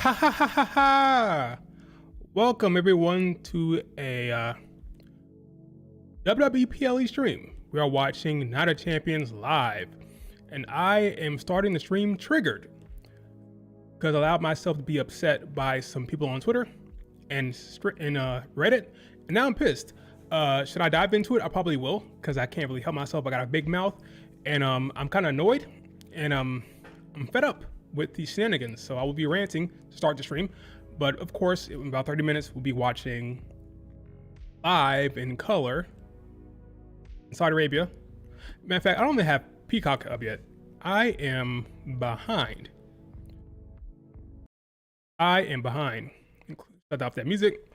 Ha ha ha ha ha! Welcome everyone to a WWE PLE stream. We are watching Night of Champions live, and I am starting the stream triggered because I allowed myself to be upset by some people on Twitter and Reddit, and now I'm pissed. Should I dive into it? I probably will because I can't really help myself. I got a big mouth, and I'm kind of annoyed, and I'm fed up with these shenanigans. So I will be ranting to start the stream, but of course, in about 30 minutes, we'll be watching live in color in Saudi Arabia. Matter of fact, I don't even have Peacock up yet. I am behind. Shut off that music.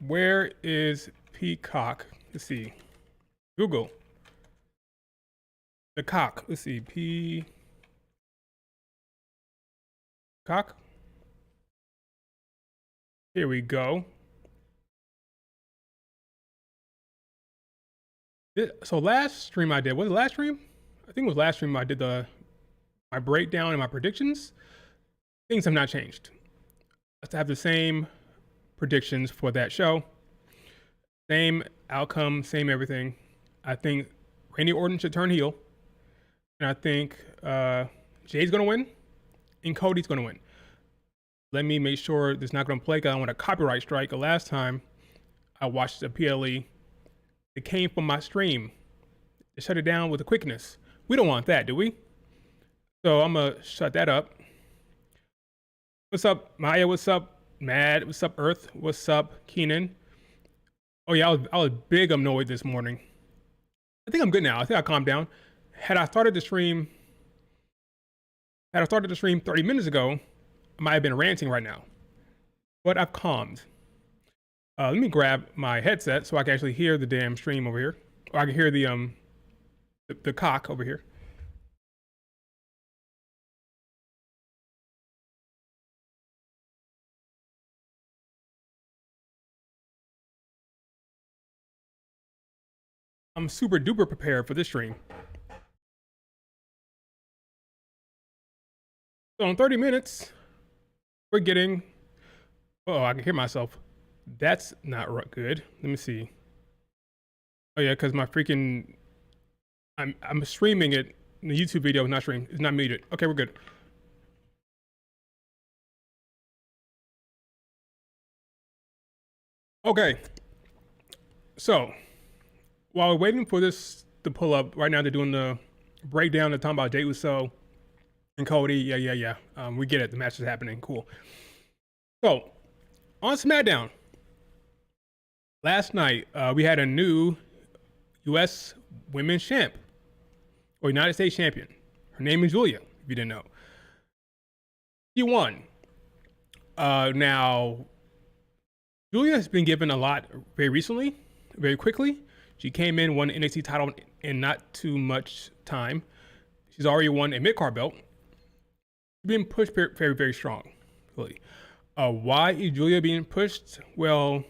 Where is Peacock? Let's see. Google. The cock. Let's see. Peacock. Here we go. So last stream I did, was it last stream? I think it was last stream I did my breakdown and my predictions. Things have not changed. I have the same predictions for that show. Same outcome, same everything. I think Randy Orton should turn heel. And I think Jay's gonna win and Cody's gonna win. Let me make sure this is not gonna play because I want a copyright strike. The last time I watched the PLE, it came from my stream. It shut it down with a quickness. We don't want that, do we? So I'm gonna shut that up. What's up, Maya? What's up, Mad? What's up, Earth? What's up, Keenan? Oh yeah, I was big annoyed this morning. I think I'm good now. I think I calmed down. Had I started the stream 30 minutes ago, I might have been ranting right now. But I've calmed. Let me grab my headset so I can actually hear the damn stream over here. Or I can hear the cock over here. I'm super duper prepared for this stream. So in 30 minutes, we're getting, oh, I can hear myself. That's not good. Let me see. Oh yeah, because my freaking, I'm streaming it. The YouTube video is not streamed. It's not muted. Okay, we're good. Okay. So, while we're waiting for this to pull up, right now they're doing the breakdown. They're talking about Jey Uso and Cody. Yeah. We get it. The match is happening. Cool. So, on SmackDown, last night, we had a new U.S. Women's Champ, or United States Champion. Her name is Julia, if you didn't know. She won. Now, Julia has been given a lot very recently, very quickly. She came in, won the NXT title in not too much time. She's already won a mid-card belt. She's been pushed very, very, very strong, really. Why is Julia being pushed? Well,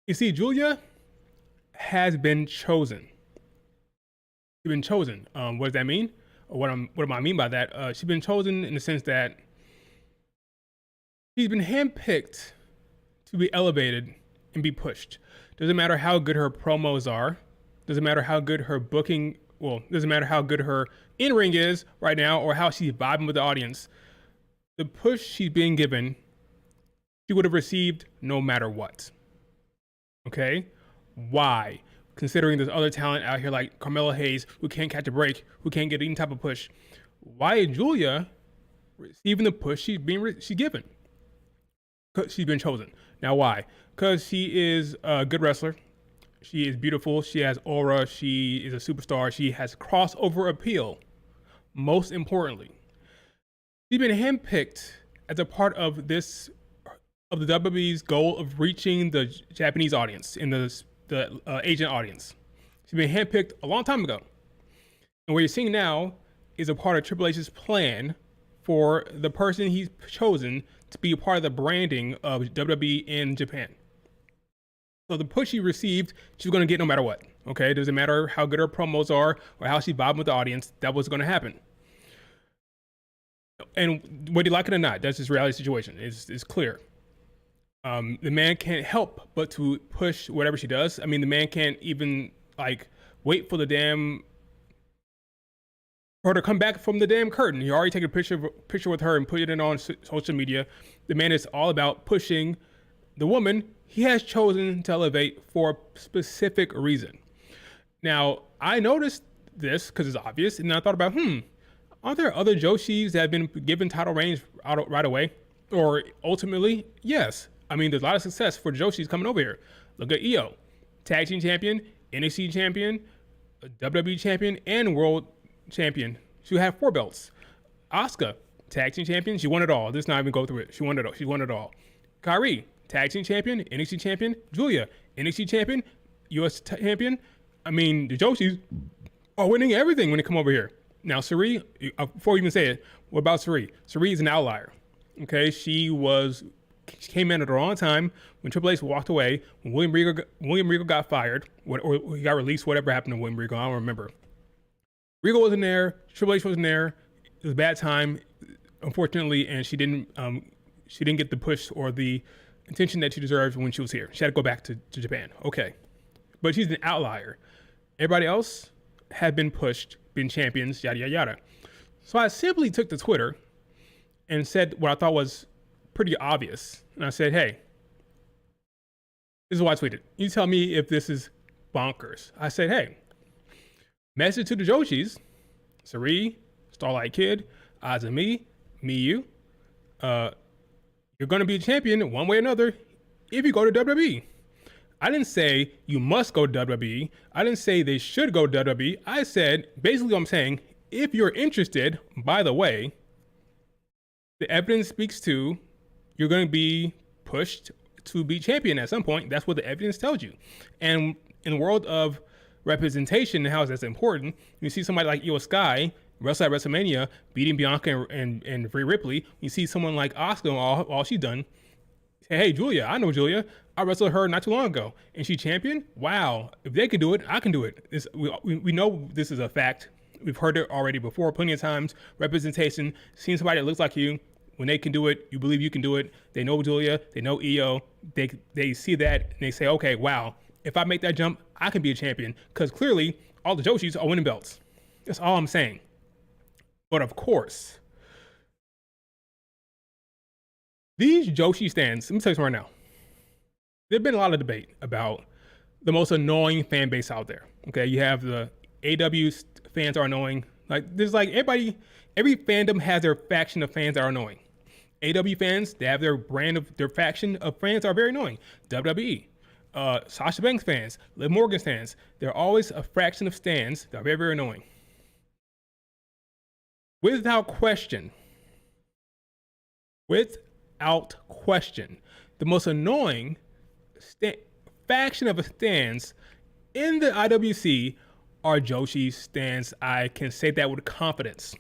you see, Julia has been chosen. She's been chosen. What does that mean? Or what do I mean by that? She's been chosen in the sense that she's been handpicked to be elevated and be pushed. Doesn't matter how good her promos are. Doesn't matter how good her booking. Well, doesn't matter how good her in-ring is right now or how she's vibing with the audience. The push she's being given, she would have received no matter what. Okay? Why? Considering there's other talent out here like Carmella Hayes who can't catch a break, who can't get any type of push. Why is Julia receiving the push she's given? Because she's been chosen. Now why? Because she is a good wrestler. She is beautiful. She has aura. She is a superstar. She has crossover appeal. Most importantly, she's been handpicked as a part of the WWE's goal of reaching the Japanese audience and the Asian audience. She's been handpicked a long time ago. And what you're seeing now is a part of Triple H's plan for the person he's chosen to be a part of the branding of WWE in Japan. So the push she received, she's going to get no matter what. Okay, doesn't matter how good her promos are or how she's vibing with the audience. That was going to happen. and whether you like it or not, that's just reality situation. It's clear. The man can't help but to push whatever she does. I mean, the man can't even like wait for her to come back from the damn curtain. He already taken a picture with her and put it on social media. The man is all about pushing the woman he has chosen to elevate for a specific reason. Now, I noticed this because it's obvious, and I thought about, are there other Joshis that have been given title reigns right away? Or ultimately, yes. I mean, there's a lot of success for Joshis coming over here. Look at Io, tag team champion, NXT champion, WWE champion, and world champion. She had 4 belts. Asuka, tag team champion. She won it all. Let's not even go through it. She won it all. She won it all. Kairi, tag team champion, NXT champion. Julia, NXT champion, US champion. I mean, the Joshis are winning everything when they come over here. Now, Sari, before we even say it, what about Sari? Sari is an outlier. Okay, she came in at the wrong time when Triple H walked away, when William Regal got fired, or he got released, whatever happened to William Regal, I don't remember. Regal wasn't there, Triple H wasn't there. It was a bad time, unfortunately, and she didn't get the push or the attention that she deserved when she was here. She had to go back to Japan. Okay, but she's an outlier. Everybody else had been pushed, been champions, yada yada yada. So I simply took to Twitter and said what I thought was pretty obvious. And I said, hey, this is what I tweeted. You tell me if this is bonkers. I said, hey, message to the Joshis, Sari, Starlight Kid, Azumi, Miyu, you're going to be a champion one way or another if you go to WWE. I didn't say you must go to WWE. I didn't say they should go to WWE. I said, basically what I'm saying, if you're interested, by the way, the evidence speaks to you're going to be pushed to be champion at some point. That's what the evidence tells you. And in the world of representation and how that's important, you see somebody like Io Sky wrestle at WrestleMania, beating Bianca and Rhea Ripley. You see someone like Asuka, all she's done. Say, hey, Julia, I know Julia. I wrestled her not too long ago. And she champion? Wow. If they can do it, I can do it. We know this is a fact. We've heard it already before plenty of times. Representation, seeing somebody that looks like you, when they can do it, you believe you can do it. They know Julia, they know Io. They see that and they say, okay, wow, if I make that jump, I can be a champion. Because clearly, all the Joshis are winning belts. That's all I'm saying. But of course, these Joshi stands, let me tell you something right now. There's been a lot of debate about the most annoying fan base out there. Okay, you have the AW fans are annoying. There's every fandom has their faction of fans that are annoying. AW fans, they have their faction of fans that are very annoying. WWE, Sasha Banks fans, Liv Morgan fans, they're always a fraction of stands that are very, very annoying. Without question, the most annoying faction of stands in the IWC are Joshi stands. I can say that with confidence.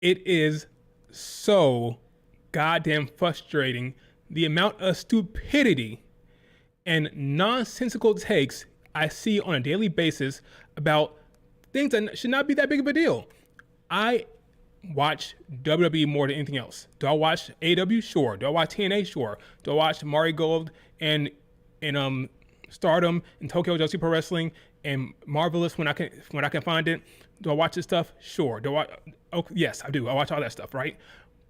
It is so goddamn frustrating the amount of stupidity and nonsensical takes I see on a daily basis about things that should not be that big of a deal. I watch WWE more than anything else. Do I watch AW? Sure. Do I watch TNA? Sure. Do I watch Mari Gold and Stardom and Tokyo Joshi Pro Wrestling and Marvelous when I can find it? Do I watch this stuff? Sure. Yes, I do. I watch all that stuff, right?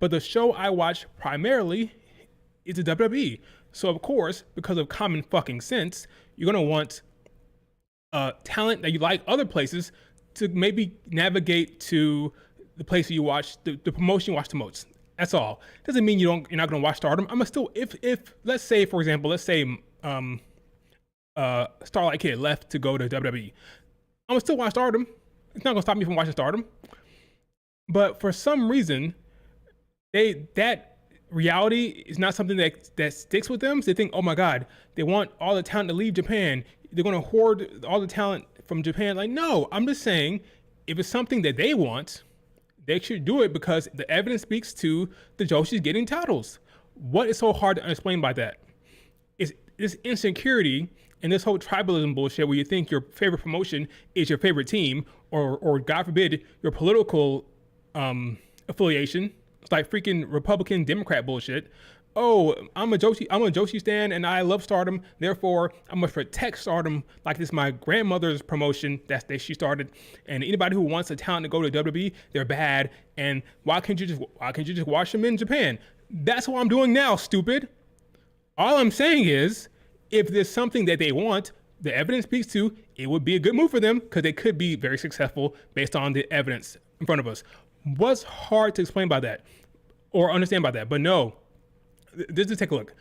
But the show I watch primarily is the WWE. So of course, because of common fucking sense, you're gonna want talent that you like other places to maybe navigate to the place that you watch, the promotion you watch the most. That's all. Doesn't mean you're not gonna watch Stardom. I'm still, if let's say, for example, Starlight Kid left to go to WWE, I'm gonna still watch Stardom. It's not gonna stop me from watching Stardom. But for some reason, that reality is not something that sticks with them. So they think, oh my God, they want all the talent to leave Japan. They're gonna hoard all the talent from Japan. No, I'm just saying, if it's something that they want, they should do it because the evidence speaks to the Joshis getting titles. What is so hard to explain by that? It's this insecurity and this whole tribalism bullshit where you think your favorite promotion is your favorite team, or God forbid, your political affiliation. It's like freaking Republican Democrat bullshit. Oh, I'm a Joshi stan and I love Stardom. Therefore, I must protect Stardom like this is my grandmother's promotion that she started. And anybody who wants a talent to go to WWE, they're bad. And why can't you just watch them in Japan? That's what I'm doing now, stupid. All I'm saying is, if there's something that they want, the evidence speaks to, it would be a good move for them because they could be very successful based on the evidence in front of us. What's hard to explain about that or understand about that? But no, just take a look.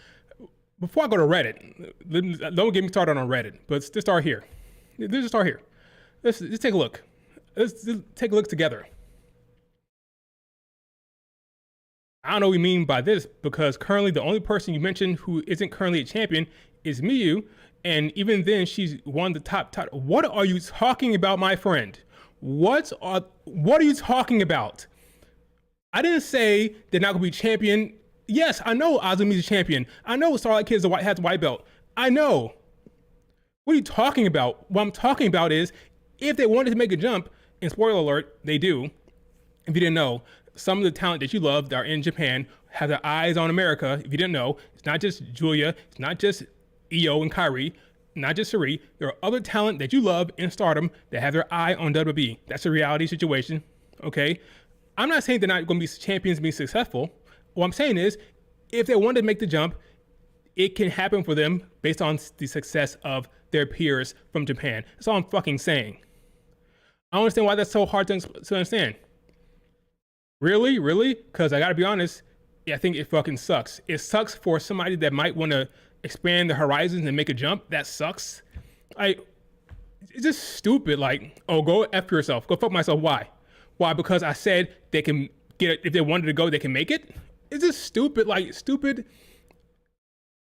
Before I go to Reddit, don't get me started on Reddit, but let's just start here. Let's start here. Let's just take a look. Let's just take a look together. I don't know what we mean by this because currently the only person you mentioned who isn't currently a champion is Miyu, and even then she's won the top title. What are you talking about, my friend? What are you talking about? I didn't say they're not gonna be champion. Yes, I know Azumi's a champion. I know Starlight Kid has a white belt. I know. What are you talking about? What I'm talking about is if they wanted to make a jump, and spoiler alert, they do. If you didn't know, some of the talent that you love that are in Japan have their eyes on America. If you didn't know, it's not just Julia, it's not just Io and Kairi, not just Sari. There are other talent that you love in Stardom that have their eye on WWE. That's a reality situation, okay? I'm not saying they're not going to be champions and be successful. What I'm saying is, if they wanted to make the jump, it can happen for them based on the success of their peers from Japan. That's all I'm fucking saying. I don't understand why that's so hard to understand. Really? Because I gotta be honest, I think it fucking sucks. It sucks for somebody that might want to expand the horizons and make a jump. That sucks. It's just stupid. Like, oh, go F yourself. Go fuck myself. Why? Why? Because I said they can get it. If they wanted to go, they can make it. It's just stupid. Like, stupid,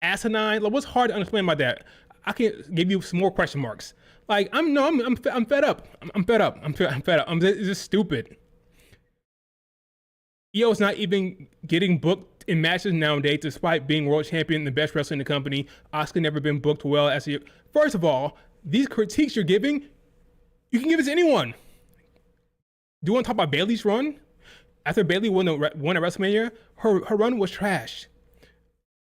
asinine. Like, what's hard to understand about that? I can give you some more question marks. Like, I'm fed up. I'm fed up. It's just stupid. Io's not even getting booked in matches nowadays, despite being world champion and the best wrestler in the company. Asuka never been booked well as a... First of all, these critiques you're giving, you can give it to anyone. Do you want to talk about Bayley's run? After Bayley won at WrestleMania, her run was trash.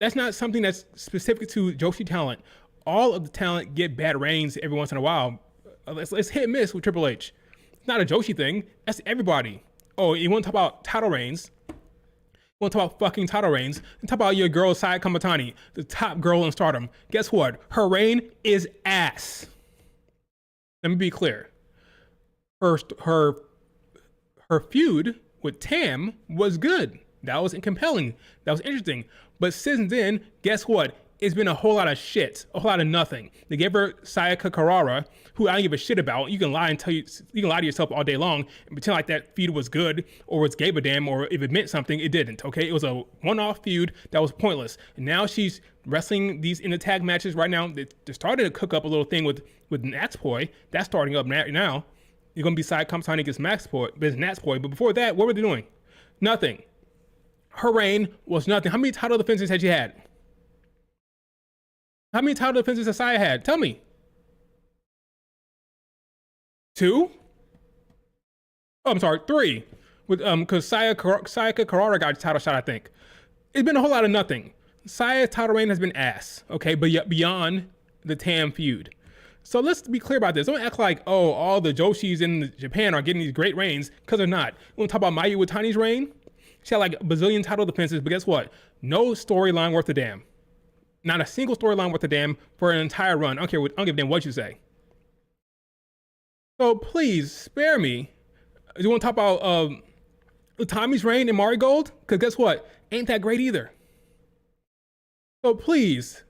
That's not something that's specific to Joshi talent. All of the talent get bad reigns every once in a while. It's hit and miss with Triple H. It's not a Joshi thing. That's everybody. Oh, you want to talk about title reigns? You want to talk about fucking title reigns? And talk about your girl, Saya Kamatani, the top girl in Stardom. Guess what? Her reign is ass. Let me be clear. Her feud with Tam was good. That was compelling. That was interesting. But since then, guess what? It's been a whole lot of shit, a whole lot of nothing. They gave her Sayaka Carrara, who I don't give a shit about. You can lie you can lie to yourself all day long and pretend like that feud was good or was gave a damn or if it meant something, it didn't. Okay, it was a one-off feud that was pointless. And now she's wrestling these in the tag matches right now. They started to cook up a little thing with Natsupoi. That's starting up now. You're gonna be Sayaka Kamatani against Natsupoi, but before that, what were they doing? Nothing. Her reign was nothing. How many title defenses had she had? How many title defenses has Saya had? Tell me. 2? Oh, I'm sorry, 3. With because Sayaka Carrara got a title shot, I think. It's been a whole lot of nothing. Saya's title reign has been ass, okay, but yet beyond the Tam feud. So let's be clear about this. Don't act like, oh, all the Joshis in Japan are getting these great reigns, because they're not. We want to talk about Mayu Iwatani's reign? She had like a bazillion title defenses, but guess what? No storyline worth a damn. Not a single storyline worth a damn for an entire run. I don't give a damn what you say. So please spare me. Do you want to talk about Tommy's reign and Marigold? Because guess what? Ain't that great either. So please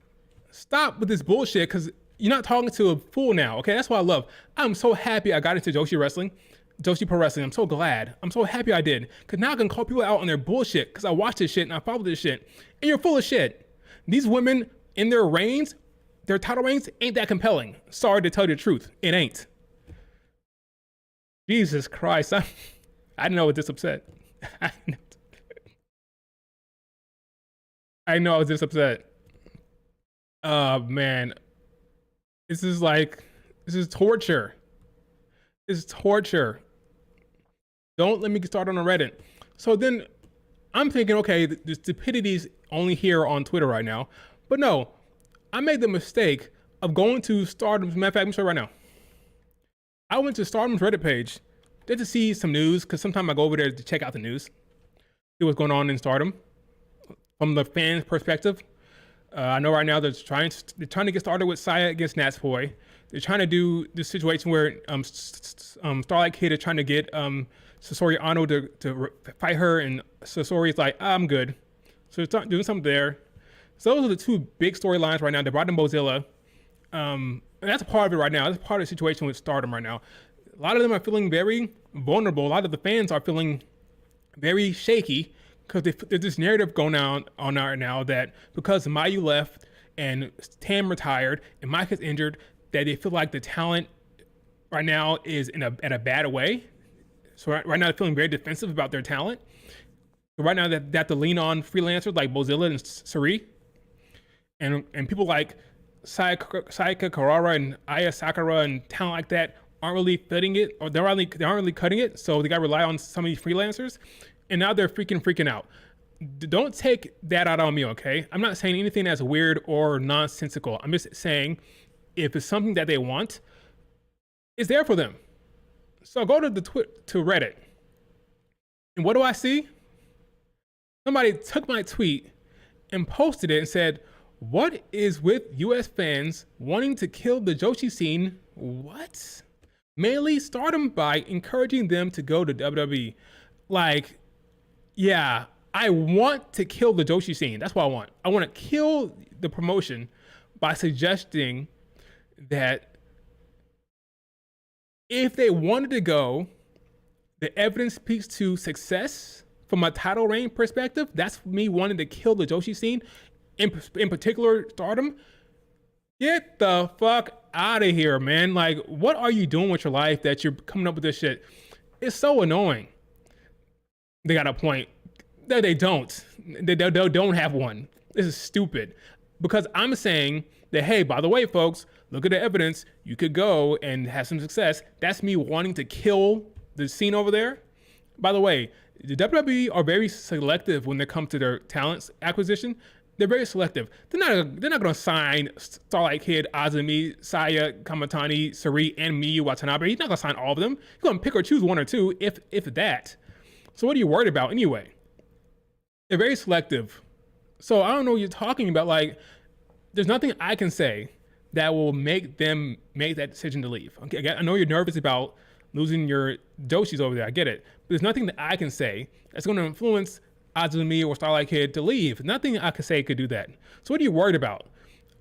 stop with this bullshit because you're not talking to a fool now. Okay, that's what I love. I'm so happy I got into Joshi Pro Wrestling. I'm so glad. I'm so happy I did. Because now I can call people out on their bullshit because I watch this shit and I follow this shit. And you're full of shit. These women in their reigns, their title reigns, ain't that compelling. Sorry to tell you the truth. It ain't. Jesus Christ. I didn't know I was this upset. I know I was this upset. Man. This is torture. This is torture. Don't let me get started on Reddit. So then I'm thinking, okay, the stupidity's only here on Twitter right now. But no, I made the mistake of going to Stardom's. Matter of fact, I'm sorry right now. I went to Stardom's Reddit page just to see some news, because sometimes I go over there to check out the news, see what's going on in Stardom from the fans' perspective. I know right now they're trying to get started with Saya against Natsupoi. They're trying to do this situation where Starlight Kid is trying to get Sasori Ano to fight her, and Sasori's like, I'm good. So they're doing something there. So those are the two big storylines right now. They brought in Mozilla. And that's a part of it right now. That's part of the situation with Stardom right now. A lot of them are feeling very vulnerable. A lot of the fans are feeling very shaky because there's this narrative going on right now that because Mayu left and Tam retired and Mike is injured, that they feel like the talent right now is in a bad way. So right now they're feeling very defensive about their talent. So right now they have to lean on freelancers like Mozilla and Sari. And people like Sayaka Karara and Aya Sakura and talent like that aren't really fitting it, or they aren't really cutting it. So they got to rely on some of these freelancers, and now they're freaking out. Don't take that out on me, okay? I'm not saying anything that's weird or nonsensical. I'm just saying if it's something that they want, it's there for them. So go to to Reddit, and what do I see? Somebody took my tweet and posted it and said, "What is with US fans wanting to kill the Joshi scene? What? Mainly Stardom by encouraging them to go to WWE." Like, yeah, I want to kill the Joshi scene. That's what I want. I want to kill the promotion by suggesting that if they wanted to go, the evidence speaks to success from a title reign perspective. That's me wanting to kill the Joshi scene. In particular, Stardom. Get the fuck out of here, man. Like, what are you doing with your life that you're coming up with this shit? It's so annoying. They got a point. No, they don't. They don't have one. This is stupid. Because I'm saying that, hey, by the way, folks, look at the evidence. You could go and have some success. That's me wanting to kill the scene over there. By the way, the WWE are very selective when it comes to their talents acquisition. They're very selective. They're not going to sign Starlight Kid, Azumi, Saya, Kamatani, Sari, and Miyu Watanabe. He's not going to sign all of them. He's going to pick or choose one or two, if that. So what are you worried about anyway? They're very selective. So I don't know what you're talking about. Like, there's nothing I can say that will make them make that decision to leave. Okay, I know you're nervous about losing your Joshis over there. I get it. But there's nothing that I can say that's going to influence Azumi or Starlight Kid to leave. Nothing I could say could do that. So what are you worried about?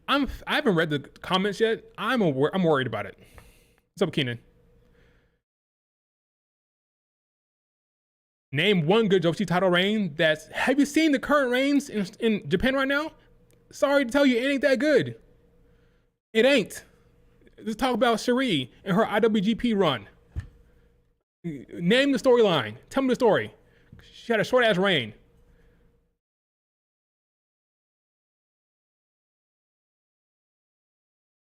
I haven't read the comments yet. I'm worried about it. What's up, Keenan? Name one good Joshi title reign that's... Have you seen the current reigns in Japan right now? Sorry to tell you, it ain't that good. It ain't. Let's talk about Sheree and her IWGP run. Name the storyline. Tell me the story. She had a short-ass reign.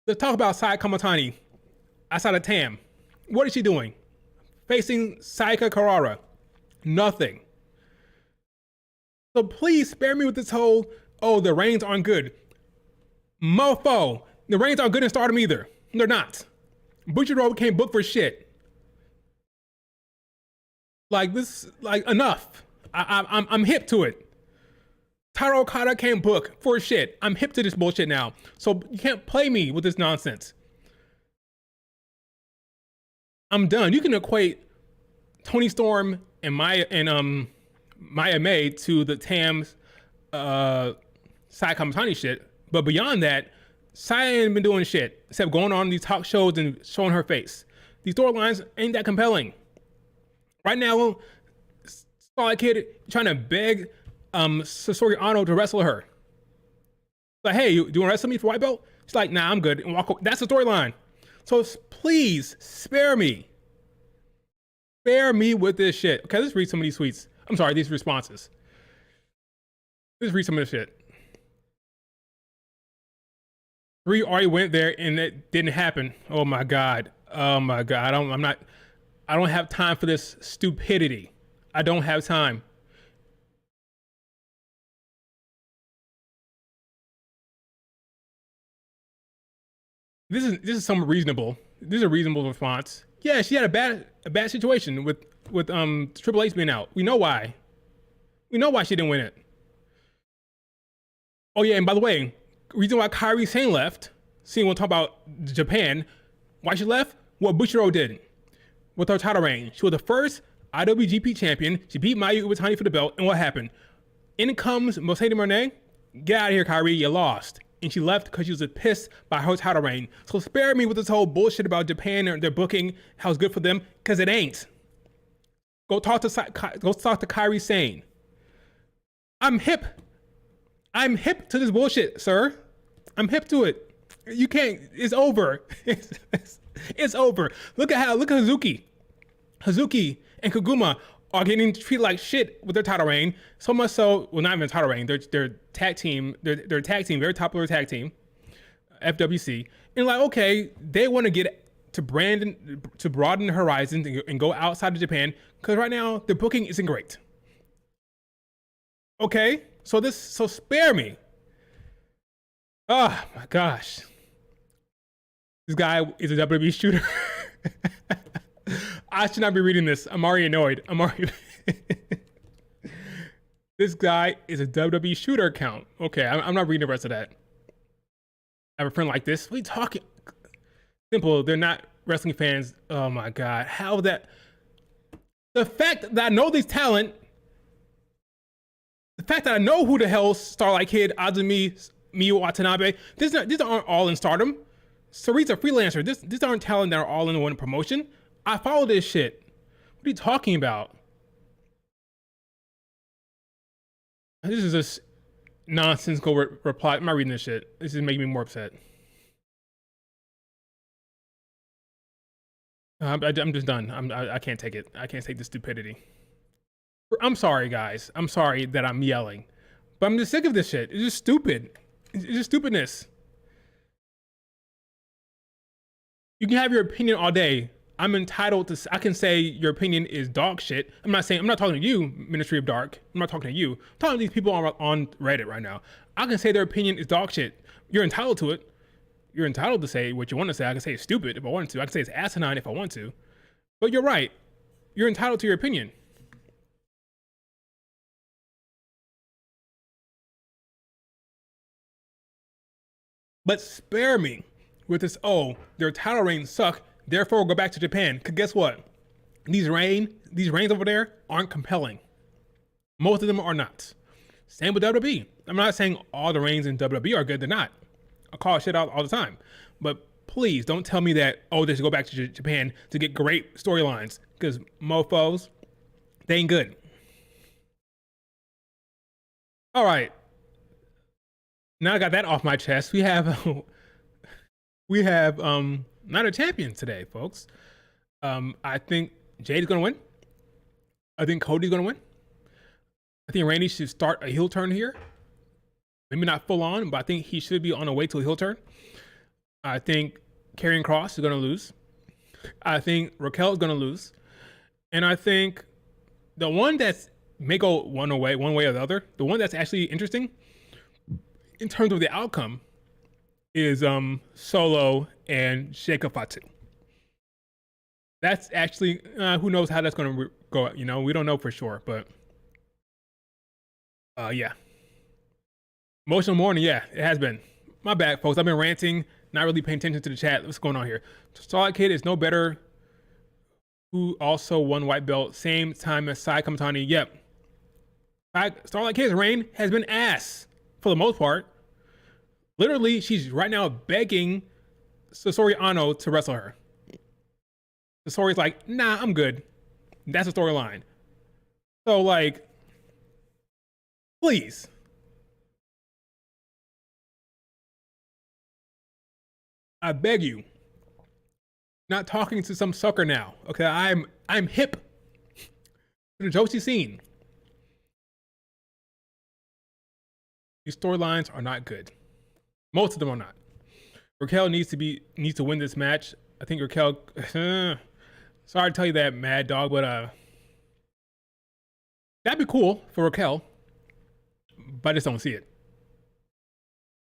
Let's talk about Saya Kamatani outside of Tam. What is she doing? Facing Sayaka Karara. Nothing. So please spare me with this whole, oh, the reigns aren't good. Mofo, the reigns aren't good in Stardom either. They're not. Bushiroad can't book for shit. Like this, like enough. I'm hip to it. Taro Okada can't book for shit. I'm hip to this bullshit now. So you can't play me with this nonsense. I'm done. You can equate Toni Storm and Maya May to the Tam's Saya Kamatani shit. But beyond that, Saya ain't been doing shit except going on these talk shows and showing her face. These storylines ain't that compelling. Right now, Starlight Kid trying to beg Sasori Ano to wrestle her. Like, hey, do you want to wrestle me for white belt? She's like, nah, I'm good. And walk away. That's the storyline. So please spare me. Spare me with this shit. Okay, let's read some of these tweets. I'm sorry, these responses. Let's read some of this shit. 3 already went there and it didn't happen. Oh my God. Oh my God. I'm not. I don't have time for this stupidity. I don't have time. This is some reasonable. This is a reasonable response. Yeah, she had a bad situation with Triple H being out. We know why. We know why she didn't win it. Oh yeah, and by the way, reason why Kairi Sane left. See, we'll talk about Japan. Why she left? What Bushiro did with her title reign. She was the first IWGP champion. She beat Mayu Iwatani for the belt, and what happened? In comes Mercedes Moné. Get out of here, Kairi. You lost. And she left because she was pissed by her title reign. So spare me with this whole bullshit about Japan and their booking, how it's good for them, because it ain't. Go talk to Kairi Sane. I'm hip. I'm hip to this bullshit, sir. I'm hip to it. You can't. It's over. It's over. Look at Hazuki. Hazuki and Koguma are getting treated like shit with their title reign. So much so, well, not even title reign. They're tag team. They're tag team, very popular tag team, FWC. And like, okay, they want to get to broaden the horizons and go outside of Japan because right now the booking isn't great. Okay, so spare me. Oh my gosh, this guy is a WWE shooter. I should not be reading this. I'm already annoyed. This guy is a WWE shooter account. Okay, I'm not reading the rest of that. I have a friend like this. What are you talking? Simple. They're not wrestling fans. Oh my god, how that? The fact that I know this talent. The fact that I know who the hell Starlight Kid, Azumi, Miyu Watanabe, these aren't all in Stardom. Sarit's a freelancer. These aren't talent that are all in one promotion. I follow this shit. What are you talking about? This is just nonsensical reply. I'm not reading this shit. This is making me more upset. I'm just done. I can't take it. I can't take this stupidity. I'm sorry, guys. I'm sorry that I'm yelling, but I'm just sick of this shit. It's just stupid. It's just stupidness. You can have your opinion all day. I'm entitled to. I can say your opinion is dog shit. I'm not talking to you, Ministry of Dark. I'm not talking to you. I'm talking to these people on Reddit right now. I can say their opinion is dog shit. You're entitled to it. You're entitled to say what you want to say. I can say it's stupid if I want to. I can say it's asinine if I want to. But you're right. You're entitled to your opinion. But spare me with this, oh, their title reigns suck, therefore we'll go back to Japan. Because guess what? These reigns over there aren't compelling. Most of them are not. Same with WWE. I'm not saying all the reigns in WWE are good. They're not. I call shit out all the time. But please don't tell me that, oh, they should go back to Japan to get great storylines. Because mofos, they ain't good. All right. Now I got that off my chest. We have not a champion today, folks. I think Jade's gonna win. I think Cody's gonna win. I think Randy should start a heel turn here. Maybe not full on, but I think he should be on a way to a heel turn. I think Karrion Kross is gonna lose. I think Raquel is gonna lose. And I think the one that's may go one way or the other, the one that's actually interesting in terms of the outcome is Solo and Sheikha Fatu. That's actually who knows how that's going to go. You know, we don't know for sure, but yeah. Emotional morning, yeah, it has been. My bad, folks. I've been ranting, not really paying attention to the chat. What's going on here? Starlight Kid is no better. Who also won white belt same time as Sai Kamatani. Yep. Starlight Kid's reign has been ass for the most part. Literally, she's right now begging Sasori Ano to wrestle her. Sasori's like, nah, I'm good. That's the storyline. So, like, please. I beg you. Not talking to some sucker now. Okay, I'm hip to the Joshi scene. These storylines are not good. Most of them are not. Raquel needs to win this match. I think Raquel. Sorry to tell you that, Mad Dog, but that'd be cool for Raquel, but I just don't see it.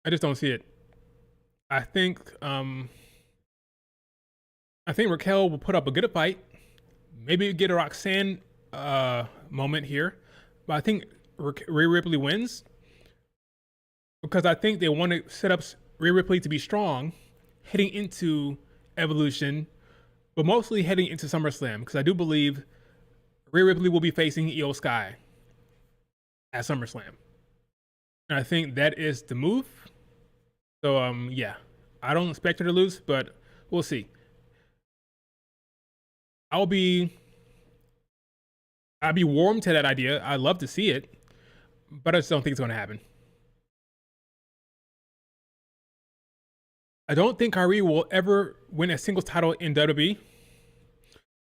I just don't see it. I think um I think Raquel will put up a good fight. Maybe get a Roxanne moment here, but I think Rhea Ripley wins because I think they want to set up Rhea Ripley to be strong heading into Evolution, but mostly heading into SummerSlam because I do believe Rhea Ripley will be facing Io Sky at SummerSlam, and I think that is the move. So yeah, I don't expect her to lose, but we'll see. I'll be I'd be warm to that idea. I'd love to see it, but I just don't think it's going to happen. I don't think Kyrie will ever win a singles title in WWE.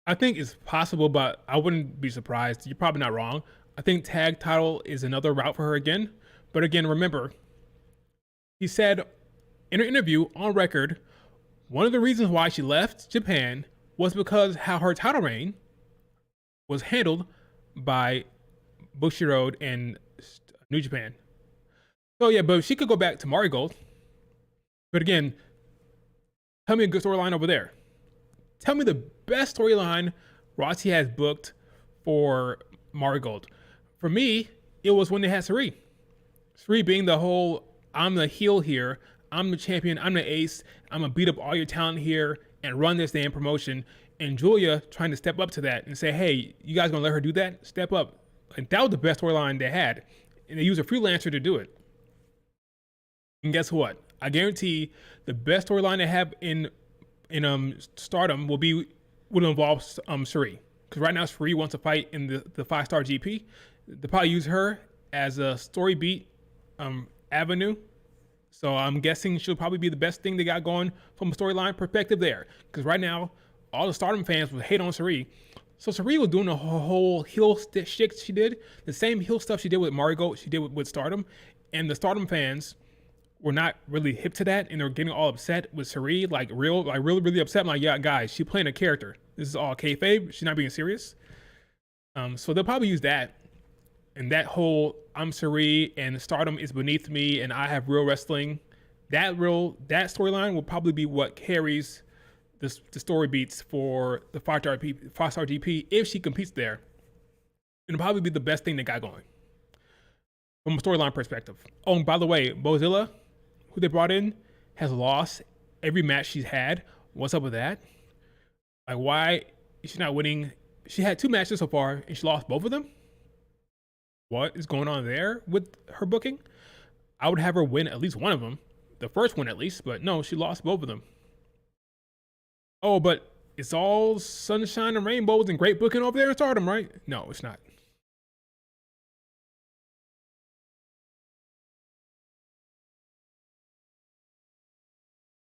I think it's possible, but I wouldn't be surprised. You're probably not wrong. I think tag title is another route for her again. But again, remember, he said in an interview on record, one of the reasons why she left Japan was because how her title reign was handled by Bushiroad and New Japan. So yeah, but she could go back to Marigold. But again, tell me a good storyline over there. Tell me the best storyline Rossi has booked for Marigold. For me, it was when they had Sari. Sari being the whole, I'm the heel here, I'm the champion, I'm the ace, I'm gonna beat up all your talent here and run this damn promotion. And Julia trying to step up to that and say, hey, you guys gonna let her do that? Step up. And that was the best storyline they had. And they used a freelancer to do it. And guess what? I guarantee the best storyline they have in Stardom will involve Sari. Because right now Sari wants to fight in the 5-star GP. They'll probably use her as a story beat avenue. So I'm guessing she'll probably be the best thing they got going from a storyline perspective there. Because right now, all the Stardom fans would hate on Sari. So Sari was doing the whole heel shit she did. The same heel stuff she did with Marigold, she did with Stardom. And the Stardom fans were not really hip to that. And they were getting all upset with Sari. Like really upset. I'm like, yeah, guys, she's playing a character. This is all kayfabe. She's not being serious. So they'll probably use that. And that whole I'm Sari and Stardom is beneath me and I have real wrestling. That storyline will probably be what carries the story beats for the 5-star GP if she competes there. It'll probably be the best thing they got going from a storyline perspective. Oh, and by the way, Bozilla, who they brought in, has lost every match she's had. What's up with that? Like, why is she not winning? She had 2 matches so far and she lost both of them. What is going on there with her booking? I would have her win at least one of them, the first one at least, but no, she lost both of them. Oh, but it's all sunshine and rainbows and great booking over there in Stardom, right? No, it's not.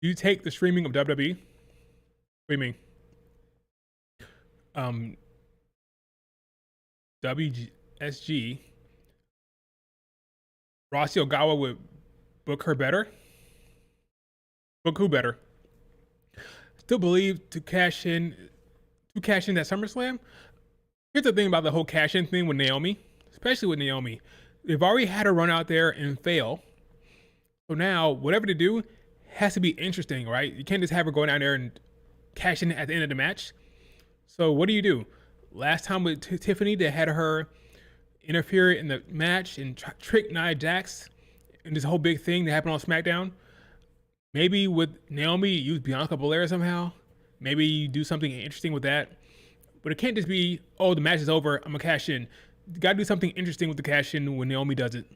You take the streaming of WWE, streaming, WSG, Rossi Ogawa would book her better. Book who better? Still believe to cash in that SummerSlam. Here's the thing about the whole cash in thing with Naomi, especially with Naomi. They've already had her run out there and fail. So now whatever they do has to be interesting, right? You can't just have her go down there and cash in at the end of the match. So what do? Last time with Tiffany, they had her interfere in the match and trick Nia Jax and this whole big thing that happened on SmackDown. Maybe with Naomi, use Bianca Belair somehow. Maybe you do something interesting with that. But it can't just be, oh, the match is over, I'm gonna cash in. You gotta do something interesting with the cash in when Naomi does it.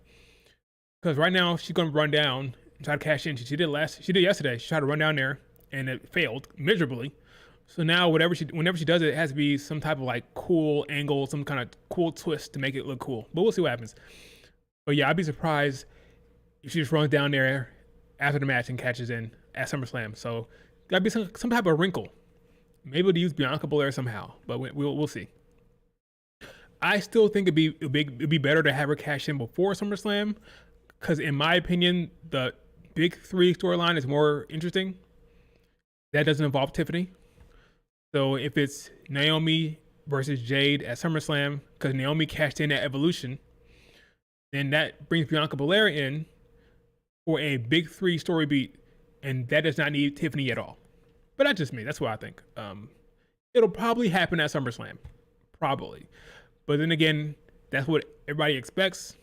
Because right now she's gonna run down and try to cash in. She did yesterday. She tried to run down there and it failed miserably. So now whenever she does it, it has to be some type of like cool angle, some kind of cool twist to make it look cool. But we'll see what happens. But yeah, I'd be surprised if she just runs down there after the match and catches in at SummerSlam. So gotta be some type of wrinkle. Maybe we'll use Bianca Belair somehow, but we'll see. I still think it'd be better to have her cash in before SummerSlam, because in my opinion, the Big 3 storyline is more interesting. That doesn't involve Tiffany. So if it's Naomi versus Jade at SummerSlam, because Naomi cashed in at Evolution, then that brings Bianca Belair in for a big three story beat, and that does not need Tiffany at all. But that's just me. That's what I think. It'll probably happen at SummerSlam, probably. But then again, that's what everybody expects.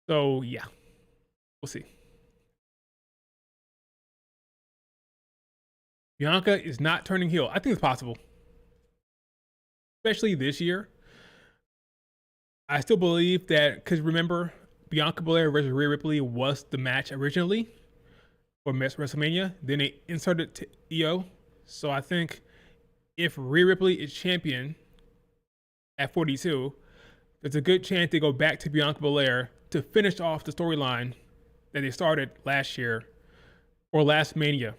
So yeah, we'll see. Bianca is not turning heel. I think it's possible, especially this year. I still believe that, because remember, Bianca Belair versus Rhea Ripley was the match originally for WrestleMania. Then they inserted Io. So I think if Rhea Ripley is champion at 42, there's a good chance they go back to Bianca Belair to finish off the storyline that they started last year or last Mania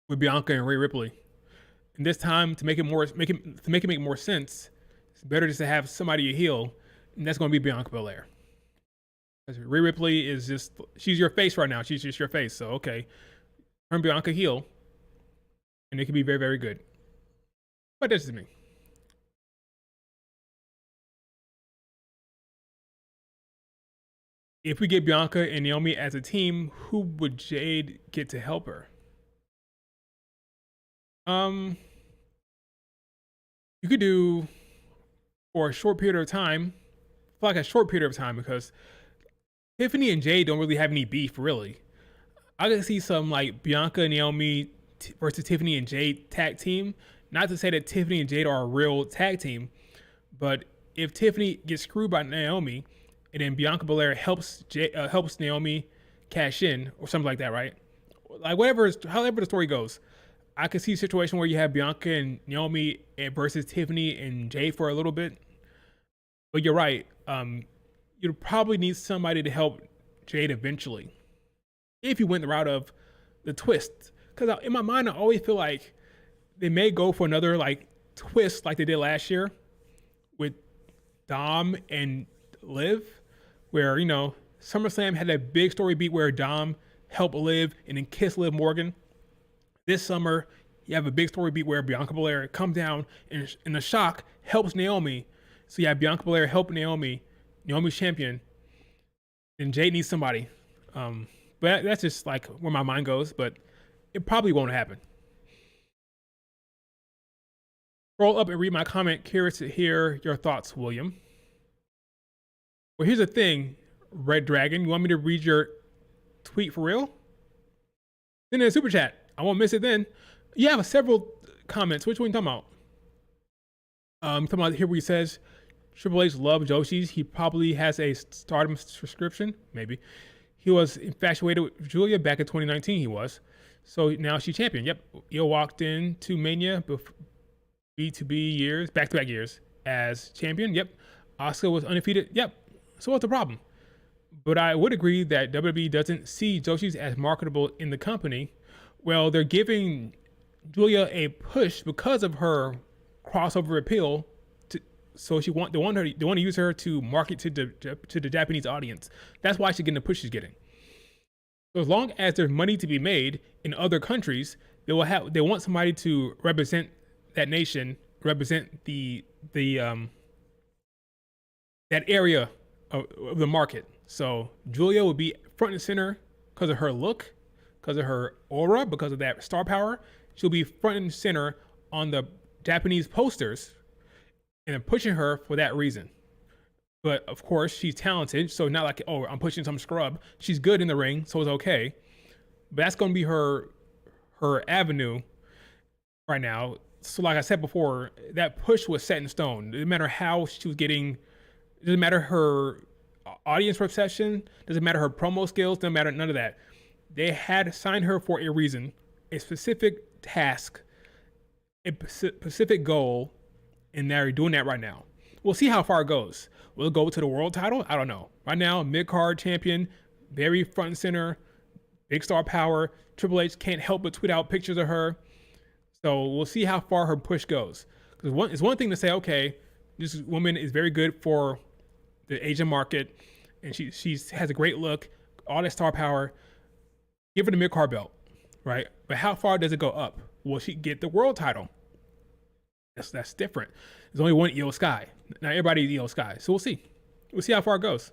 with Bianca and Rhea Ripley. And this time, to make it make more sense, it's better just to have somebody a heel, and that's going to be Bianca Belair. Because Rhea Ripley is she's your face right now. She's just your face. So okay, turn Bianca heel, and it can be very, very good. But that's just me. If we get Bianca and Naomi as a team, who would Jade get to help her? You could do for a short period of time, for like a short period of time, because Tiffany and Jade don't really have any beef, really. I could see some like Bianca and Naomi versus Tiffany and Jade tag team. Not to say that Tiffany and Jade are a real tag team, but if Tiffany gets screwed by Naomi, and then Bianca Belair helps Naomi cash in or something like that, right? Like however the story goes, I could see a situation where you have Bianca and Naomi versus Tiffany and Jade for a little bit. But you're right. You'll probably need somebody to help Jade eventually, if you went the route of the twist. Because in my mind, I always feel like they may go for another like twist like they did last year with Dom and Liv, where, you know, SummerSlam had that big story beat where Dom helped Liv and then kiss Liv Morgan. This summer, you have a big story beat where Bianca Belair comes down and in a shock helps Naomi. So you have Bianca Belair help Naomi's champion, and Jade needs somebody. But that's just like where my mind goes, but it probably won't happen. Scroll up and read my comment. Curious to hear your thoughts, William. Well, here's the thing, Red Dragon. You want me to read your tweet for real? Send in a super chat. I won't miss it then. You have several comments. Which one are you talking about? Talking about here where he says, Triple H loves Joshi's. He probably has a Stardom subscription. Maybe. He was infatuated with Julia back in 2019. He was. So now she's champion. Yep. Io walked into Mania B2B years, back-to-back years as champion. Yep. Asuka was undefeated. Yep. So what's the problem? But I would agree that WWE doesn't see Joshi's as marketable in the company. Well, they're giving Julia a push because of her crossover appeal. So they want to use her to market to the Japanese audience. That's why she's getting the push she's getting. So as long as there's money to be made in other countries, they want somebody to represent that nation, represent that area of the market. So Julia will be front and center because of her look, because of her aura, because of that star power. She'll be front and center on the Japanese posters, and I'm pushing her for that reason. But of course, she's talented, so not like, oh, I'm pushing some scrub. She's good in the ring, so it's okay. But that's going to be her avenue right now. So like I said before, that push was set in stone. It doesn't matter how she was getting, it doesn't matter her audience reception, doesn't matter her promo skills, doesn't matter none of that. They had signed her for a reason, a specific task, a specific goal, and they're doing that right now. We'll see how far it goes. Will it go to the world title? I don't know. Right now, mid-card champion, very front and center, big star power. Triple H can't help but tweet out pictures of her. So we'll see how far her push goes. Because it's one thing to say, okay, this woman is very good for the Asian market, and she has a great look, all that star power. Give her the mid-card belt, right? But how far does it go up? will she get the world title? That's different. There's only one Io Sky. Not everybody is Io Sky. So we'll see. We'll see how far it goes.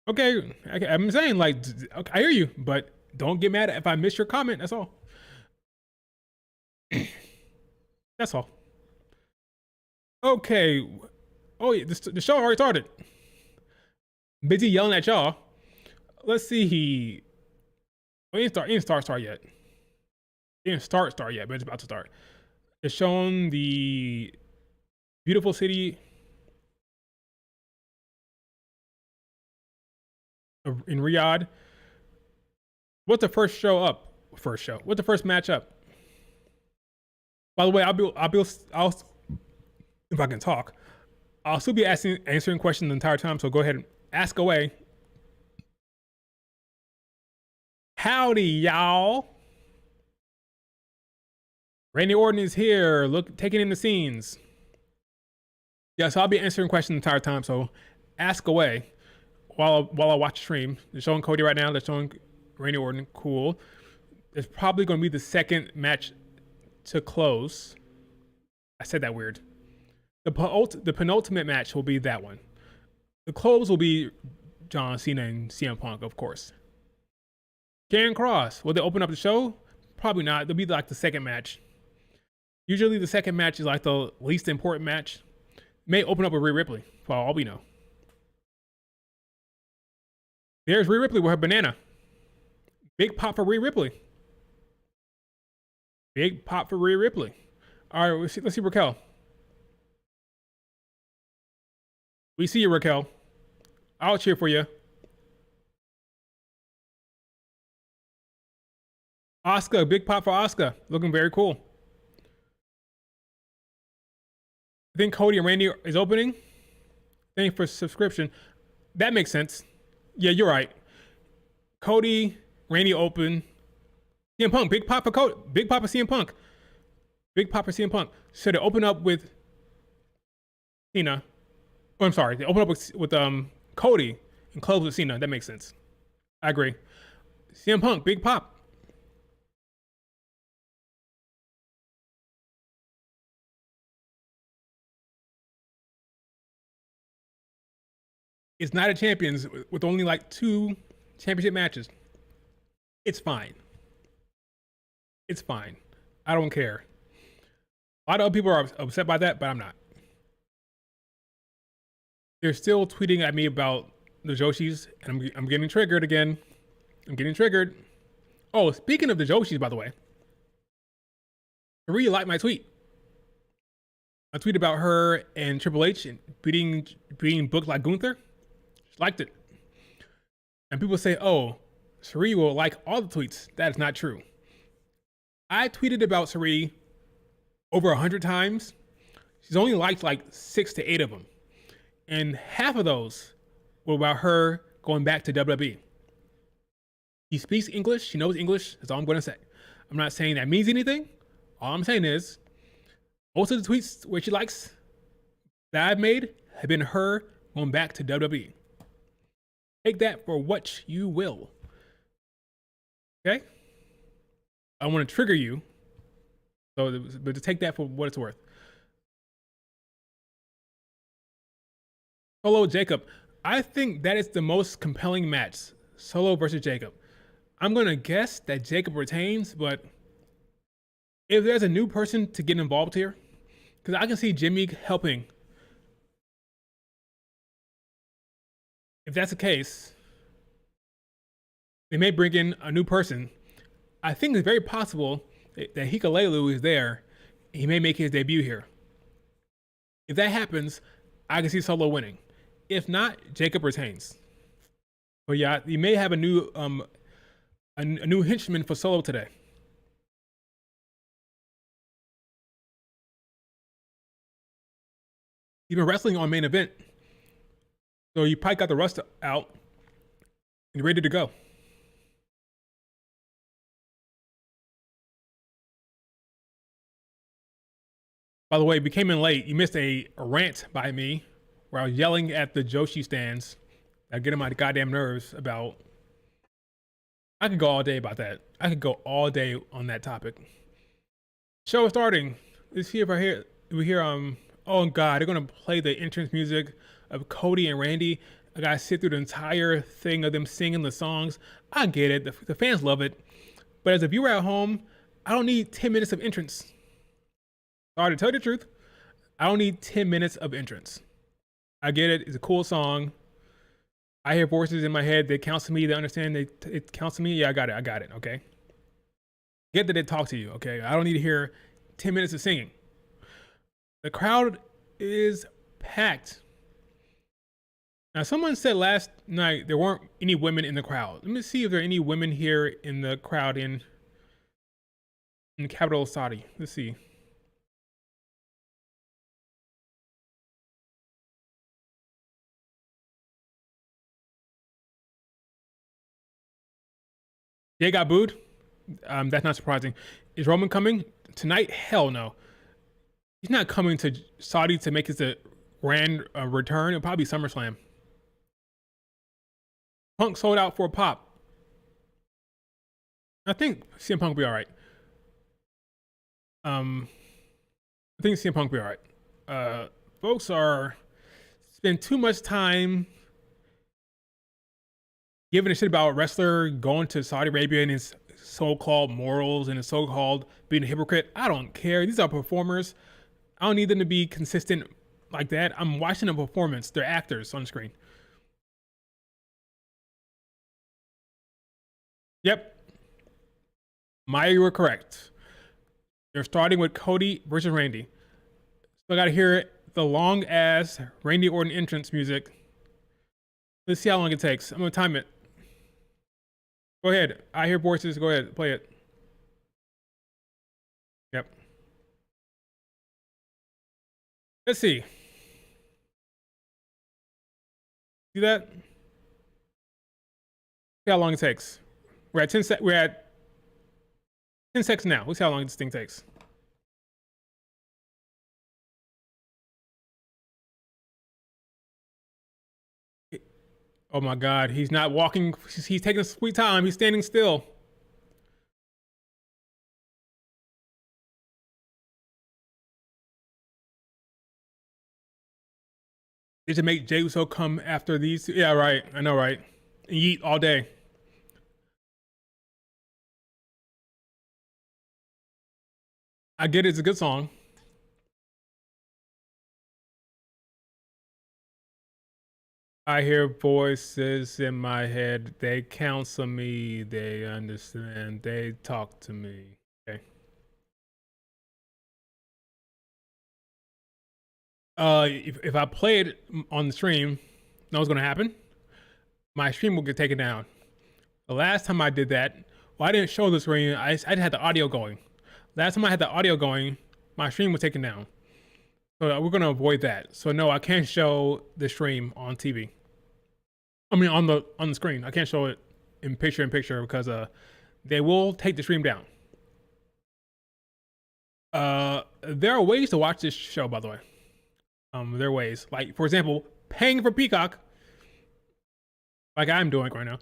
Okay, I'm saying like okay, I hear you, but don't get mad if I miss your comment. That's all. That's all. Okay. Oh yeah, the show already started. Busy yelling at y'all. Let's see. He ain't start yet. He didn't start yet, but it's about to start. It's showing the beautiful city in Riyadh. What's the first show up? First show. What's the first match up? By the way, I'll if I can talk, I'll still be answering questions the entire time. So go ahead and ask away. Howdy, y'all. Randy Orton is here. Look, taking in the scenes. Yeah, so I'll be answering questions the entire time. So ask away while I watch the stream. They're showing Cody right now. They're showing Randy Orton. Cool. It's probably going to be the second match to close. I said that weird. The penultimate match will be that one. The close will be John Cena and CM Punk, of course. Karen Cross, will they open up the show? Probably not. They'll be like the second match. Usually the second match is like the least important match. May open up with Rhea Ripley, for all we know. There's Rhea Ripley with her banana. Big pop for Rhea Ripley. Big pop for Rhea Ripley. All right, let's see Raquel. We see you, Raquel. I'll cheer for you. Asuka, big pop for Asuka. Looking very cool. I think Cody and Randy is opening. Thank you for subscription. That makes sense. Yeah, you're right. Cody, Randy open. CM Punk, big pop for Cody. Big pop for CM Punk. Big pop for CM Punk. So they open up with Cena. Oh, I'm sorry. They open up with Cody and close with Cena. That makes sense. I agree. CM Punk, big pop. It's Night of Champions with only like 2 championship matches. It's fine. It's fine. I don't care. A lot of other people are upset by that, but I'm not. They're still tweeting at me about the Joshis, and I'm getting triggered again. I'm getting triggered. Oh, speaking of the Joshis, by the way, I really liked my tweet. I tweet about her and Triple H and being booked like Gunther. She liked it. And people say, oh, Sari will like all the tweets. That is not true. I tweeted about Sari over 100 times. She's only liked like 6 to 8 of them. And half of those were about her going back to WWE. She speaks English. She knows English. That's all I'm going to say. I'm not saying that means anything. All I'm saying is most of the tweets where she likes that I've made have been her going back to WWE. Take that for what you will. Okay? I want to trigger you. But to take that for what it's worth. Solo Jacob. I think that is the most compelling match. Solo versus Jacob. I'm going to guess that Jacob retains, but if there's a new person to get involved here, because I can see Jimmy helping. If that's the case, they may bring in a new person. I think it's very possible that Hikalelu is there. He may make his debut here. If that happens, I can see Solo winning. If not, Jacob retains. But yeah, you may have a new henchman for Solo today. He's been wrestling on main event, so you probably got the rust out and ready to go. By the way, if you came in late, you missed a rant by me where I was yelling at the Joshi stands. I get on my goddamn nerves about I could go all day about that. I could go all day on that topic. Show is starting. Let's see if we hear oh god, they're gonna play the entrance music of Cody and Randy. I gotta sit through the entire thing of them singing the songs. I get it. The fans love it. But as a viewer at home, I don't need 10 minutes of entrance. Sorry to tell you the truth. I don't need 10 minutes of entrance. I get it. It's a cool song. I hear voices in my head. They counsel me. They understand. It counsel me. Yeah, I got it. Okay. Get that they talk to you. Okay. I don't need to hear 10 minutes of singing. The crowd is packed. Now, someone said last night there weren't any women in the crowd. Let me see if there are any women here in the crowd in capital Saudi. Let's see. Jay got booed. That's not surprising. Is Roman coming tonight? Hell no. He's not coming to Saudi to make his grand return. It'll probably be SummerSlam. Punk sold out for a pop. I think CM Punk will be all right. I think CM Punk will be all right. Folks are spend too much time giving a shit about a wrestler going to Saudi Arabia and his so-called morals and his so-called being a hypocrite. I don't care. These are performers. I don't need them to be consistent like that. I'm watching a performance. They're actors on screen. Yep. Maya, you were correct. They're starting with Cody versus Randy. So I gotta hear the long ass Randy Orton entrance music. Let's see how long it takes. I'm gonna time it. Go ahead. I hear voices. Go ahead. Play it. Yep. Let's see. See that? See how long it takes. We're at 10 seconds now. Let's see how long this thing takes. Oh my God, he's not walking. He's taking a sweet time. He's standing still. Did you make Jey Uso come after these? Yeah, right. I know, right? And eat all day. I get it. It's a good song. I hear voices in my head. They counsel me. They understand. They talk to me. Okay. If I play it on the stream, you know what's gonna happen? My stream will get taken down. The last time I did that, well, I didn't show the screen. I had the audio going. Last time I had the audio going, my stream was taken down. So we're gonna avoid that. So no, I can't show the stream on TV. I mean on the screen. I can't show it in picture because they will take the stream down. There are ways to watch this show, by the way. There are ways. Like, for example, paying for Peacock, like I'm doing right now.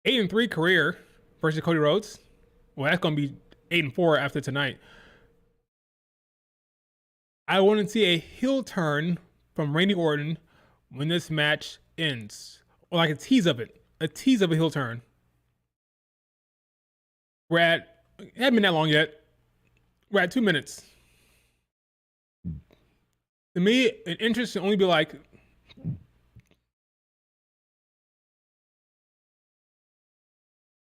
8-3 career versus Cody Rhodes. Well, that's gonna be 8-4 after tonight. I want to see a heel turn from Randy Orton when this match ends, or like a tease of it, a tease of a heel turn. It hasn't been that long yet. We're at 2 minutes. To me, an entrance should only be like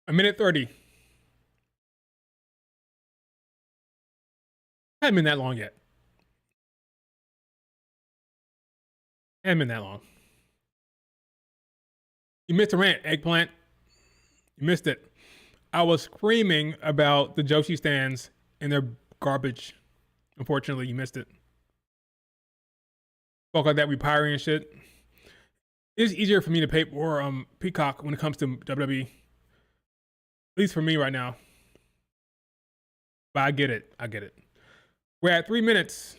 a minute 30. Hasn't been that long yet. Hasn't been that long. You missed a rant, Eggplant. You missed it. I was screaming about the Joshi stands and their garbage. Unfortunately, you missed it. Talk like that, repiring and shit. It's easier for me to pay for Peacock when it comes to WWE. At least for me right now. But I get it. I get it. We're at 3 minutes.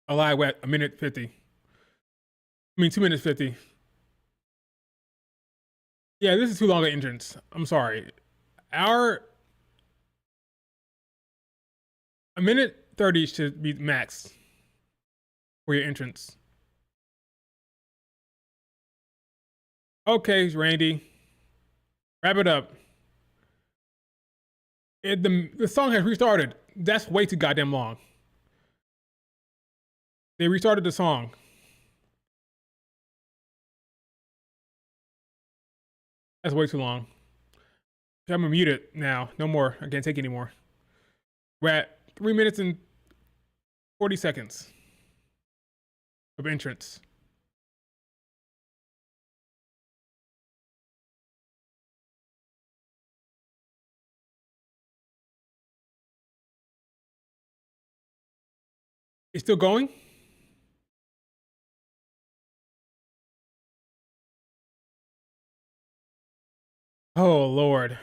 I lied, we're at 1 minute 50. I mean, 2 minutes 50. Yeah, this is too long an entrance. I'm sorry. Our a minute 30 should be max for your entrance. Okay, Randy, wrap it up. The song has restarted. That's way too goddamn long. They restarted the song. That's way too long. I'm gonna mute it now. No more. I can't take it anymore. We're at 3 minutes and 40 seconds of entrance. It's still going? Oh, Lord.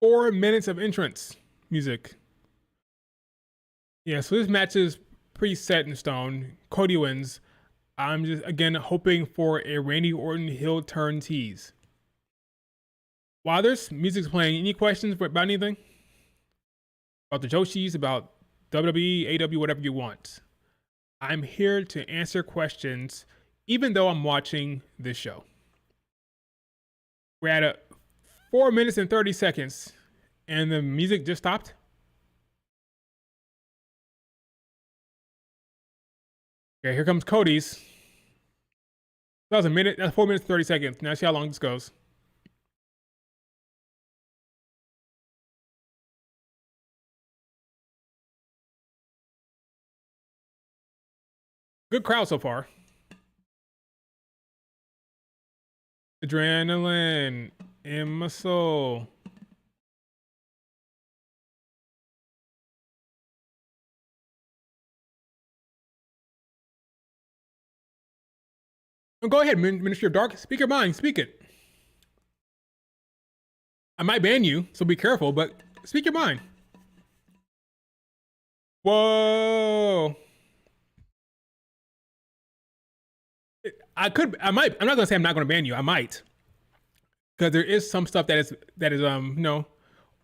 4 minutes of entrance music. Yeah, so this match is pretty set in stone. Cody wins. I'm just, again, hoping for a Randy Orton heel turn tease. While this music's playing, any questions about anything? About the Joshis, about WWE, AW, whatever you want. I'm here to answer questions, even though I'm watching this show. We're at 4 minutes and 30 seconds, and the music just stopped. Okay, here comes Cody's. That was a minute. That's 4 minutes and 30 seconds. Now see how long this goes. Good crowd so far. Adrenaline in my soul. Oh, go ahead, Ministry of Dark. Speak your mind. Speak it. I might ban you, so be careful, but speak your mind. Whoa. I might. I'm not gonna say I'm not gonna ban you. I might, because there is some stuff that is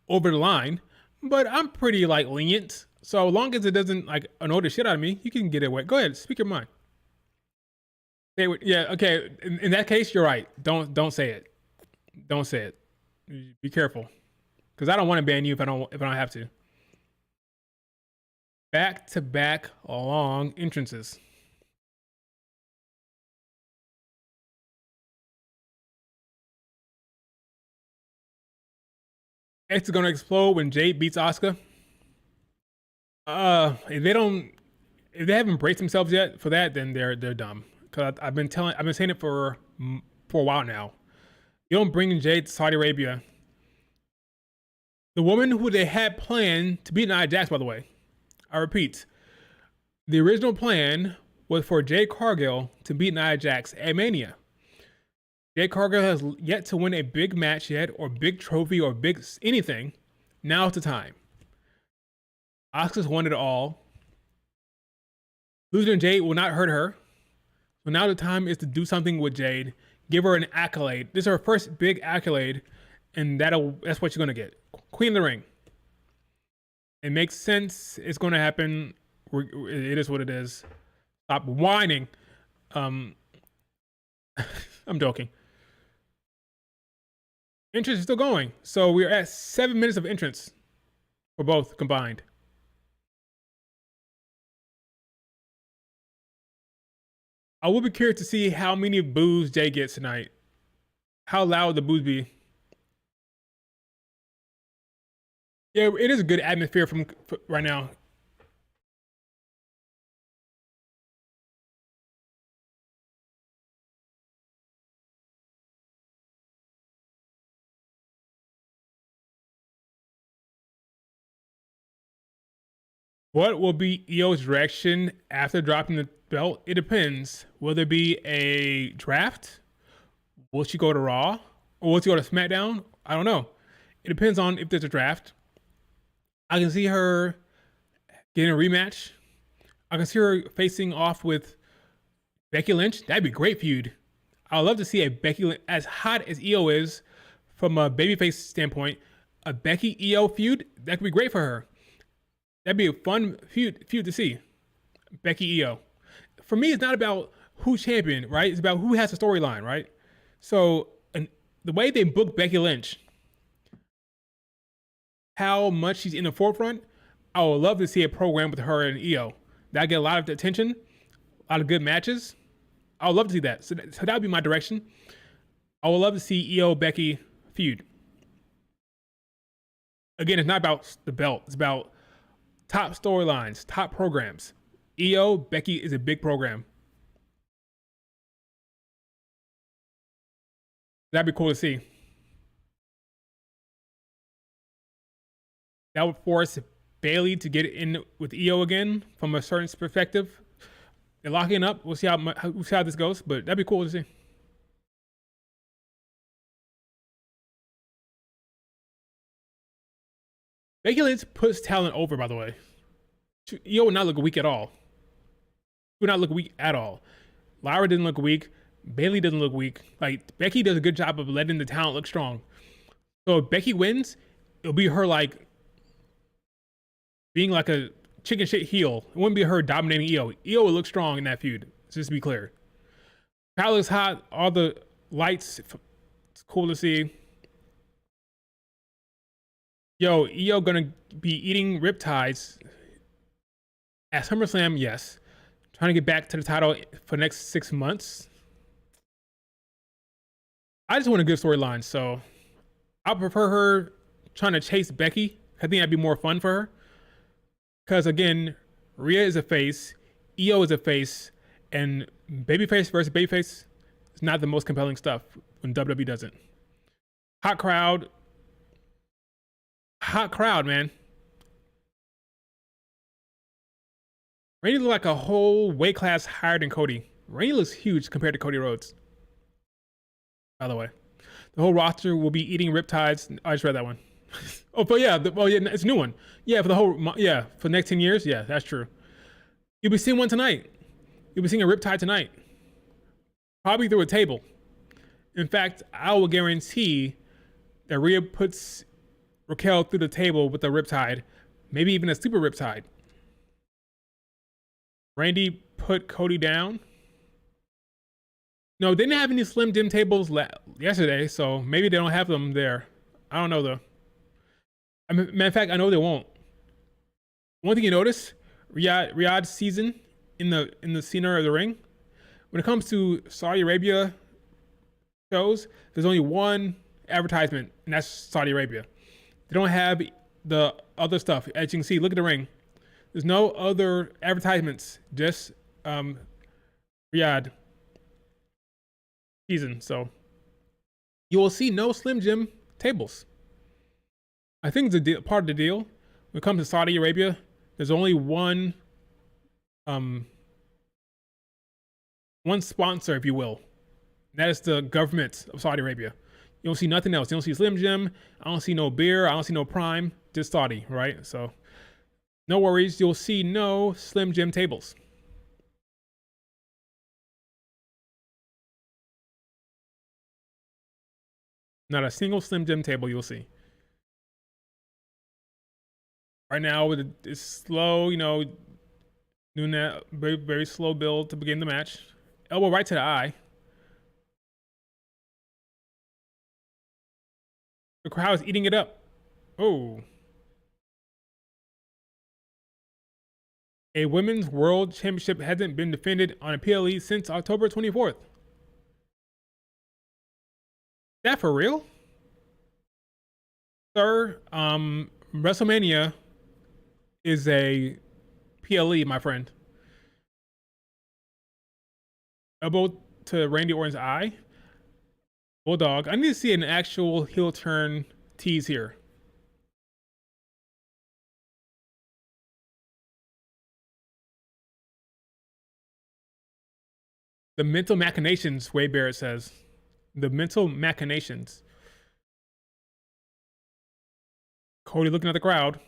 over the line. But I'm pretty like lenient. So long as it doesn't like annoy the shit out of me, you can get it away. Go ahead, speak your mind. Yeah, okay. In that case, you're right. Don't say it. Don't say it. Be careful, because I don't want to ban you if I don't have to. Back to back long entrances. X is gonna explode when Jade beats Asuka. If they haven't embraced themselves yet for that, then they're dumb. Cause I've been saying it for a while now. You don't bring Jade to Saudi Arabia. The woman who they had planned to beat Nia Jax, by the way. I repeat, the original plan was for Jade Cargill to beat Nia Jax at Mania. Jade Cargill has yet to win a big match yet, or big trophy, or big anything. Now's the time. Asuka's won it all. Losing Jade will not hurt her. So now the time is to do something with Jade. Give her an accolade. This is her first big accolade, and that's what you're gonna get. Queen of the Ring. It makes sense. It's gonna happen. It is what it is. Stop whining. I'm joking. Entrance is still going. So we're at 7 minutes of entrance for both combined. I will be curious to see how many boos Jay gets tonight. How loud the boos be. Yeah, it is a good atmosphere from right now. What will be EO's direction after dropping the belt? It depends. Will there be a draft? Will she go to Raw? Or will she go to SmackDown? I don't know. It depends on if there's a draft. I can see her getting a rematch. I can see her facing off with Becky Lynch, that'd be a great feud. I would love to see a Becky Lynch, as hot as Io is from a babyface standpoint, a Becky Io feud, that could be great for her. That'd be a fun feud to see. Becky Io. For me, it's not about who's champion, right? It's about who has the storyline, right? So, and the way they book Becky Lynch, how much she's in the forefront, I would love to see a program with her and Io. That get a lot of attention, a lot of good matches. I would love to see that. So that would be my direction. I would love to see Io Becky feud. Again, it's not about the belt. It's about top storylines, top programs. Io Becky is a big program. That'd be cool to see. That would force Bailey to get in with Io again from a certain perspective. They're locking up. We'll see how this goes, but that'd be cool to see. Becky Lynch puts talent over, by the way. Io would not look weak at all. Would not look weak at all. Lyra didn't look weak. Bailey doesn't look weak. Like Becky does a good job of letting the talent look strong. So if Becky wins, it'll be her like being like a chicken shit heel. It wouldn't be her dominating Io. Io would look strong in that feud. Just to be clear. Crowd looks hot. All the lights. It's cool to see. Yo, Io gonna be eating riptides at SummerSlam? Yes. Trying to get back to the title for the next 6 months. I just want a good storyline, so I prefer her trying to chase Becky. I think that'd be more fun for her. Because again, Rhea is a face, Io is a face, and babyface versus babyface is not the most compelling stuff when WWE does it. Hot crowd, man. Randy looked like a whole weight class higher than Cody. Randy looks huge compared to Cody Rhodes. By the way, the whole roster will be eating riptides. I just read that one. Oh, but yeah, it's a new one. Yeah, for the whole, yeah, for the next 10 years. Yeah, that's true. You'll be seeing one tonight. You'll be seeing a riptide tonight. Probably through a table. In fact, I will guarantee that Rhea puts Raquel through the table with a riptide, maybe even a super riptide. Randy put Cody down. No, they didn't have any Slim Dim tables yesterday, so maybe they don't have them there. I don't know though. Matter of fact, I know they won't. One thing you notice, Riyadh season in the center of the ring. When it comes to Saudi Arabia shows, there's only one advertisement, and that's Saudi Arabia. They don't have the other stuff. As you can see, look at the ring. There's no other advertisements, just Riyadh season. So you will see no Slim Jim tables. I think it's part of the deal. When it comes to Saudi Arabia, there's only one sponsor, if you will. And that is the government of Saudi Arabia. You don't see nothing else. You don't see Slim Jim. I don't see no beer. I don't see no Prime. Just Saudi, right? So no worries. You'll see no Slim Jim tables. Not a single Slim Jim table you'll see. Right now, it's slow, doing that very, very slow build to begin the match. Elbow right to the eye. The crowd is eating it up. Oh. A women's world championship hasn't been defended on a PLE since October 24th. That for real? Sir, WrestleMania is a PLE, my friend. Elbow to Randy Orton's eye. Bulldog. I need to see an actual heel turn tease here. The mental machinations, Wade Barrett says. The mental machinations. Cody looking at the crowd.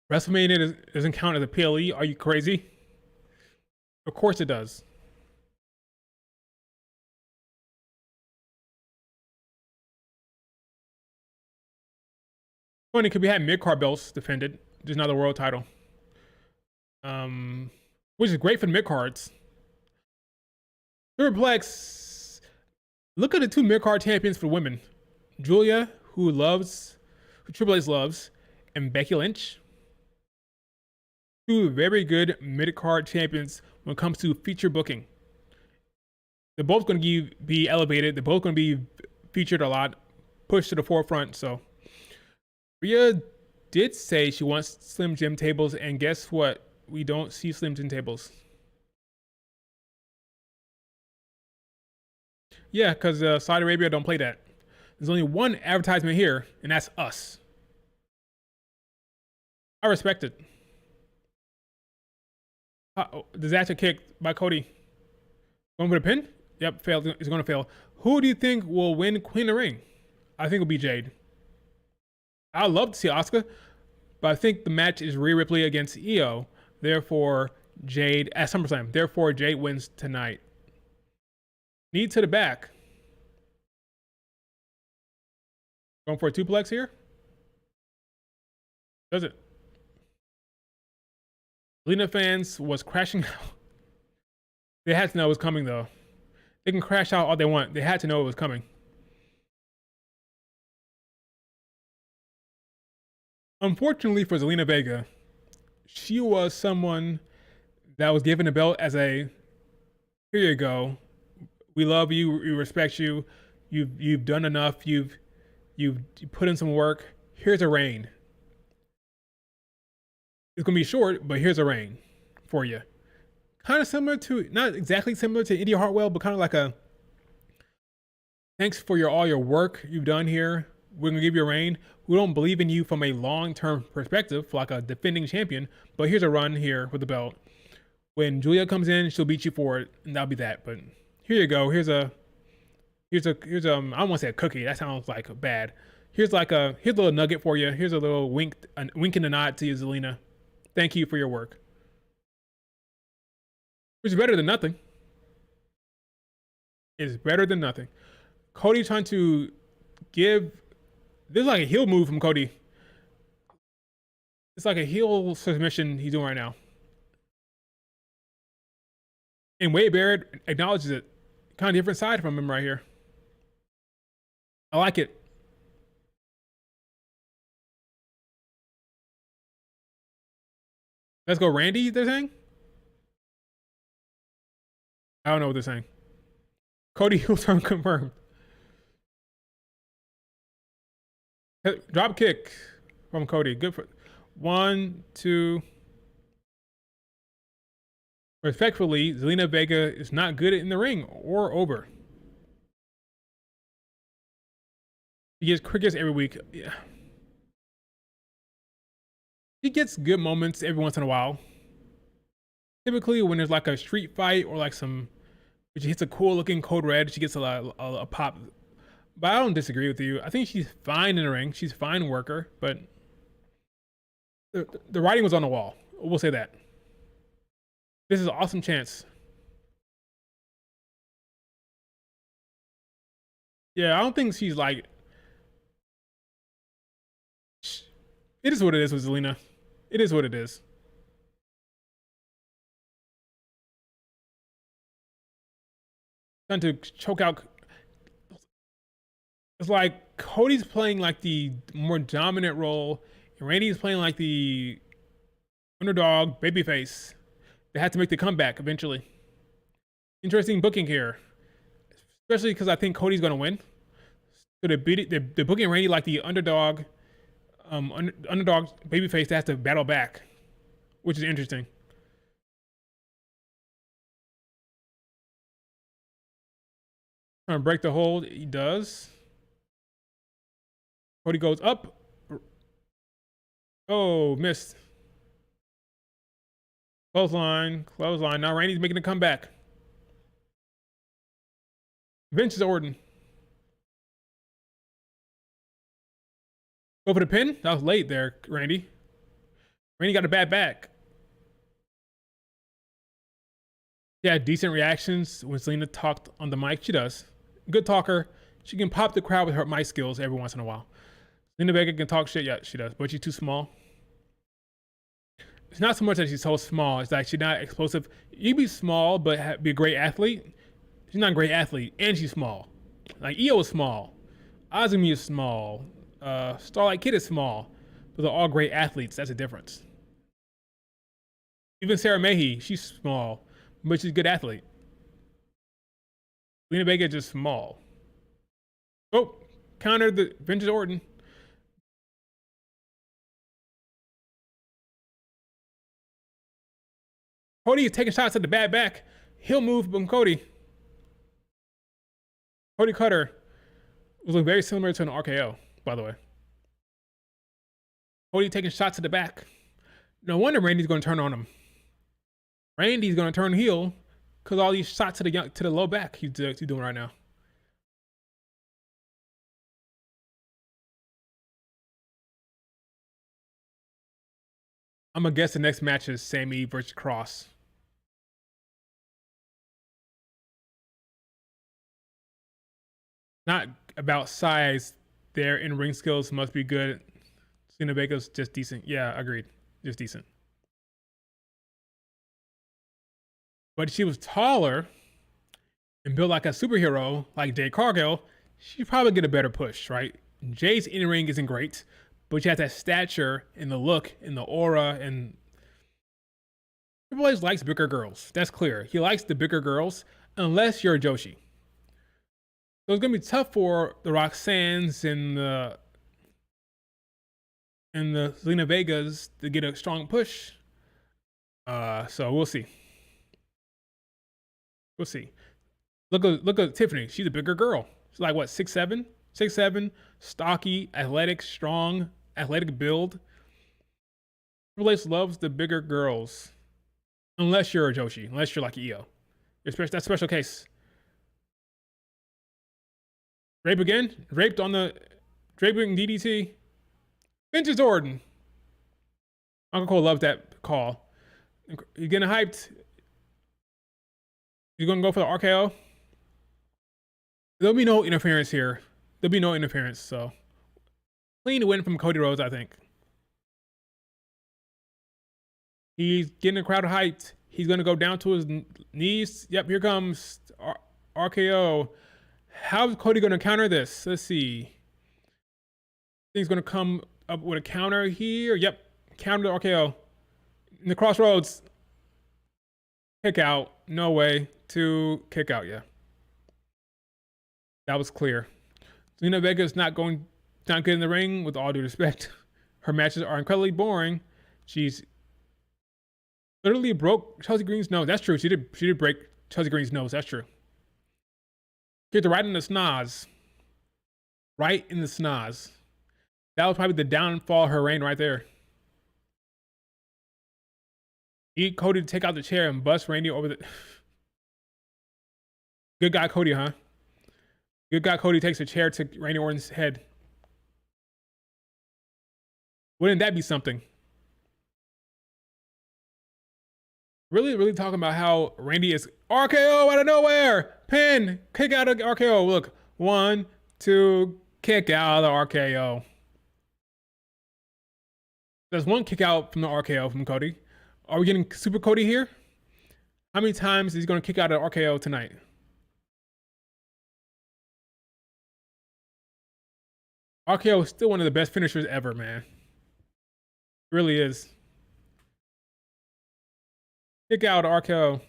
Doesn't count as a PLE. Are you crazy? Of course it does. Funny, could we have mid card belts defended? Just not the world title. Um, which is great for the mid cards. Superplex. Look at the two mid card champions for women: Julia, who Triple H loves, and Becky Lynch. Two very good mid card champions when it comes to feature booking. They're both going to be elevated. They're both going to be featured a lot, pushed to the forefront. So, Rhea did say she wants Slim Jim tables, and guess what? We don't see Slim Jim tables. Yeah, because Saudi Arabia don't play that. There's only one advertisement here, and that's us. I respect it. Disaster kick by Cody. Going for the pin? Yep, failed. It's going to fail. Who do you think will win Queen of the Ring? I think it'll be Jade. I'd love to see Asuka, but I think the match is Rhea Ripley against Io. Therefore, Jade at SummerSlam. Therefore, Jade wins tonight. Knee to the back. Going for a twoplex here? Does it? Lena fans was crashing out. They had to know it was coming, though. They can crash out all they want. They had to know it was coming. Unfortunately for Zelina Vega, she was someone that was given a belt as a, here you go. We love you. We respect you. You've done enough. You've put in some work. Here's a reign. It's gonna be short, but here's a reign for you. Kind of similar to, not exactly similar to Indy Hartwell, but kind of like a thanks for all your work you've done here. We're gonna give you a reign. We don't believe in you from a long-term perspective, like a defending champion, but here's a run here with the belt. When Julia comes in, she'll beat you for it, and that'll be that. But here you go. Here's a I don't want to say a cookie. That sounds like bad. Here's a little nugget for you. Here's a little wink and a nod to you, Zelina. Thank you for your work. Which is better than nothing. It's better than nothing. Cody trying to give. This is like a heel move from Cody. It's like a heel submission he's doing right now. And Wade Barrett acknowledges it. Kind of different side from him right here. I like it. Let's go, Randy, they're saying? I don't know what they're saying. Cody heel turn confirmed. Drop kick from Cody. Good for 1, 2. Respectfully, Zelina Vega is not good in the ring or over. She gets crickets every week. Yeah. She gets good moments every once in a while. Typically, when there's like a street fight or like when she hits a cool looking code red, she gets a pop. But I don't disagree with you. I think she's fine in the ring. She's a fine worker, but the writing was on the wall. We'll say that. This is an awesome chance. Yeah, I don't think she's like. It is what it is with Zelina. It is what it is. Trying to choke out. It's like Cody's playing like the more dominant role, and Randy's playing like the underdog babyface. They had to make the comeback eventually. Interesting booking here, especially because I think Cody's gonna win. So they're booking Randy like the underdog, underdog babyface that has to battle back, which is interesting. Trying to break the hold, he does. Cody goes up. Oh, missed. Clothesline. Now Randy's making a comeback. Vince is Orton. Go for the pin. That was late there, Randy. Randy got a bad back. She had decent reactions when Selena talked on the mic. She does. Good talker. She can pop the crowd with her mic skills every once in a while. Selena Vega can talk shit. Yeah, she does. But she's too small. It's not so much that she's so small. It's like she's not explosive. You be small, but be a great athlete. She's not a great athlete, and she's small. Like Io is small. Azumi is small. Starlight Kid is small. But they're all great athletes. That's a difference. Even Sarah Mahey, she's small, but she's a good athlete. Lena Vega is just small. Oh, counter the Vintage Orton. Cody is taking shots at the bad back. He'll move from Cody. Cody Cutter was look very similar to an RKO, by the way. Cody taking shots at the back. No wonder Randy's going to turn on him. Randy's going to turn heel because all these shots to the low back he's doing right now. I'm going to guess the next match is Sammy versus Cross. Not about size. Their in-ring skills must be good. Selena Vega's just decent. Yeah, agreed. Just decent. But if she was taller and built like a superhero, like Jade Cargill, she'd probably get a better push, right? Jade's in-ring isn't great, but she has that stature and the look and the aura, and Triple H likes bigger girls. That's clear. He likes the bigger girls, unless you're a Joshi. So it's gonna be tough for the Roxannes and the Selena Vegas to get a strong push. So we'll see. We'll see. Look at Tiffany. She's a bigger girl. She's like what, 6'7", 6'7", stocky, athletic, strong, athletic build. Triple H loves the bigger girls, unless you're a Joshi, unless you're like Io. That's a special case. Rape again? Raped on the draping DDT. Vintage Orton. Uncle Cole loved that call. He's getting hyped. He's gonna go for the RKO. There'll be no interference here. There'll be no interference, so clean win from Cody Rhodes, I think. He's getting the crowd hyped. He's gonna go down to his knees. Yep, here comes RKO. How's Cody gonna counter this? Let's see. I think he's gonna come up with a counter here. Yep, counter the RKO. In the crossroads. Kick out. No way. To kick out, yeah. That was clear. Zelina Vega is not good in the ring, with all due respect. Her matches are incredibly boring. She's literally broke Chelsea Green's nose. That's true. She did break Chelsea Green's nose. That's true. Hit her right in the snaz. Right in the snaz. That was probably the downfall of her reign right there. Need Cody to take out the chair and bust Randy over the... Good guy Cody, huh? Good guy Cody takes a chair to Randy Orton's head. Wouldn't that be something? Really talking about how Randy is RKO out of nowhere. Pin, kick out of RKO. Look, 1, 2, kick out of the RKO. There's one kick out from the RKO from Cody. Are we getting Super Cody here? How many times is he going to kick out of RKO tonight? RKO is still one of the best finishers ever, man. It really is. Kick out RKO.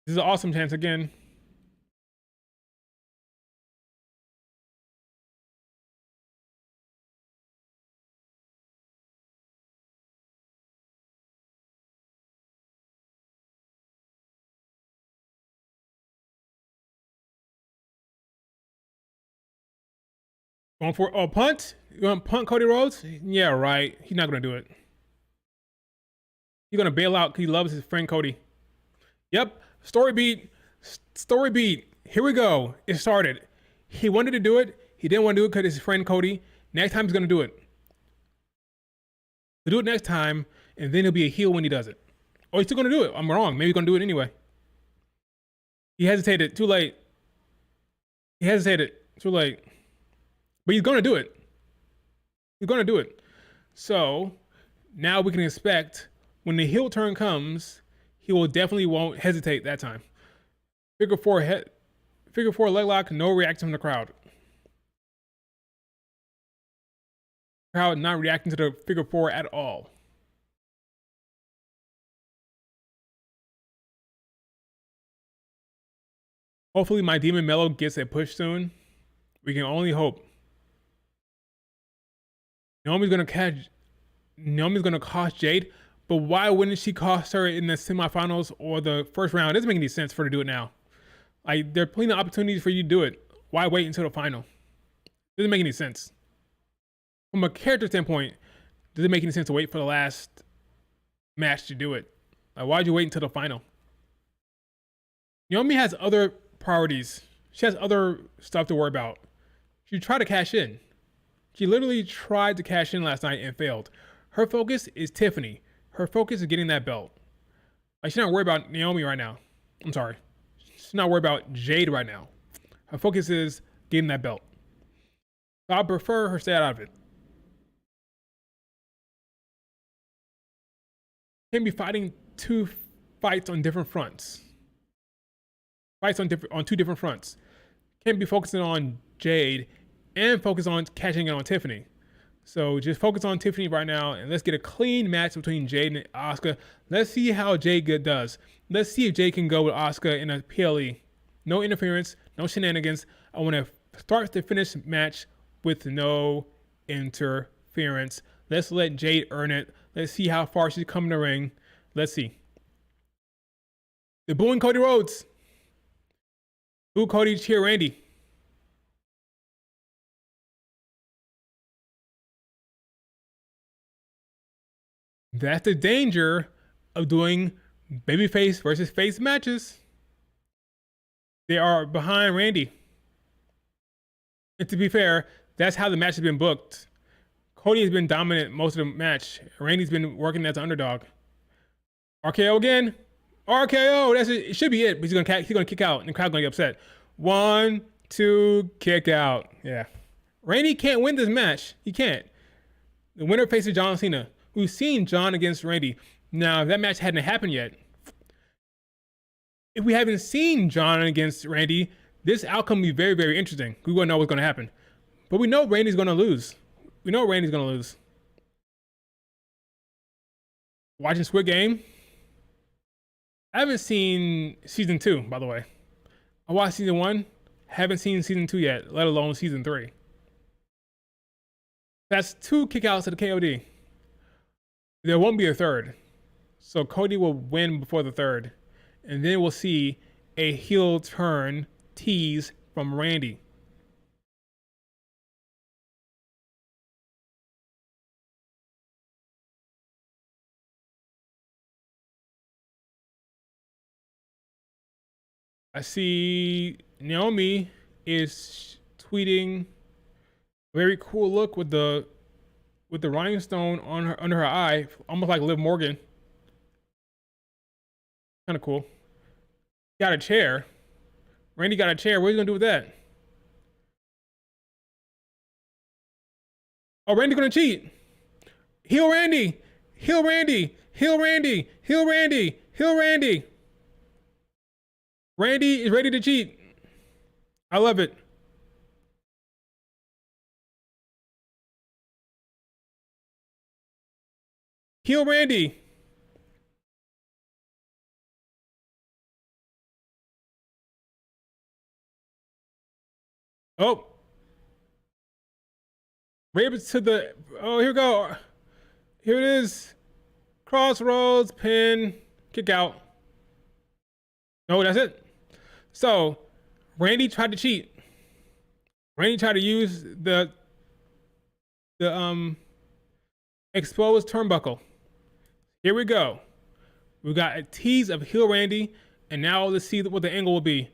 This is an awesome chance again. Going for a punt? You want to punt Cody Rhodes? Yeah, right. He's not going to do it. He's gonna bail out because he loves his friend Cody. Yep. Story beat. Story beat. Here we go. It started. He wanted to do it. He didn't want to do it because his friend Cody. Next time he's gonna do it. He'll do it next time, and then he'll be a heel when he does it. Oh, he's still gonna do it. I'm wrong. Maybe he's gonna do it anyway. He hesitated. Too late. He hesitated. Too late. But he's gonna do it. He's gonna do it. So now we can expect when the heel turn comes, he will definitely won't hesitate that time. Figure four leg lock, no reaction from the crowd. Crowd not reacting to the figure four at all. Hopefully my Demon Mellow gets a push soon. We can only hope. Naomi's gonna cost Jade, but why wouldn't she cost her in the semifinals or the first round? It doesn't make any sense for her to do it now. Like, there are plenty of opportunities for you to do it. Why wait until the final? Doesn't make any sense. From a character standpoint, does it make any sense to wait for the last match to do it? Like, why'd you wait until the final? Naomi has other priorities. She has other stuff to worry about. She tried to cash in. She literally tried to cash in last night and failed. Her focus is Tiffany. Her focus is getting that belt. Like, she's not worried about Naomi right now. I'm sorry. She's not worried about Jade right now. Her focus is getting that belt. So I prefer her stay out of it. Can't be fighting two fights on different fronts. Fights on two different fronts. Can't be focusing on Jade and focus on catching it on Tiffany. So just focus on Tiffany right now, and let's get a clean match between Jade and Asuka. Let's see how Jade does. Let's see if Jade can go with Asuka in a PLE. No interference, no shenanigans. I want a start to finish match with no interference. Let's let Jade earn it. Let's see how far she's come in the ring. Let's see. They're booing Cody Rhodes. Boo Cody, cheer Randy. That's the danger of doing babyface versus face matches. They are behind Randy. And to be fair, that's how the match has been booked. Cody has been dominant most of the match. Randy's been working as an underdog. RKO again. RKO. It should be it. But he's gonna kick out, and the crowd's gonna get upset. 1, 2, kick out. Yeah. Randy can't win this match. He can't. The winner faces John Cena. We've seen John against Randy. Now, if that match hadn't happened yet, if we haven't seen John against Randy, this outcome will be very, very interesting. We won't know what's going to happen. But we know Randy's going to lose. We know Randy's going to lose. Watching Squid Game. I haven't seen season 2, by the way. I watched season 1. Haven't seen season 2 yet, let alone season 3. That's 2 kickouts to the KOD. There won't be a third. So Cody will win before the third. And then we'll see a heel turn tease from Randy. I see Naomi is tweeting a very cool look with the rhinestone on her under her eye, almost like Liv Morgan. Kind of cool. Got a chair. Randy got a chair. What are you gonna do with that? Oh, Randy's gonna cheat. Heel Randy. Heel Randy. Heel Randy. Heel Randy. Heel Randy. Randy is ready to cheat. I love it. Heel Randy. Oh. Right to the. Oh, here we go. Here it is. Crossroads, pin, kick out. No, that's it. So, Randy tried to cheat. Randy tried to use the exposed turnbuckle. Here we go. We got a tease of heel Randy, and now let's see what the angle will be.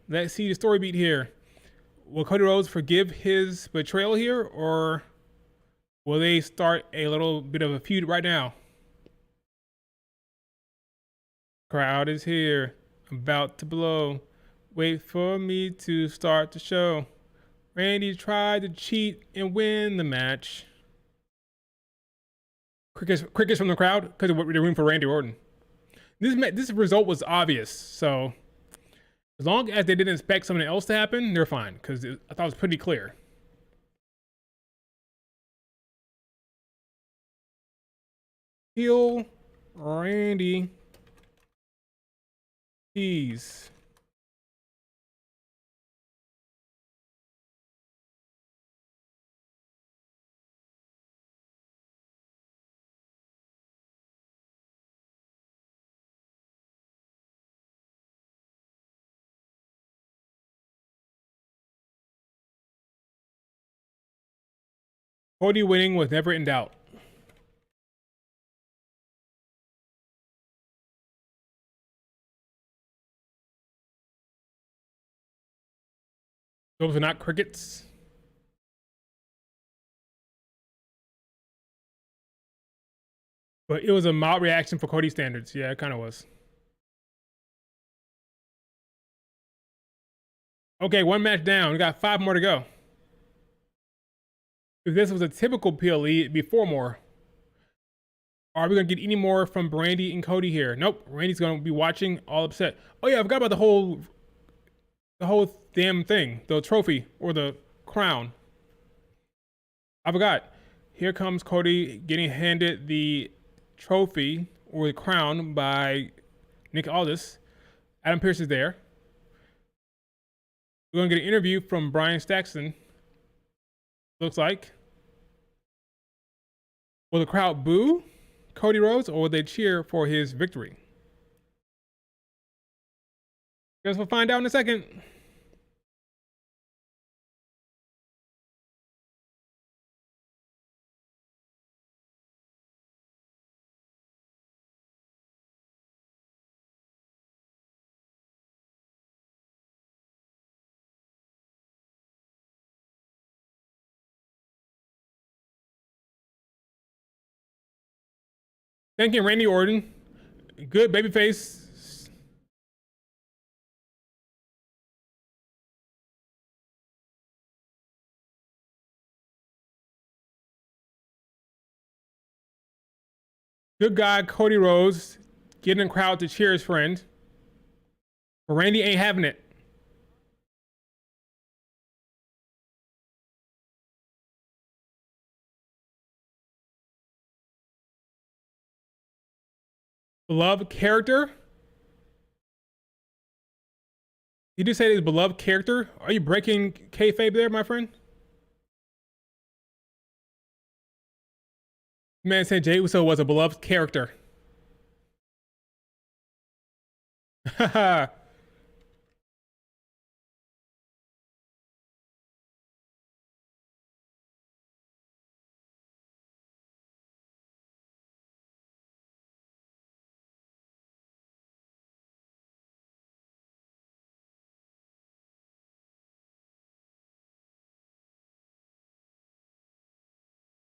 Let's see the story beat here. Will Cody Rhodes forgive his betrayal here, or will they start a little bit of a feud right now? Crowd is here, about to blow. Wait for me to start the show. Randy tried to cheat and win the match. Crickets from the crowd because they're rooting for Randy Orton. This result was obvious, so as long as they didn't expect something else to happen, they're fine, because I thought it was pretty clear. Heel Randy. Please. Cody winning was never in doubt. Those are not crickets. But it was a mild reaction for Cody standards. Yeah, it kind of was. Okay, one match down. We got 5 more to go. If this was a typical PLE, it'd be 4 more. Are we gonna get any more from Brandy and Cody here? Nope. Randy's gonna be watching, all upset. Oh yeah, I forgot about the whole damn thing, the trophy or the crown. I forgot. Here comes Cody getting handed the trophy or the crown by Nick Aldis. Adam Pearce is there. We're gonna get an interview from Brian Saxton. Looks like. Will the crowd boo Cody Rhodes, or will they cheer for his victory? Guess we'll find out in a second. Thank you, Randy Orton. Good babyface. Good guy, Cody Rhodes, getting the crowd to cheer his friend. But Randy ain't having it. Beloved character? You just said his beloved character? Are you breaking kayfabe there, my friend? Man said Jey Uso was a beloved character. Haha.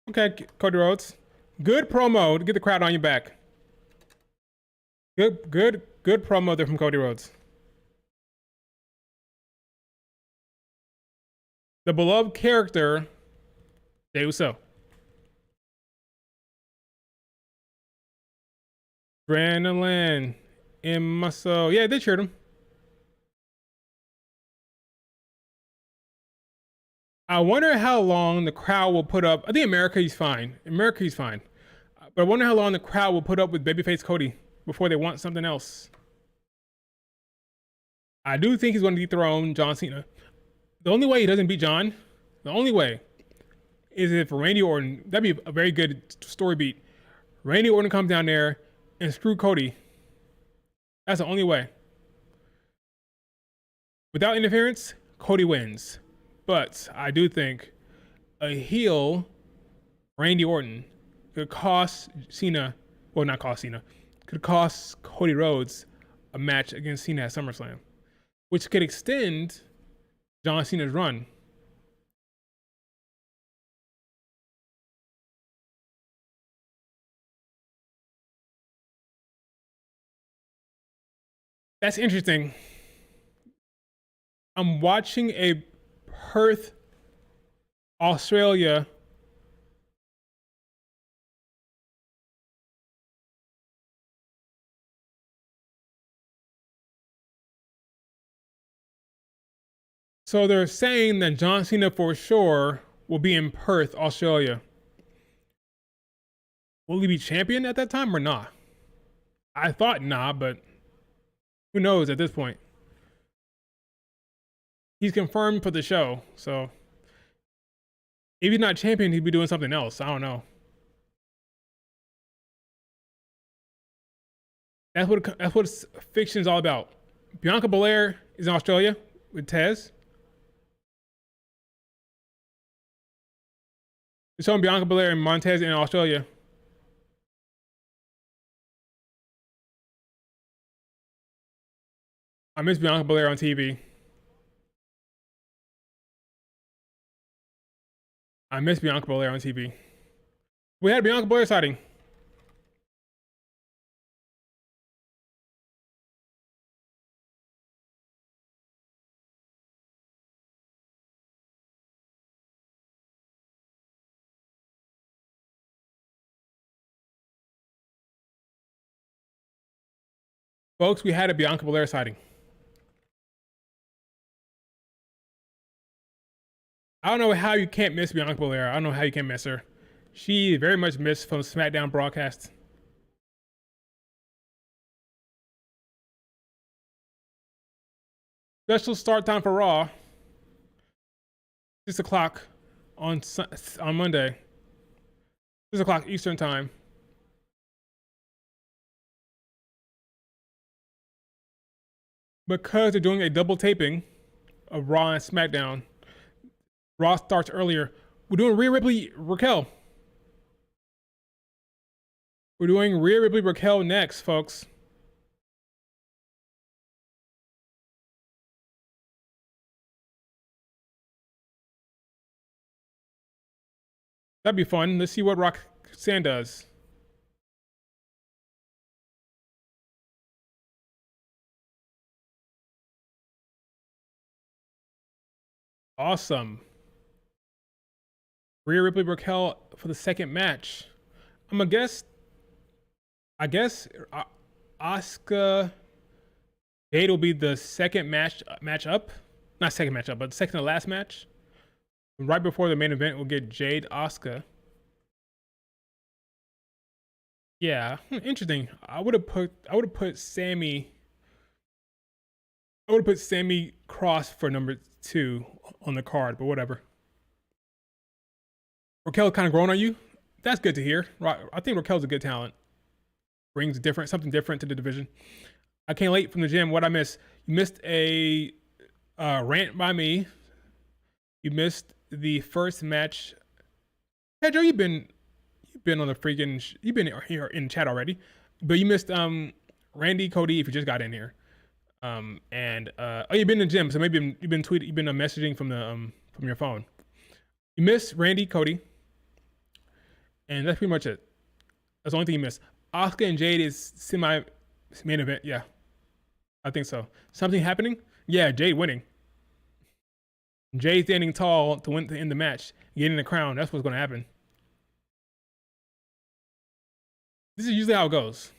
Okay, Cody Rhodes. Good promo to get the crowd on your back. Good promo there from Cody Rhodes. The beloved character, Jey Uso. Adrenaline in my soul. Yeah, they cheered him. I wonder how long the crowd will put up. I think America, he's fine. America, he's fine. But I wonder how long the crowd will put up with babyface Cody before they want something else. I do think he's going to dethrone John Cena. The only way he doesn't beat John, the only way, is if Randy Orton, that'd be a very good story beat. Randy Orton comes down there and screw Cody. That's the only way. Without interference, Cody wins. But I do think a heel Randy Orton could cost Cena, well, not cost Cena, could cost Cody Rhodes a match against Cena at SummerSlam, which could extend John Cena's run. That's interesting. I'm watching a Perth, Australia So they're saying that John Cena for sure will be in Perth, Australia. Will he be champion at that time or not? I thought nah, but who knows at this point? He's confirmed for the show, so if he's not champion, he'd be doing something else. I don't know. That's what fiction is all about. Bianca Belair is in Australia with Tez. It's showing Bianca Belair and Montez in Australia. I miss Bianca Belair on TV. I miss Bianca Belair on TV. We had a Bianca Belair sighting. Folks, we had a Bianca Belair sighting. I don't know how you can't miss Bianca Belair. I don't know how you can't miss her. She very much missed from SmackDown broadcast. Special start time for Raw. 6 o'clock on Monday. 6 o'clock Eastern time. Because they're doing a double taping of Raw and SmackDown. Raw starts earlier. We're doing Rhea Ripley Raquel. We're doing Rhea Ripley Raquel next, folks. That'd be fun. Let's see what Roxanne does. Awesome. Rhea Ripley Raquel for the second match. I'm gonna guess. I guess Asuka Jade will be the second match up. Not second match up, but the second to last match. Right before the main event, we'll get Jade Asuka. Yeah, interesting. I would have put Sammy. I would have put Sammy Cross for number 2 on the card, but whatever. Raquel kind of grown on you. That's good to hear. I think Raquel's a good talent. Brings something different to the division. I came late from the gym. What I missed? You missed a rant by me. You missed the first match. Pedro, you've been on the freaking. You've been here in chat already, but you missed Randy Cody if you just got in here. Oh, you've been in the gym, so maybe you've been tweeting, you've been messaging from your phone. You missed Randy Cody, and that's pretty much it. That's the only thing you missed. Asuka and Jade is semi main event. Yeah, I think so. Something happening? Yeah, Jade winning. Jade standing tall to end the match, getting the crown. That's what's going to happen. This is usually how it goes.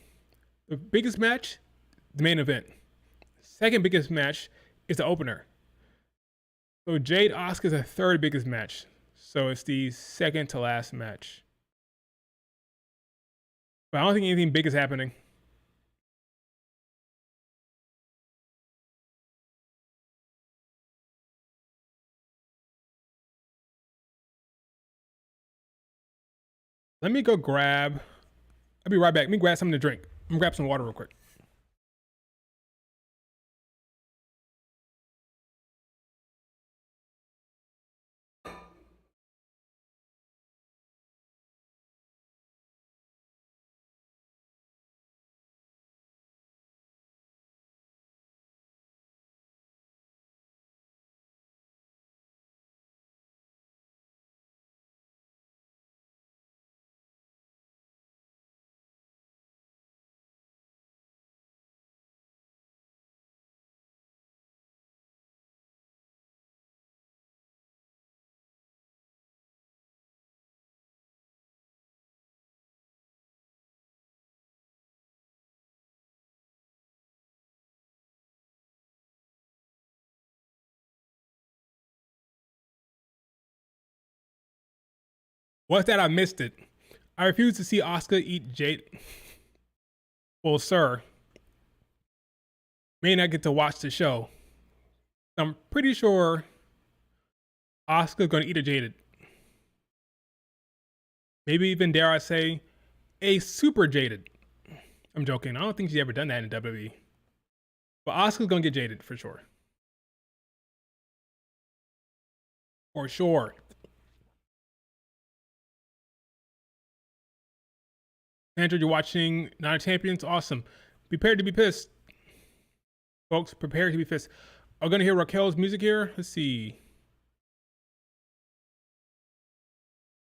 The biggest match, the main event. Second biggest match is the opener. So Jade Asuka is the third biggest match. So it's the second to last match. But I don't think anything big is happening. Let me go grab. I'll be right back. Let me grab something to drink. I'm gonna grab some water real quick. What's that? I missed it. I refuse to see Asuka eat Jade. Well, sir, may not get to watch the show. I'm pretty sure Asuka's gonna eat a Jaded. Maybe even dare I say, a super Jaded. I'm joking. I don't think she's ever done that in WWE. But Asuka's gonna get Jaded for sure. For sure. Andrew, you're watching Night of Champions? Awesome. Prepare to be pissed. Folks, prepare to be pissed. Are we gonna hear Raquel's music here? Let's see.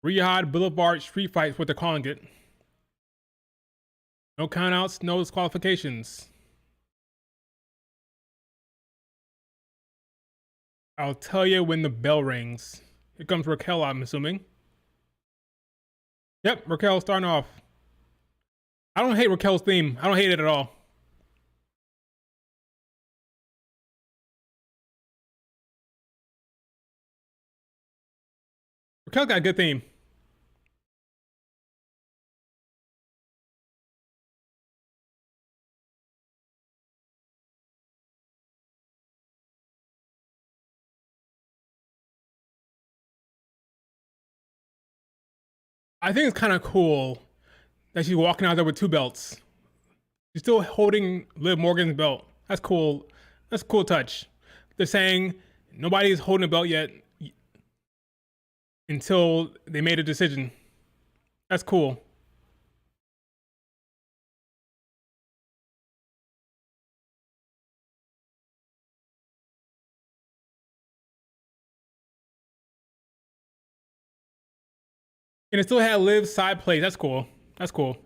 Riyadh Boulevard Street Fights, what they're calling it. No countouts, no disqualifications. I'll tell you when the bell rings. Here comes Raquel, I'm assuming. Yep, Raquel starting off. I don't hate Raquel's theme. I don't hate it at all. Raquel got a good theme. I think it's kind of cool that she's walking out there with two belts. She's still holding Liv Morgan's belt. That's cool. That's a cool touch. They're saying nobody's holding a belt yet until they made a decision. That's cool. And it still had Liv's side plays. That's cool. That's cool.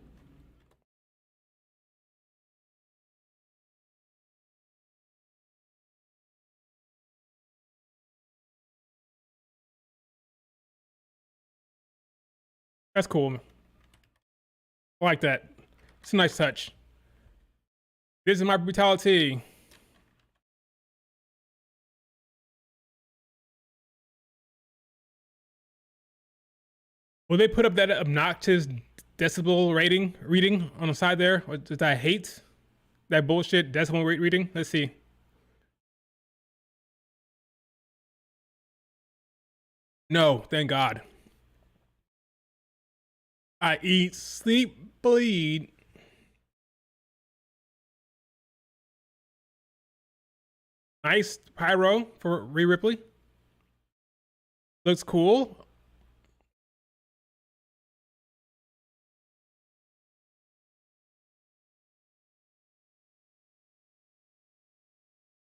That's cool. I like that. It's a nice touch. This is my brutality. Will they put up that obnoxious decibel reading on the side there? Or that I hate? That bullshit decibel reading? Let's see. No, thank God. I eat, sleep, bleed. Nice pyro for Rhea Ripley. Looks cool.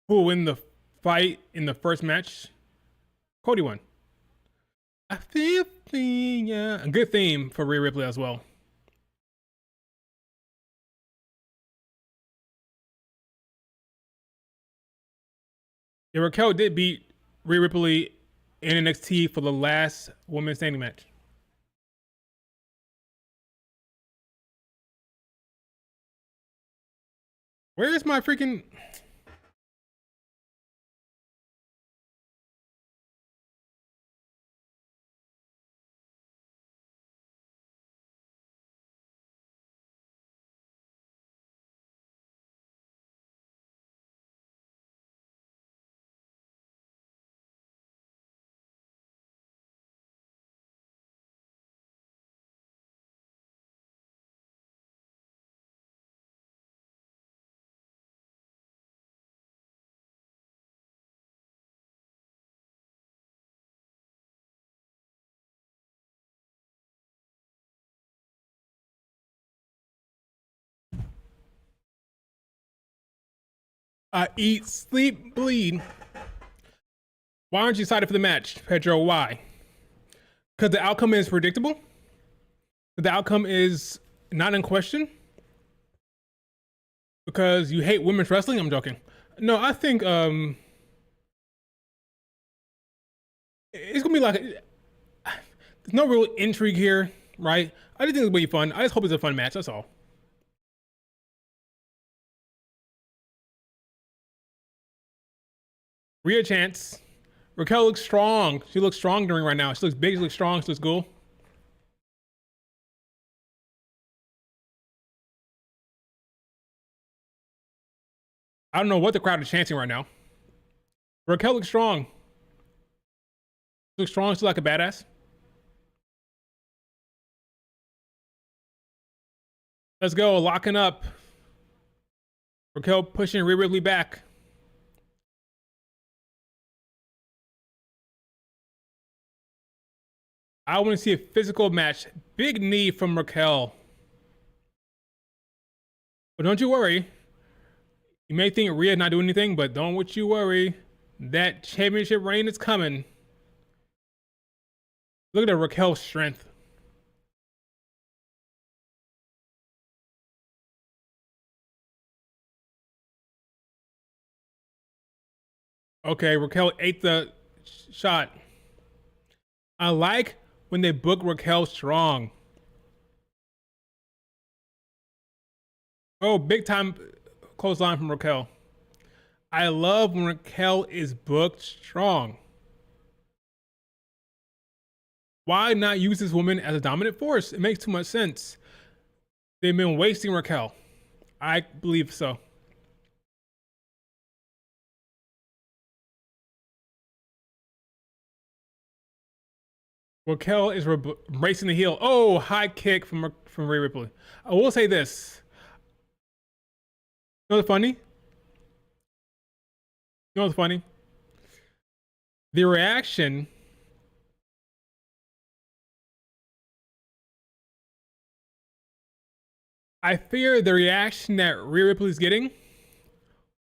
Who will win the fight in the first match? Cody won. I feel yeah. A good theme for Rhea Ripley as well. Yeah, Raquel did beat Rhea Ripley in NXT for the last women's standing match. Where is my freaking... I eat, sleep, bleed. Why aren't you excited for the match, Pedro? Why? Because the outcome is predictable? The outcome is not in question? Because you hate women's wrestling? I'm joking. No, I think it's gonna be like there's no real intrigue here, right? I just think it's gonna be fun. I just hope it's a fun match. That's all. Rhea chance. Raquel looks strong. She looks strong during right now. She looks big. She looks strong. She looks cool. I don't know what the crowd is chanting right now. Raquel looks strong. Looks strong, still like a badass. Let's go, locking up. Raquel pushing Rhea Ripley back. I want to see a physical match. Big knee from Raquel. But don't you worry. You may think Rhea's not doing anything, but don't you worry. That championship reign is coming. Look at Raquel's strength. Okay, Raquel ate the shot. I like when they book Raquel strong. Oh, big time clothesline from Raquel. I love when Raquel is booked strong. Why not use this woman as a dominant force? It makes too much sense. They've been wasting Raquel. I believe so. Raquel is embracing the heel. Oh, high kick from Rhea Ripley. I will say this. You know what's funny? You know what's funny? The reaction. I fear the reaction that Rhea Ripley is getting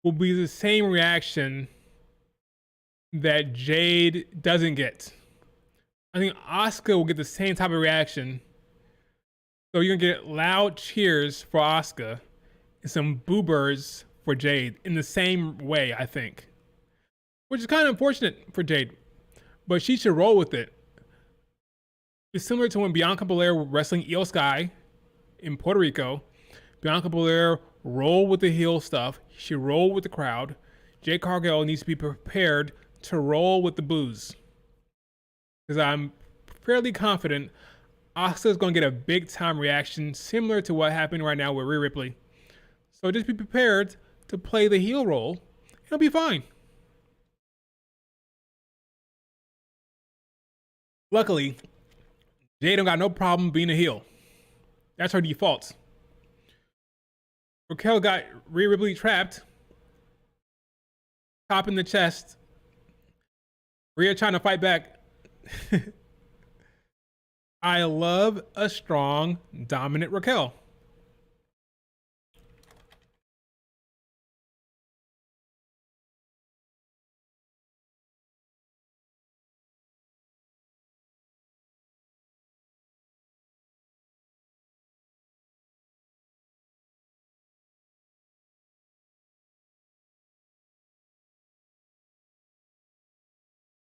will be the same reaction that Jade doesn't get. I think Asuka will get the same type of reaction. So you're gonna get loud cheers for Asuka and some boobers for Jade in the same way, I think. Which is kind of unfortunate for Jade, but she should roll with it. It's similar to when Bianca Belair was wrestling Io Sky in Puerto Rico. Bianca Belair rolled with the heel stuff. She rolled with the crowd. Jade Cargill needs to be prepared to roll with the boos. Because I'm fairly confident Asuka's going to get a big time reaction similar to what happened right now with Rhea Ripley. So just be prepared to play the heel role. It'll be fine. Luckily, Jade don't got no problem being a heel. That's her default. Raquel got Rhea Ripley trapped. Top in the chest. Rhea trying to fight back. I love a strong, dominant Raquel.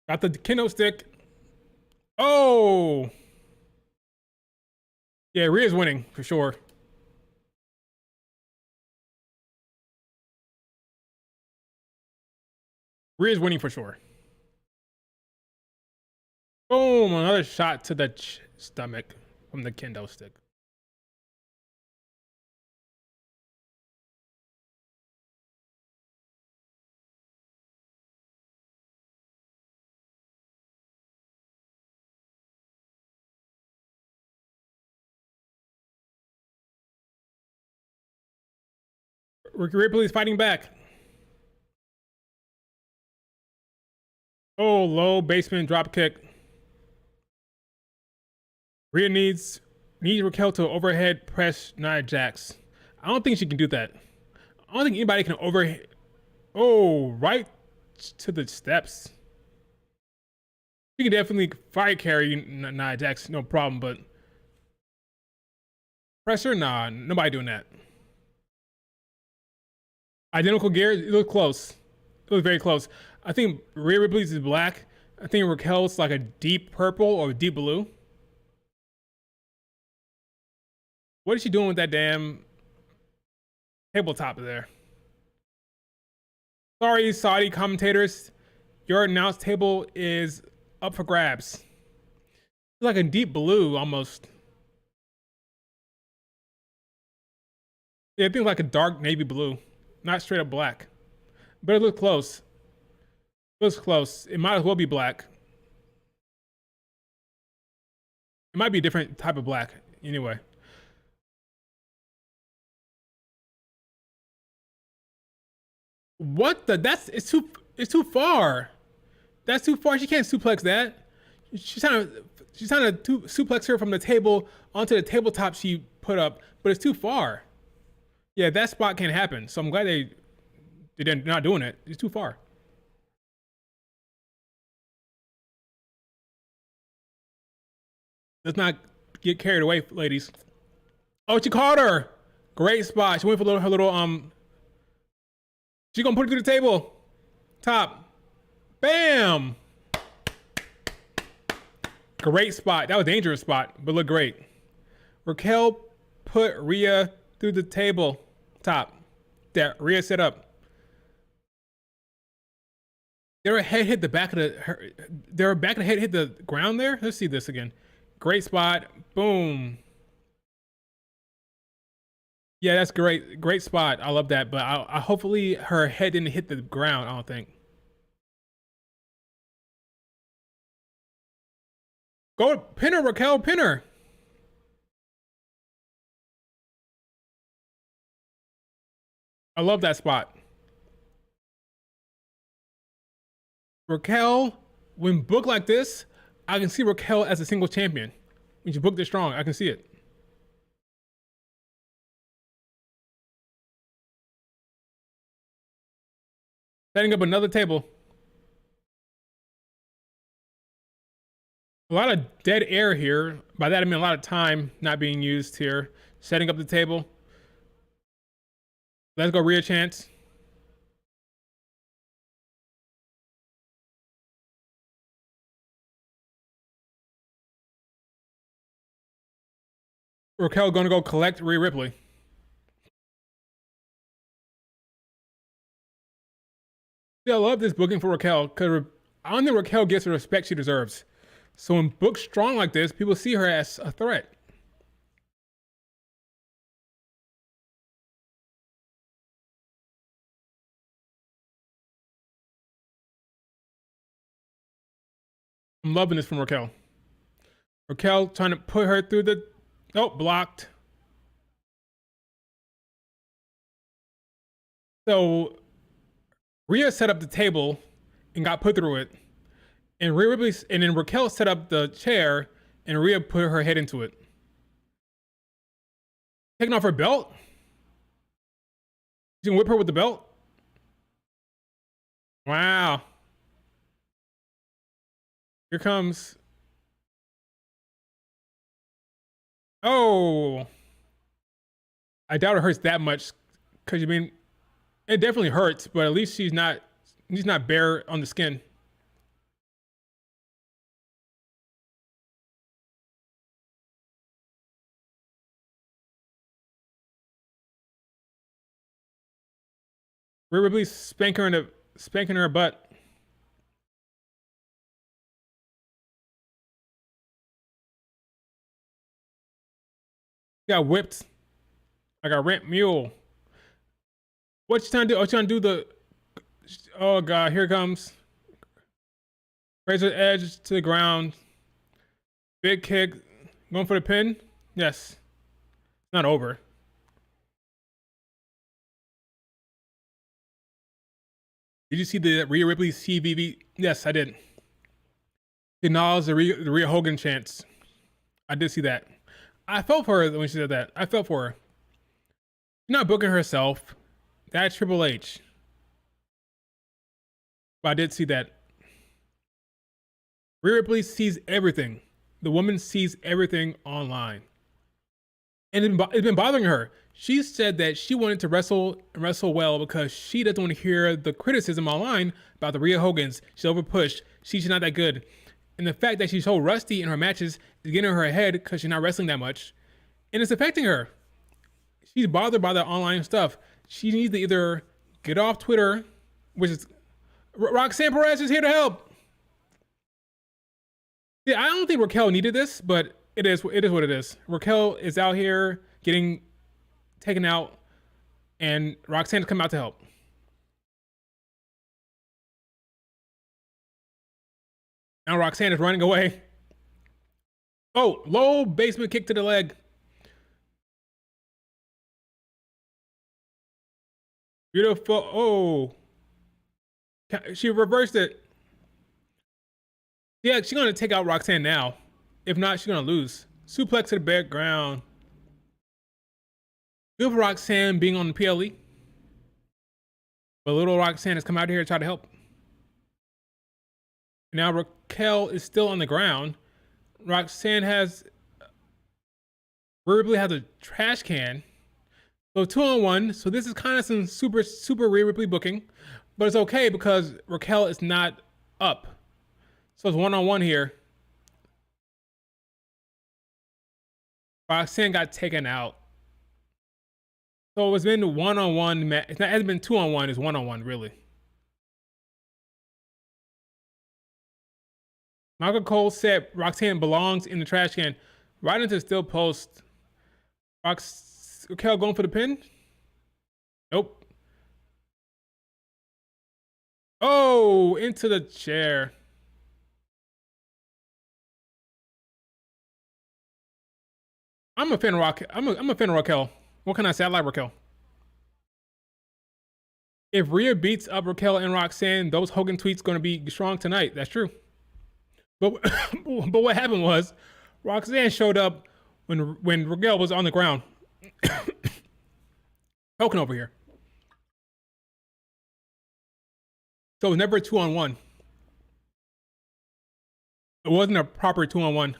Got the kendo stick. Oh! Yeah, Rhea's winning for sure. Rhea's winning for sure. Boom! Another shot to the stomach from the kendo stick. Ripley's fighting back. Oh, low basement drop kick. Rhea needs Raquel to overhead press Nia Jax. I don't think she can do that. I don't think anybody can overhead. Oh, right to the steps. She can definitely fire carry Nia Jax, no problem, but pressure? Nah, nobody doing that. Identical gear, it looked close. It was very close. I think Rhea Ripley's is black. I think Raquel's like a deep purple or deep blue. What is she doing with that damn tabletop there? Sorry, Saudi commentators. Your announce table is up for grabs. It's like a deep blue almost. Yeah, I think like a dark navy blue, not straight up black. but it looks close. It looks close. It might as well be black. It might be a different type of black. Anyway. What the? It's too far. That's too far. She can't suplex that. She's trying to suplex her from the table onto the tabletop she put up, but it's too far. Yeah, that spot can't happen. So I'm glad they're not doing it. It's too far. Let's not get carried away, ladies. Oh, she caught her. Great spot. She went for her little. She gonna put it through the table. Top. Bam. Great spot. That was a dangerous spot, but looked great. Raquel put Rhea through the table. Top. That Rhea set up. Their head hit the back of their back of the head hit the ground there. Let's see this again. Great spot. Boom. Yeah, that's great. Great spot. I love that. But I hopefully her head didn't hit the ground. I don't think. Go pin her, Raquel. Pin her. I love that spot. Raquel, when booked like this, I can see Raquel as a single champion. When you book this strong, I can see it. Setting up another table. A lot of dead air here. By that I mean a lot of time not being used here. Setting up the table. Let's go Rhea chance. Raquel gonna go collect Rhea Ripley. Yeah, I love this booking for Raquel because I don't think Raquel gets the respect she deserves. So when booked strong like this, people see her as a threat. I'm loving this from Raquel. Raquel trying to put her through the... Oh, blocked. So Rhea set up the table and got put through it. And Rhea Ripley, and then Raquel set up the chair and Rhea put her head into it. Taking off her belt? She's gonna whip her with the belt? Wow. Here comes... Oh. I doubt it hurts that much. Cause you mean, it definitely hurts, but at least she's not bare on the skin. Rhea Ripley spanking her butt. Got whipped like a rent mule. What you trying to do? Oh, you trying to do the... Oh god, here it comes. Razor edge to the ground. Big kick. Going for the pin? Yes. Not over. Did you see the Rhea Ripley CVV? Yes, I did. Acknowledge the Rhea Hogan chants. I did see that. I felt for her when she said that. I felt for her. She's not booking herself. That's Triple H. But I did see that. Rhea Ripley sees everything. The woman sees everything online. And it's been bothering her. She said that she wanted to wrestle well because she doesn't want to hear the criticism online about the Rhea Hogans. She's overpushed. She's not that good. And the fact that she's so rusty in her matches is getting in her head because she's not wrestling that much. And it's affecting her. She's bothered by the online stuff. She needs to either get off Twitter, which is... Roxanne Perez is here to help. Yeah, I don't think Raquel needed this, but it is what it is. Raquel is out here getting taken out, and Roxanne's come out to help. Now Roxanne is running away. Oh, low basement kick to the leg. Beautiful. Oh, she reversed it. Yeah, she's gonna take out Roxanne now. If not, she's gonna lose. Suplex to the background. Good for Roxanne being on the PLE. But little Roxanne has come out here to try to help. Now Raquel is still on the ground. Roxanne has Ripley has a trash can. So 2-on-1. So this is kind of some super Rhea Ripley booking. But it's okay because Raquel is not up. So it's 1-on-1 here. Roxanne got taken out. So it's been 1-on-1. It hasn't been 2-on-1. It's 1-on-1 really. Michael Cole said Roxanne belongs in the trash can. Right into the steel post. Raquel going for the pin? Nope. Oh, into the chair. I'm a fan of Raquel. I'm a fan of Raquel. What can I say? I like Raquel. If Rhea beats up Raquel and Roxanne, those Hogan tweets going to be strong tonight. That's true. But but what happened was Roxanne showed up when Raquel was on the ground. Hogan over here. So it was never a 2-on-1. It wasn't a proper 2-on-1.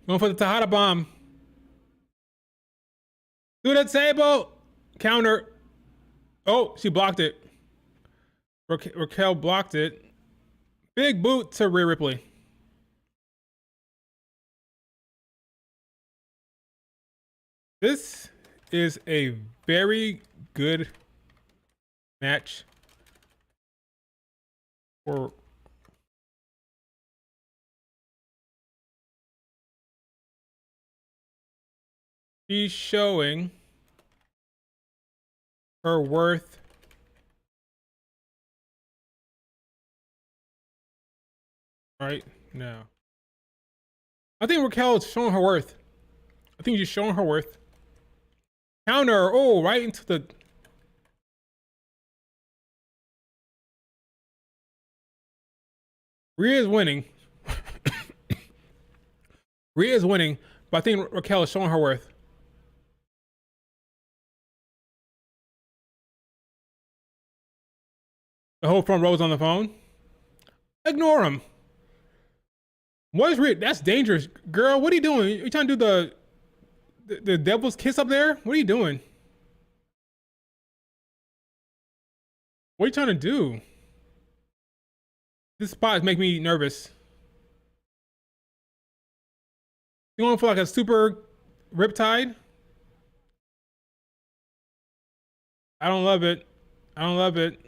Going for the Tejada bomb. Do the table. Counter. Oh, she blocked it. Raquel blocked it. Big boot to Rhea Ripley. This is a very good match for she's showing her worth right now. I think Raquel is showing her worth. I think she's showing her worth. Counter. Oh, right into the. Rhea is winning. Rhea is winning, but I think Raquel is showing her worth. The whole front row is on the phone. Ignore him. What is Rhea? That's dangerous, girl. What are you doing? You trying to do the devil's kiss up there? What are you doing? What are you trying to do? This spot is making me nervous. You going for like a super riptide? I don't love it. I don't love it.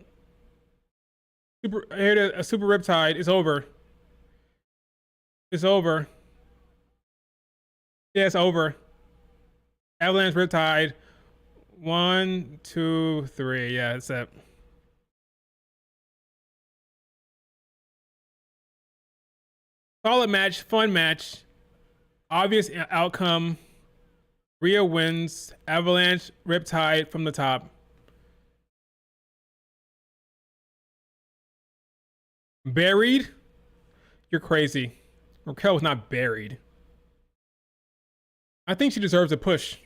A super riptide. It's over. It's over. Yeah, it's over. Avalanche riptide. 1, 2, 3. Yeah, that's it. Solid match, fun match. Obvious outcome. Rhea wins. Avalanche riptide from the top. Buried? You're crazy. Raquel was not buried. I think she deserves a push.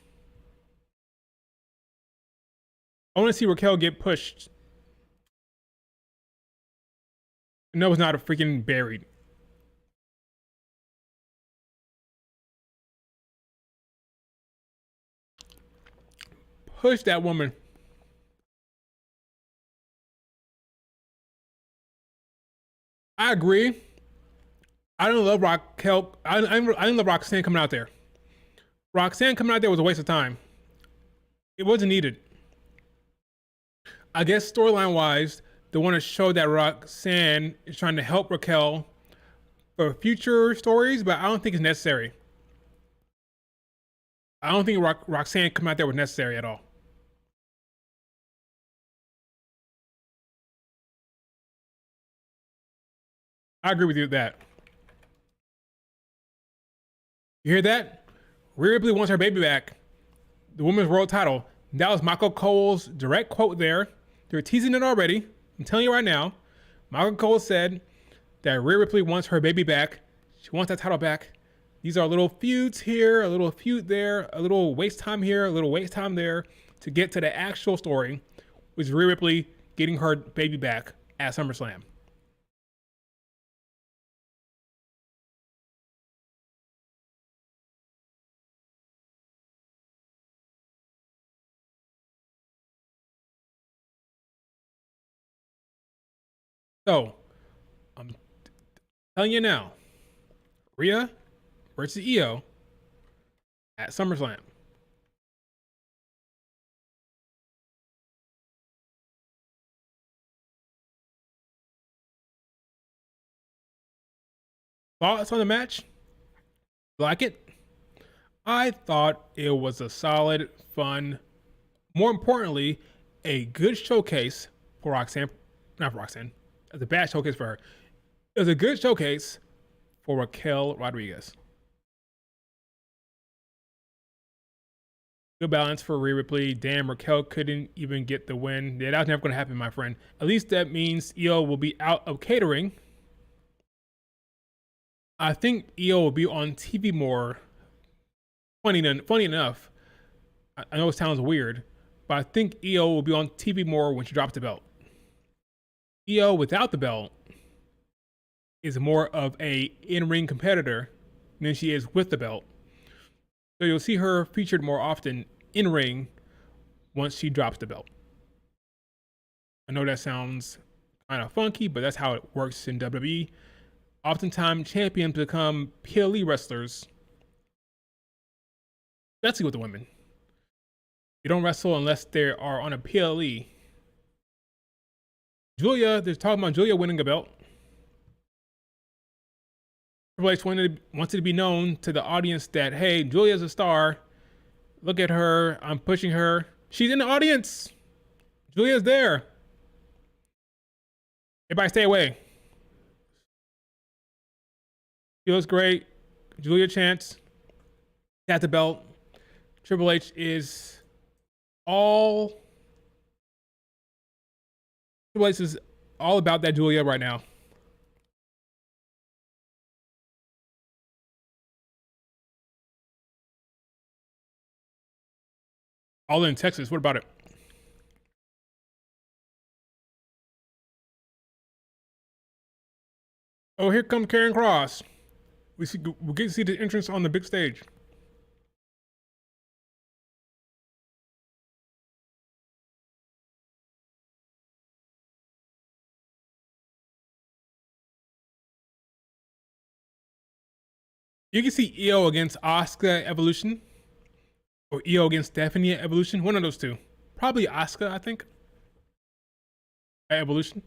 I want to see Raquel get pushed. No, it's not a freaking buried. Push that woman. I agree. I don't love Raquel. I didn't love Roxanne coming out there. Roxanne coming out there was a waste of time. It wasn't needed. I guess storyline wise, they want to show that Roxanne is trying to help Raquel for future stories, but I don't think it's necessary. I don't think Roxanne coming out there was necessary at all. I agree with you with that. You hear that? Rhea Ripley wants her baby back. The women's world title. That was Michael Cole's direct quote there. They're teasing it already. I'm telling you right now. Michael Cole said that Rhea Ripley wants her baby back. She wants that title back. These are little feuds here, a little feud there, a little waste time here, a little waste time there to get to the actual story, which is Rhea Ripley getting her baby back at SummerSlam. So, I'm telling you now, Rhea versus Io at SummerSlam. Thoughts on the match? Like it? I thought it was a solid, fun, more importantly, a good showcase for Roxanne. Not for Roxanne. It's a bad showcase for her. It was a good showcase for Raquel Rodriguez. Good balance for Rhea Ripley. Damn, Raquel couldn't even get the win. Yeah, that's never going to happen, my friend. At least that means Io will be out of catering. I think Io will be on TV more. Funny enough, I know it sounds weird, but I think Io will be on TV more when she drops the belt. Io without the belt is more of a in-ring competitor than she is with the belt. So you'll see her featured more often in ring once she drops the belt. I know that sounds kind of funky, but that's how it works in WWE. Oftentimes, champions become PLE wrestlers, especially with the women. You don't wrestle unless they are on a PLE. Julia, they're talking about Julia winning a belt. Triple H wants it to be known to the audience that, hey, Julia's a star. Look at her. I'm pushing her. She's in the audience. Julia's there. Everybody stay away. She looks great. Julia chants. Got the belt. Triple H is all. Triple H is all about that Julia right now. All in Texas. What about it? Oh, here comes Karen Cross. We get to see the entrance on the big stage. You can see Io against Asuka Evolution, or Io against Stephanie Evolution. One of those two. Probably Asuka, I think. Evolution.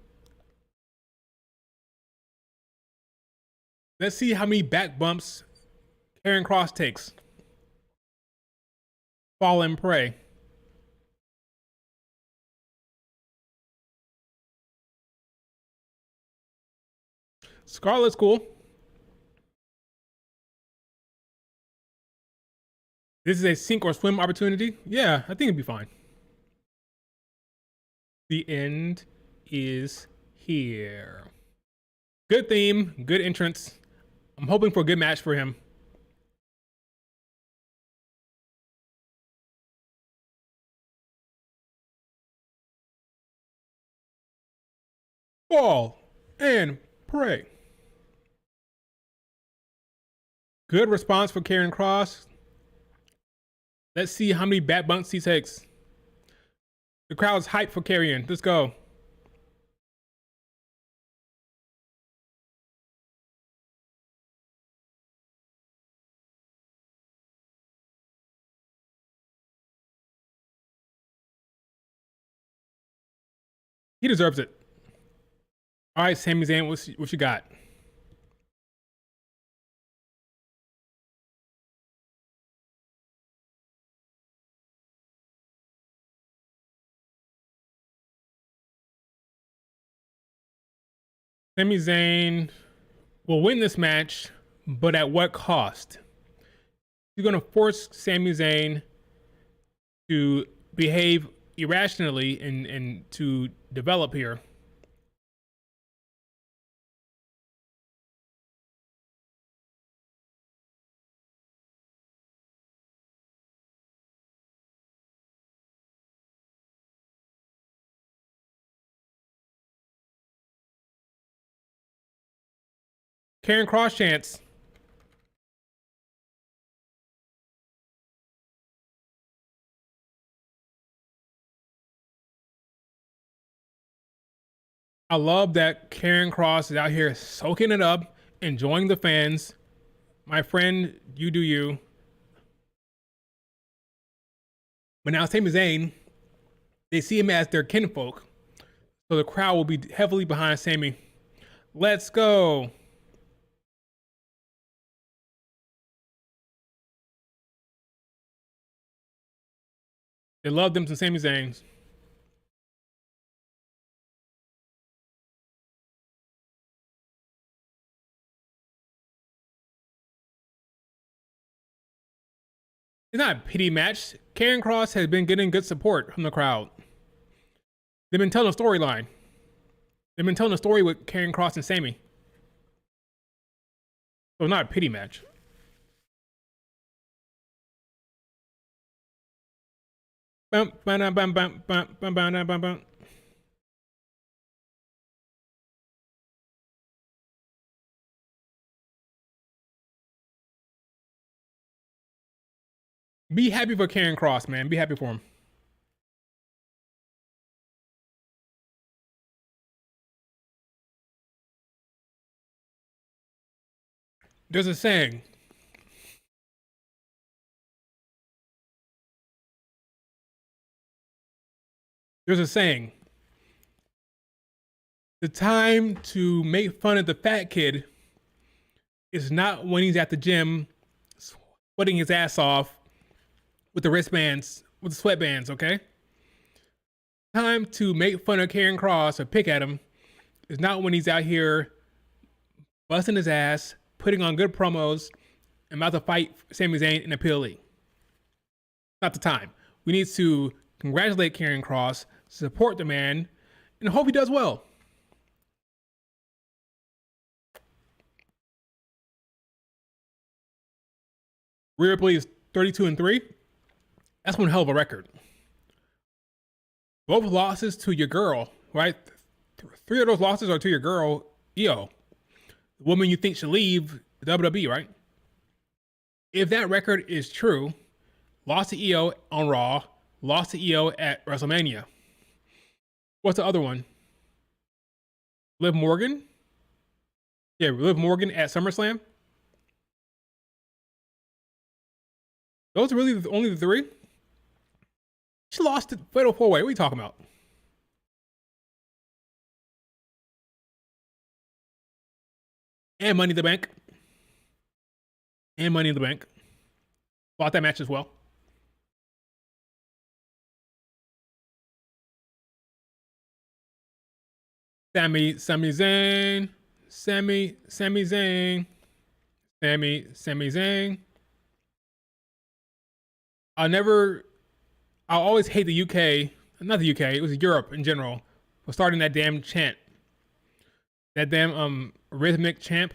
Let's see how many back bumps Karen Cross takes. Fall and pray. Scarlett's cool. This is a sink or swim opportunity. Yeah, I think it'd be fine. The end is here. Good theme, good entrance. I'm hoping for a good match for him. Fall and pray. Good response for Karen Cross. Let's see how many back bumps he takes. The crowd's hyped for Karrion. Let's go. He deserves it. All right, Sami Zayn, what you got? Sami Zayn will win this match, but at what cost? You're going to force Sami Zayn to behave irrationally and to develop here. Karen Cross chance. I love that Karen Cross is out here soaking it up, enjoying the fans. My friend, you do you. But now Sami Zayn, they see him as their kinfolk. So the crowd will be heavily behind Sami. Let's go. They love them some Sami Zayns. It's not a pity match. Karen Cross has been getting good support from the crowd. They've been telling a storyline. They've been telling a story with Karen Cross and Sami. So it's not a pity match. Bum, bum, bum, bum, bum, bum, bum, bum, bum. Be happy for Karen Cross, man. Be happy for him. There's a saying. There's a saying. The time to make fun of the fat kid is not when he's at the gym sweating his ass off with the wristbands, with the sweatbands, okay? Time to make fun of Karen Cross or pick at him is not when he's out here busting his ass, putting on good promos, and about to fight Sami Zayn in a PLE. Not the time. We need to congratulate Karen Cross, support the man, and hope he does well. Rhea Ripley is 32-3. That's one hell of a record. Both losses to your girl, right? 3 of those losses are to your girl, Io, the woman you think should leave the WWE, right? If that record is true, lost to Io on Raw, lost to Io at WrestleMania. What's the other one? Liv Morgan? Yeah, Liv Morgan at SummerSlam. Those are really only the 3? She lost to Fatal 4-Way. What are you talking about? And Money in the Bank. And Money in the Bank. Bought that match as well. Sami Zayn. Sami Zayn. Sami Zayn. I'll always hate the UK, not the UK, it was Europe in general, for starting that damn chant. That damn rhythmic chant.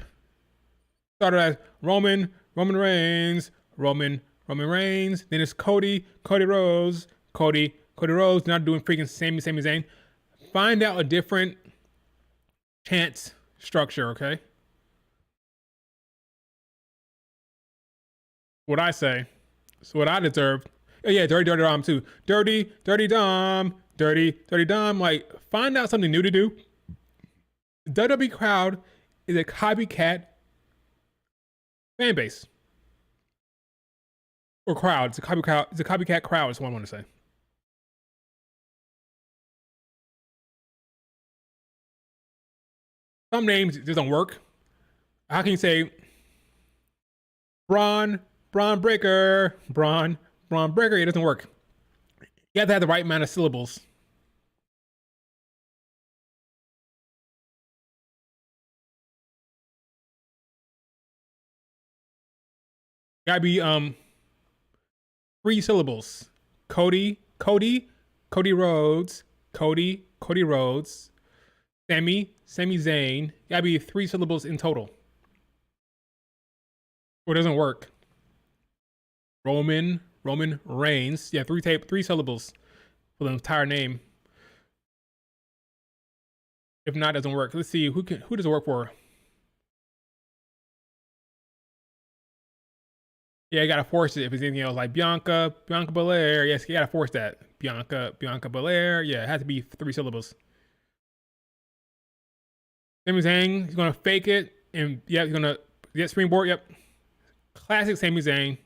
Started as Roman Reigns, Roman Reigns. Then it's Cody Rhodes, Cody Rhodes, not doing freaking Sami Zayn. Find out a different chant structure, okay? What I say. So what I deserve. Oh yeah, Dirty Dom too. Dirty Dom. Like, find out something new to do. The WWE crowd is a copycat fan base. Or crowd. It's a copycat crowd, is what I want to say. Some names just don't work. How can you say Braun Breaker? Braun Breaker, it doesn't work. You have to have the right amount of syllables. Gotta be 3 syllables. Cody Rhodes, Cody Rhodes, Sami Zayn. Gotta be 3 syllables in total. Or it doesn't work. Roman Reigns. Yeah, 3 syllables for the entire name. If not, it doesn't work. Let's see who does it work for. Yeah, you gotta force it if it's anything else like Bianca Belair. Yes, you gotta force that. Bianca Belair. Yeah, it has to be 3 syllables. Sami Zayn, he's gonna fake it, and yeah, he's gonna get springboard. Yep, classic Sami Zayn.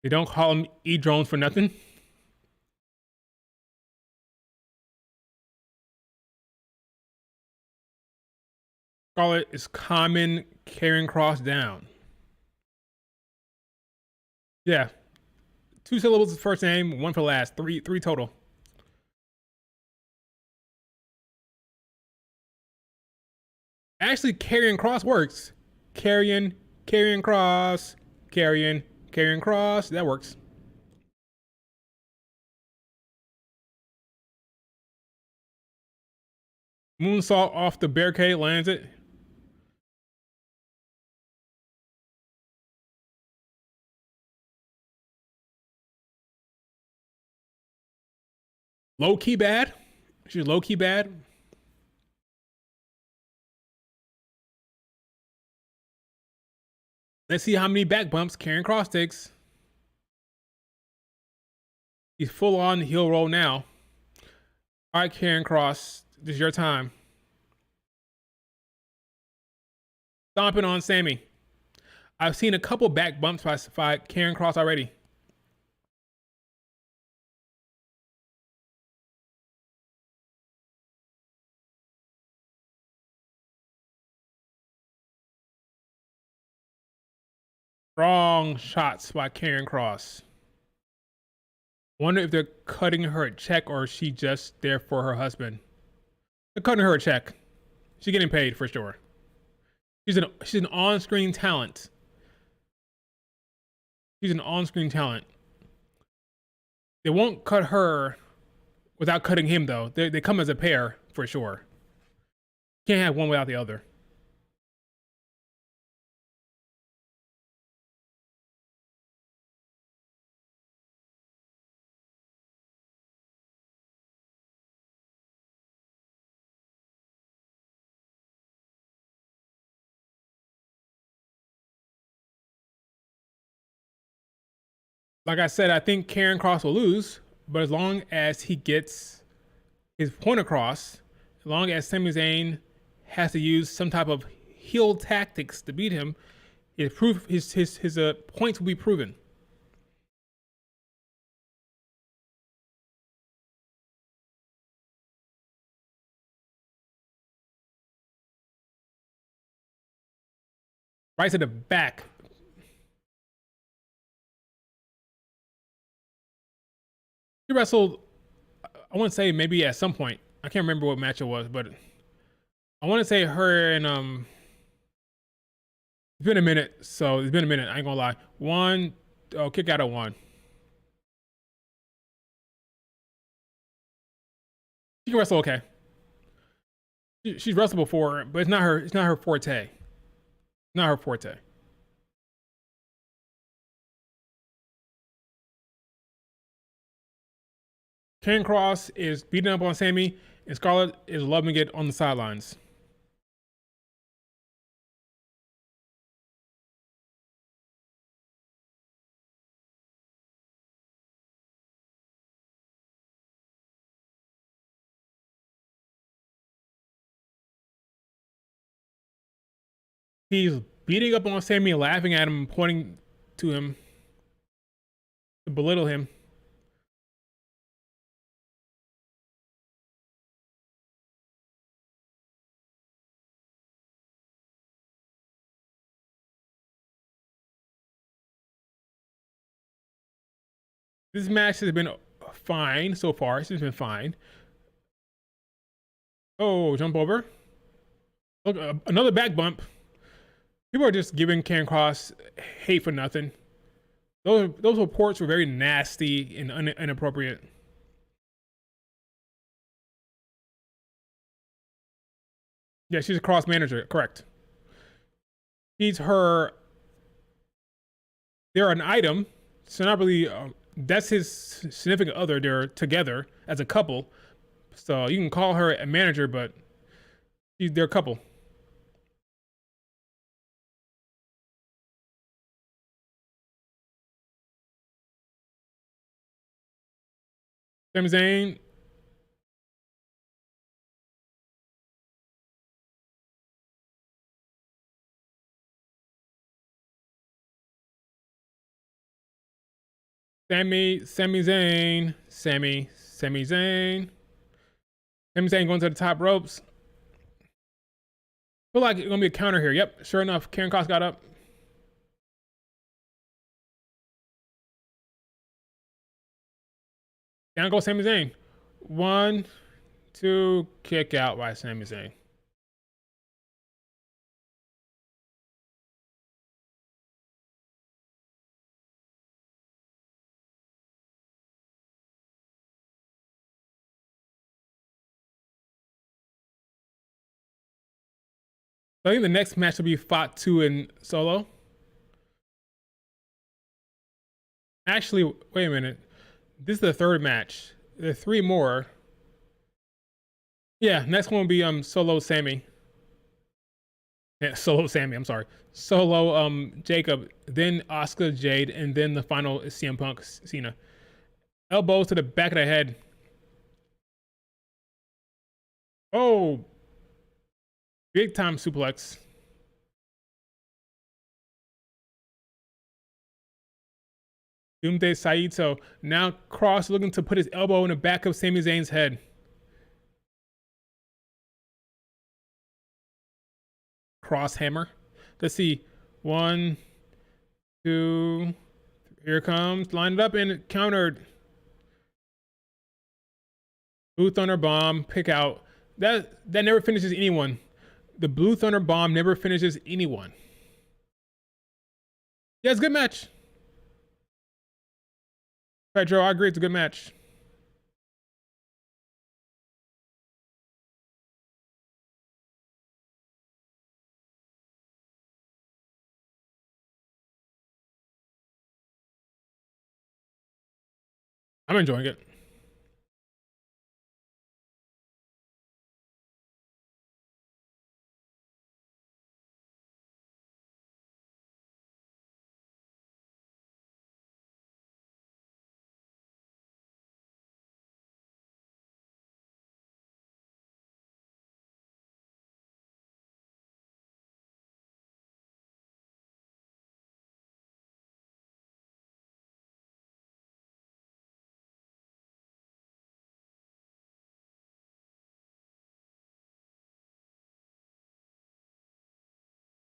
They don't call him E drones for nothing. Scarlett is common carrying cross down. Yeah, 2 syllables is first name, one for last. Three total. Actually, carrying cross works. Carrying cross, carrying cross. That works. Moonsault off the barricade lands it. Low key bad. She's low key bad. Let's see how many back bumps Karen Cross takes. He's full on heel roll now. All right, Karen Cross, this is your time. Stomping on Sammy. I've seen a couple back bumps by Karen Cross already. Wrong shots by Karen Cross. Wonder if they're cutting her a check or is she just there for her husband? They're cutting her a check. She's getting paid for sure. She's an on-screen talent. She's an on-screen talent. They won't cut her without cutting him though. They come as a pair for sure. Can't have one without the other. Like I said, I think Karen Cross will lose, but as long as he gets his point across, as long as Sami Zayn has to use some type of heel tactics to beat him, his points will be proven. Right to the back. He wrestled, I want to say maybe at some point. I can't remember what match it was, but I want to say her and it's been a minute, so it's been a minute. I ain't gonna lie. Kick out at one. She can wrestle okay. She's wrestled before, but it's not her. It's not her forte. Not her forte. Karen Cross is beating up on Sammy, and Scarlett is loving it on the sidelines. He's beating up on Sammy, laughing at him, pointing to him to belittle him. This match has been fine so far. It's been fine. Oh, jump over. Look, another back bump. People are just giving Karen Cross hate for nothing. Those reports were very nasty and inappropriate. Yeah, she's a Cross manager, correct. He's her. They're an item, so not really. That's his significant other. They're together as a couple, so you can call her a manager, but they're a couple. Sami Zayn. Sami Zayn. Sami Zayn. Sami Zayn going to the top ropes. Feel like it's gonna be a counter here. Yep, sure enough, Karen Cross got up. Down goes Sami Zayn. 1, 2, kick out by Sami Zayn. I think the next match will be Fought 2 in solo. Actually, wait a minute. This is the third match. There are 3 more. Yeah, next one will be solo Sammy. Yeah, solo Sammy, I'm sorry. Solo Jacob, then Oscar Jade, and then the final is CM Punk Cena. Elbows to the back of the head. Oh, big time suplex. Doomsday Saito. Now Cross looking to put his elbow in the back of Sami Zayn's head. Cross hammer. Let's see. 1, 2. Here comes. Lined up and countered. Blue Thunder Bomb. Pick out. That never finishes anyone. The Blue Thunder Bomb never finishes anyone. Yeah, it's a good match. Pedro, I agree. It's a good match. I'm enjoying it.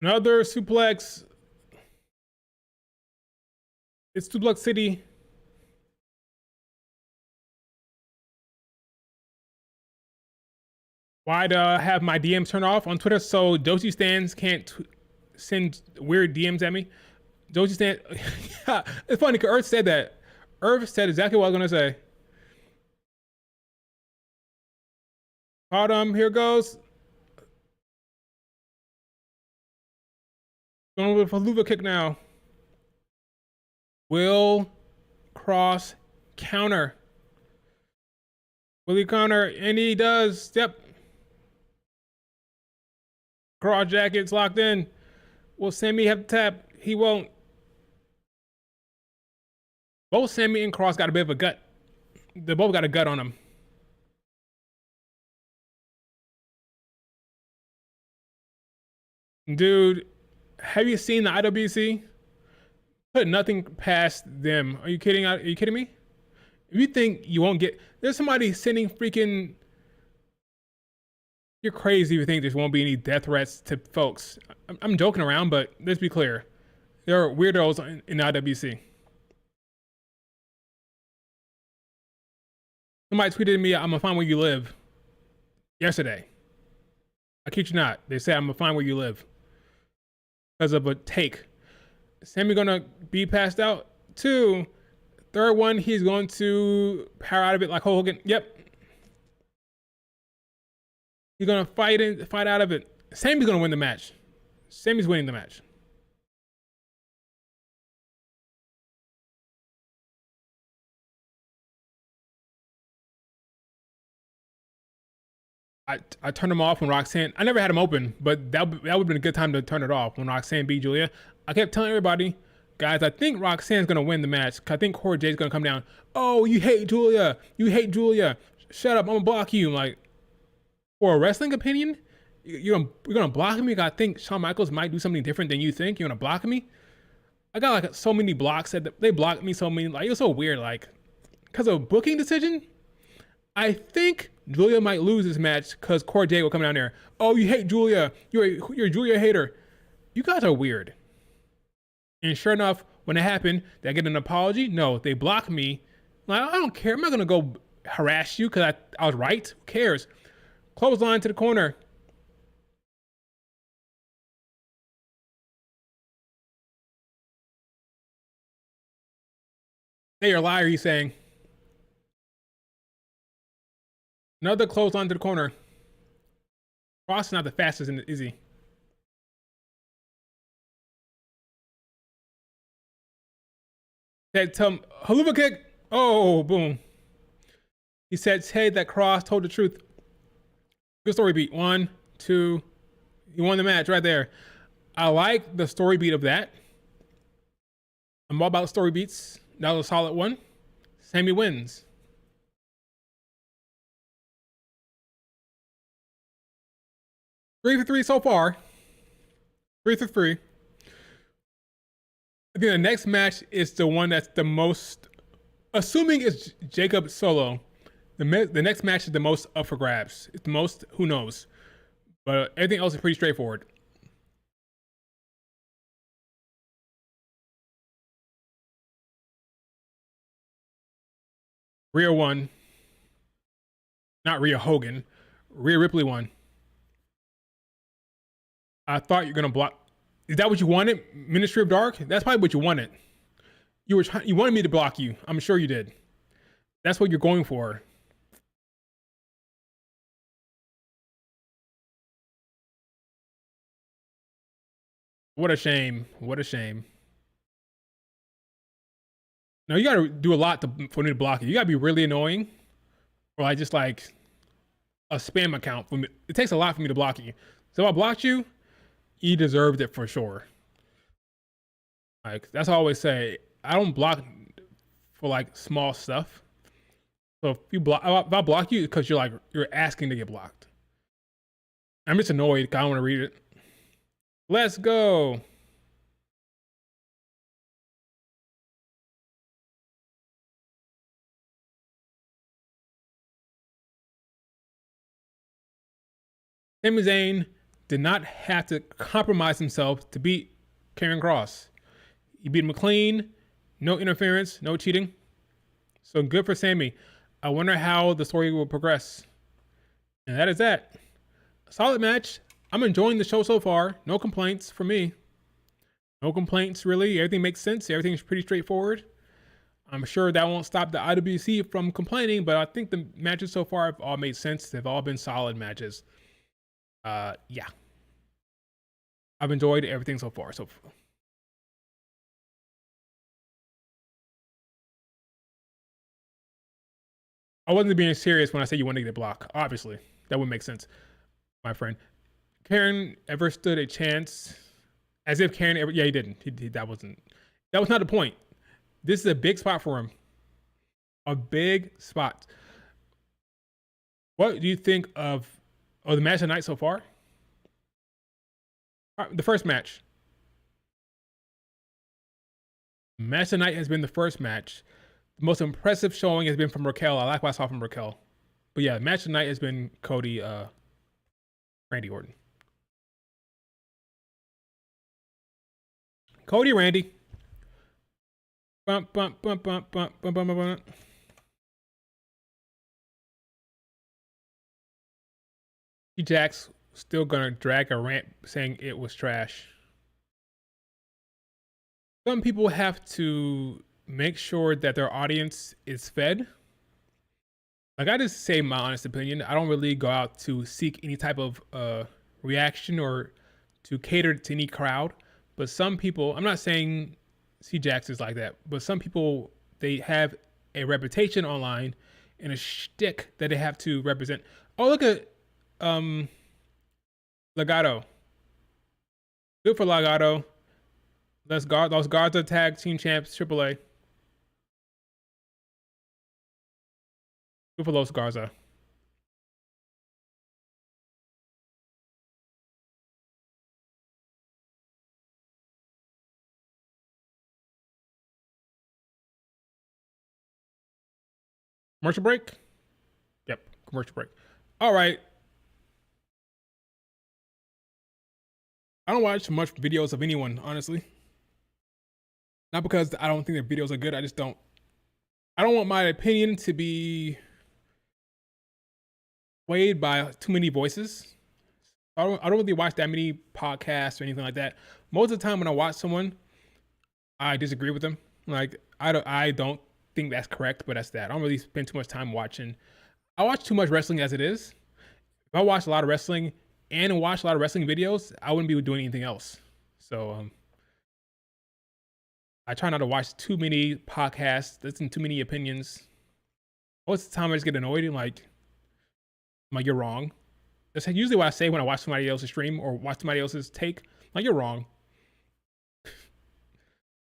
Another suplex. It's Suplex City. Why'd have my DMs turned off on Twitter so Doji stands can't send weird DMs at me? Doji stand. Yeah, it's funny because Earth said that. Earth said exactly what I was gonna say. Autumn, here goes. Going with a Luva kick now. Will Cross counter. Will he counter? And he does. Yep. Cross jackets locked in. Will Sammy have to tap? He won't. Both Sammy and Cross got a bit of a gut. They both got a gut on them. Dude, have you seen the IWC? Put nothing past them. Are you kidding? Are you kidding me? If you think you won't get, there's somebody sending freaking. You're crazy if you think there won't be any death threats to folks. I'm joking around, but let's be clear. There are weirdos in the IWC. Somebody tweeted at me, I'm gonna find where you live. Yesterday. I kid you not. They say I'm gonna find where you live because of a take. Sammy gonna be passed out. Two. Third one, he's going to power out of it like Hogan. Yep. He's gonna fight out of it. Sammy's gonna win the match. Sammy's winning the match. I turned him off when Roxanne. I never had him open, but that would have been a good time to turn it off when Roxanne beat Julia. I kept telling everybody, guys, I think Roxanne's gonna win the match. I think Cora Jade's gonna come down. Oh, you hate Julia. You hate Julia. Shut up. I'm gonna block you. I'm like, for a wrestling opinion, you're gonna block me? I think Shawn Michaels might do something different than you think. You're gonna block me? I got like so many blocks that they blocked me so many. Like it was so weird. Like because of a booking decision, I think Julia might lose this match because Cora Jade will come down there. Oh, you hate Julia. You're a Julia hater. You guys are weird. And sure enough, when it happened, did I get an apology? No, they blocked me. Like, I don't care. I'm not gonna go harass you because I was right. Who cares? Clothesline to the corner. Hey, you're a liar, he's saying. Another clothesline to the corner. Cross is not the fastest, is he? Said, tell him, haluva kick. Oh, boom. He said, hey, that Cross told the truth. Good story beat. 1, 2. He won the match right there. I like the story beat of that. I'm all about story beats. That was a solid one. Sammy wins. Three for three so far. 3 for 3. I think the next match is the one that's the most, assuming it's Jacob Solo. The next match is the most up for grabs. It's the most, who knows? But everything else is pretty straightforward. Rhea won. Not Rhea Hogan. Rhea Ripley won. I thought you're gonna block. Is that what you wanted? Ministry of Dark? That's probably what you wanted. You wanted me to block you. I'm sure you did. That's what you're going for. What a shame. What a shame. No, you gotta do a lot for me to block you. You gotta be really annoying, or like just like a spam account. For me. It takes a lot for me to block you. So if I blocked you, you deserved it for sure. Like that's what I always say. I don't block for like small stuff. So if I block you, because you're asking to get blocked. I'm just annoyed. I don't want to read it. Let's go. Sami Zayn did not have to compromise himself to beat Karrion Kross. He beat him clean, no interference, no cheating. So good for Sammy. I wonder how the story will progress. And that is that. Solid match. I'm enjoying the show so far. No complaints for me. No complaints, really. Everything makes sense. Everything's pretty straightforward. I'm sure that won't stop the IWC from complaining, but I think the matches so far have all made sense. They've all been solid matches. Yeah. I've enjoyed everything so far. I wasn't being serious when I said you wanted to get a block. Obviously, that would make sense, my friend. Karen ever stood a chance? As if Karen ever? Yeah, he didn't. That was not the point. This is a big spot for him. A big spot. What do you think of the match of the night so far? The first match. Match of the night has been the first match. The most impressive showing has been from Raquel. I like what I saw from Raquel. But yeah, match of the night has been Cody, Randy Orton. Cody, Randy. Bump, bump, bump, bump, bump, bump, bump, bump. Jax still gonna drag a rant saying it was trash. Some people have to make sure that their audience is fed. Like, I just say my honest opinion. I don't really go out to seek any type of reaction or to cater to any crowd. But some people, I'm not saying C Jax is like that, but some people, they have a reputation online and a shtick that they have to represent. Oh, look at Legato. Good for Legato. Let's guard those guards are tag team champs, AAA. Good for Los Garza. Commercial break? Yep, commercial break. All right. I don't watch much videos of anyone, honestly. Not because I don't think their videos are good. I just don't. I don't want my opinion to be swayed by too many voices. I don't really watch that many podcasts or anything like that. Most of the time when I watch someone, I disagree with them. Like, I don't think that's correct, but that's that. I don't really spend too much time watching. I watch too much wrestling as it is. If I watch a lot of wrestling and watch a lot of wrestling videos, I wouldn't be doing anything else. So I try not to watch too many podcasts, listen to too many opinions. Most of the time I just get annoyed and I'm like, you're wrong. That's usually what I say when I watch somebody else's stream or watch somebody else's take. Like, you're wrong.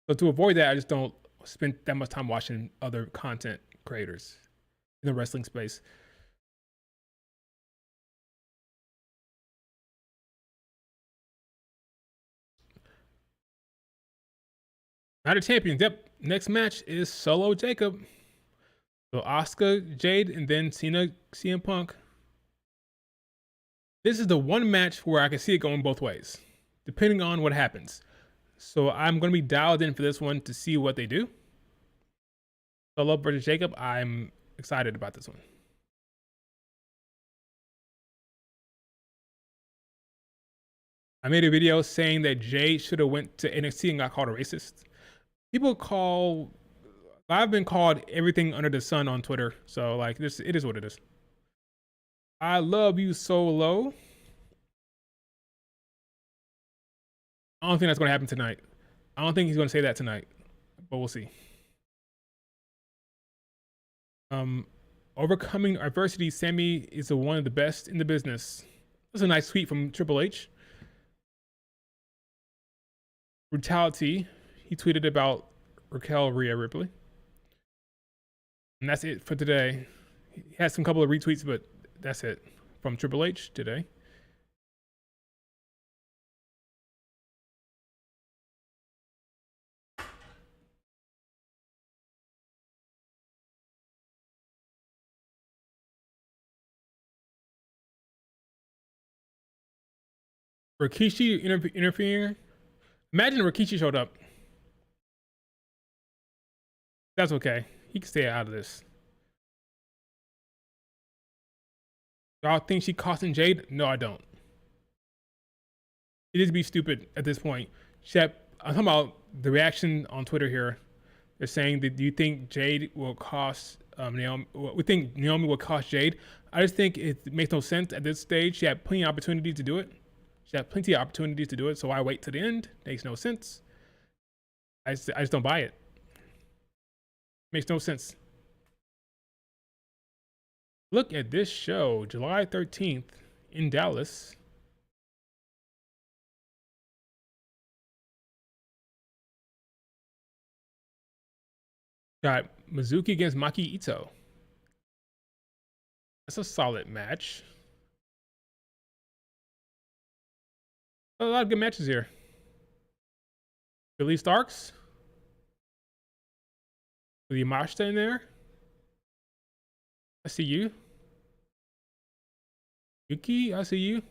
So to avoid that, I just don't spend that much time watching other content creators in the wrestling space. Night of Champions. Yep. Next match is Solo Jacob. So Oscar, Jade, and then Cena, CM Punk. This is the one match where I can see it going both ways, depending on what happens. So I'm going to be dialed in for this one to see what they do. Solo versus Jacob. I'm excited about this one. I made a video saying that Jade should have went to NXT and got called a racist. I've been called everything under the sun on Twitter. So like this, it is what it is. I love you, Solo. I don't think that's going to happen tonight. I don't think he's going to say that tonight, but we'll see. Overcoming adversity, Sammy is one of the best in the business. That's a nice tweet from Triple H. Brutality. He tweeted about Raquel Rhea Ripley. And that's it for today. He has some couple of retweets, but that's it from Triple H today. Rikishi interfering. Imagine Rikishi showed up. That's okay. He can stay out of this. Y'all think she costing Jade? No, I don't. It is be stupid at this point. I'm talking about the reaction on Twitter here. They're saying that, do you think Jade will cost Naomi? We think Naomi will cost Jade. I just think it makes no sense at this stage. She had plenty of opportunities to do it. So why wait to the end? Makes no sense. I just don't buy it. Makes no sense. Look at this show, July 13th in Dallas. Got Mizuki against Maki Ito. That's a solid match. A lot of good matches here. Billy Starks. With Yamashita in there. I see you. Yuki, I see you.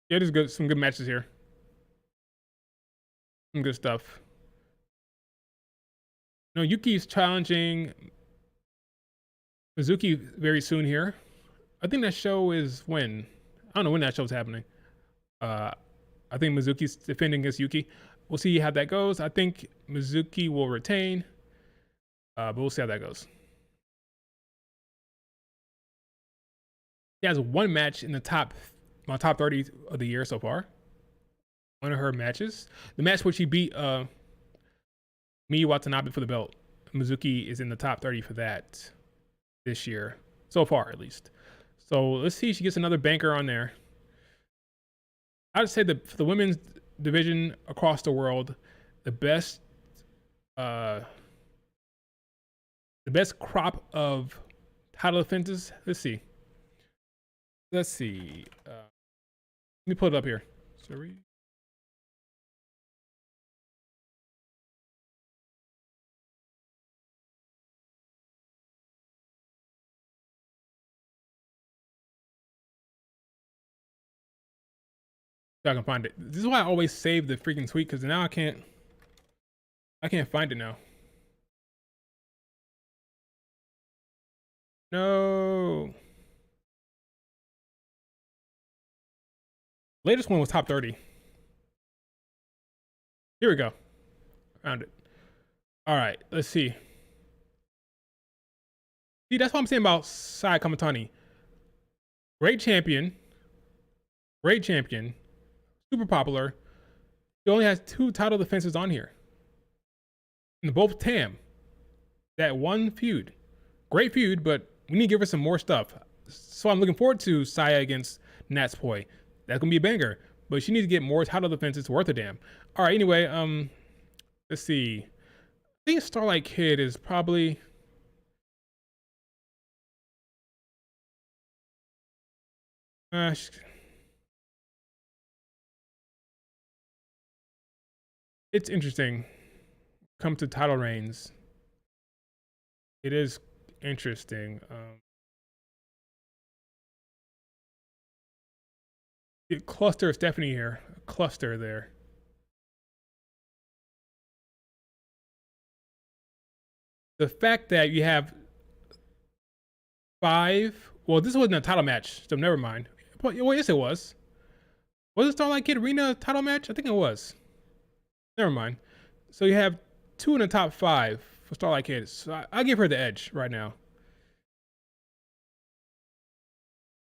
Yeah, there's good, some good matches here. Some good stuff. No, Yuki's challenging Mizuki very soon here. I think that show is when. I don't know when that show's happening. Uh, I think Mizuki's defending against Yuki. We'll see how that goes. I think Mizuki will retain, but we'll see how that goes. She has one match in the my top 30 of the year so far. One of her matches, the match where she beat Miyu Watanabe for the belt. Mizuki is in the top 30 for that this year so far, at least. So let's see if she gets another banker on there. I'd say for the women's division across the world, the best crop of title defenses. Let's see. Let me pull it up here. Sorry. So I can find it. This is why I always save the freaking tweet, because now I can't find it now. No. Latest one was top 30. Here we go. Found it. All right, let's see. See, that's what I'm saying about Sai Kamatani. Great champion. Super popular. He only has 2 title defenses on here. And both TAM. That one feud. Great feud, but we need to give her some more stuff. So I'm looking forward to Saya against Natsupoi. That's gonna be a banger. But she needs to get more title defenses worth a damn. Alright, anyway, let's see. I think Starlight Kid is probably it's interesting. Come to title reigns. It is interesting. Cluster Stephanie here. Cluster there. The fact that you have 5. Well, this wasn't a title match, so never mind. Well, yes, it was. Was it Starlight Kid Arena title match? I think it was. Never mind. So you have 2 in the top 5 for Starlight Kid. So I give her the edge right now.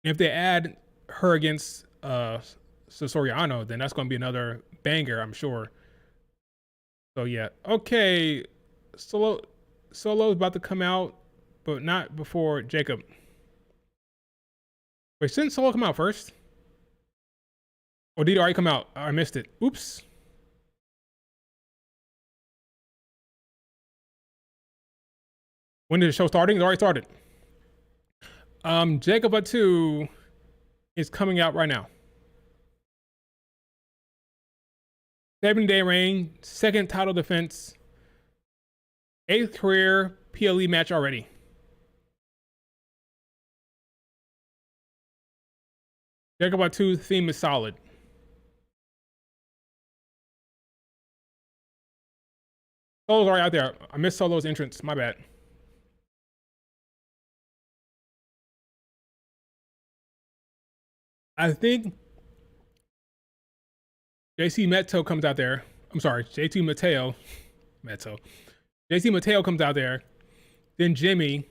And if they add her against Soriano, then that's going to be another banger, I'm sure. So yeah, okay. Solo's about to come out, but not before Jacob. Wait, shouldn't Solo come out first? Or did he already come out? I missed it. Oops. When did the show starting? It already started. Jacob Batu is coming out right now. 7-day reign, 2nd title defense, 8th career PLE match already. Jacob Batu's theme is solid. Solo's already out there. I missed Solo's entrance. My bad. I think JC Meto comes out there. I'm sorry, JT Mateo. JC Mateo comes out there, then Jimmy,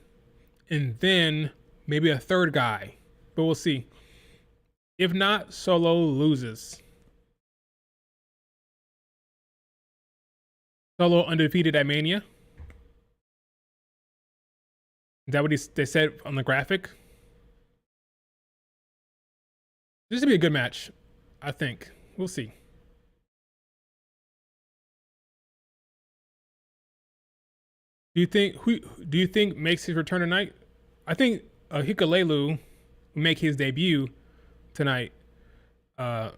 and then maybe a third guy. But we'll see. If not, Solo loses. Solo undefeated at Mania. Is that what they said on the graphic? This would be a good match, I think. We'll see. Do you think makes his return tonight? I think Hikulelu will make his debut tonight. Beyond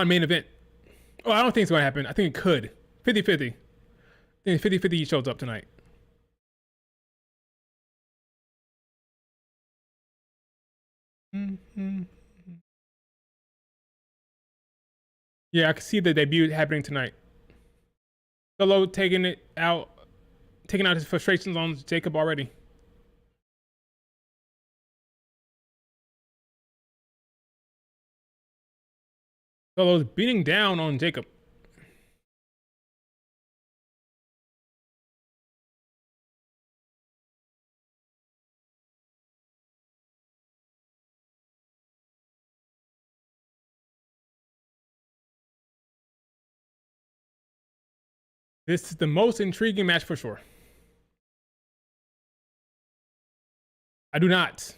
main event. Oh, I don't think it's going to happen. I think it could. 50-50. I think 50-50 he shows up tonight. Yeah, I can see the debut happening tonight. Solo taking it out taking out his frustrations on Jacob already. Solo's beating down on Jacob. This is the most intriguing match for sure. I do not.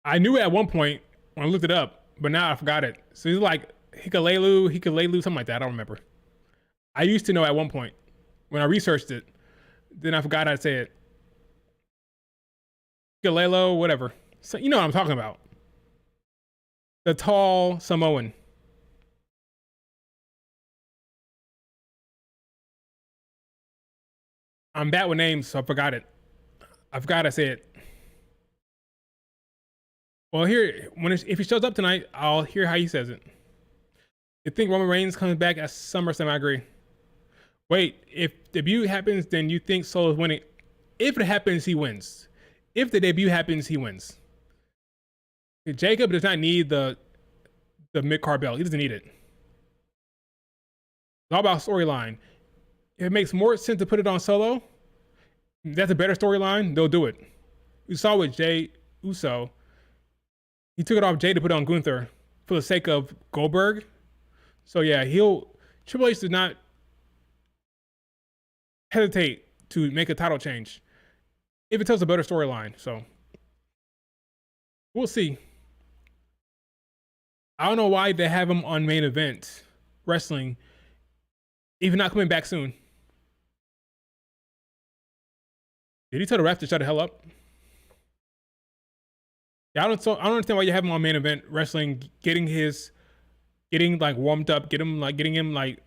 I knew it at one point when I looked it up, but now I forgot it. So he's like Hikalelu, something like that. I don't remember. I used to know at one point when I researched it. Then I forgot how to say it. Hikalelo, whatever. So you know what I'm talking about. The tall Samoan. I'm bad with names, so I forgot it. I forgot how to say it. Well, here, if he shows up tonight, I'll hear how he says it. You think Roman Reigns comes back at SummerSlam? I agree. Wait, if debut happens, then you think Solo's winning? If it happens, he wins. If the debut happens, he wins. Jacob does not need the mid-card belt. He doesn't need it. It's all about storyline. If it makes more sense to put it on Solo, that's a better storyline, they'll do it. We saw with Jay Uso. He took it off Jay to put it on Gunther for the sake of Goldberg. So yeah, Triple H did not hesitate to make a title change if it tells a better storyline. So we'll see. I don't know why they have him on main event wrestling if he's not coming back soon. Did he tell the ref to shut the hell up? Yeah, I don't understand why you have him on main event wrestling, getting like warmed up, getting him like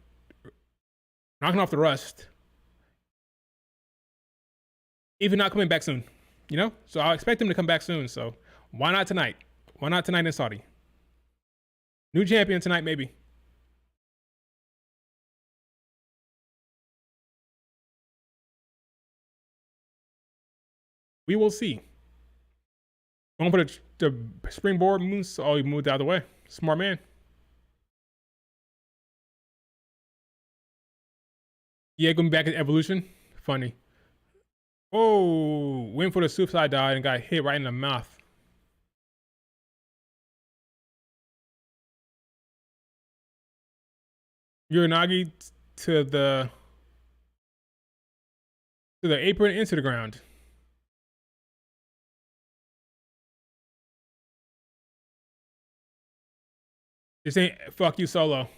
knocking off the rust. Even not coming back soon, you know? So I'll expect him to come back soon. So why not tonight? Why not tonight in Saudi? New champion tonight, maybe. We will see. Going for the springboard moves. Oh, he moved out of the way. Smart man. Yeah, going back in Evolution. Funny. Oh, went for the suicide dive and got hit right in the mouth. Uranagi to the apron into the ground. This ain't fuck you Solo.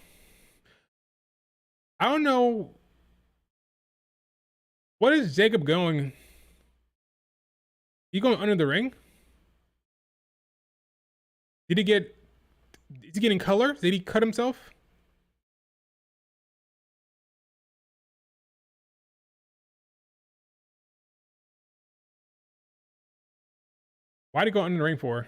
I don't know. What is Jacob going? He going under the ring? Did he get? Is he getting color? Did he cut himself? Why did he go under the ring for?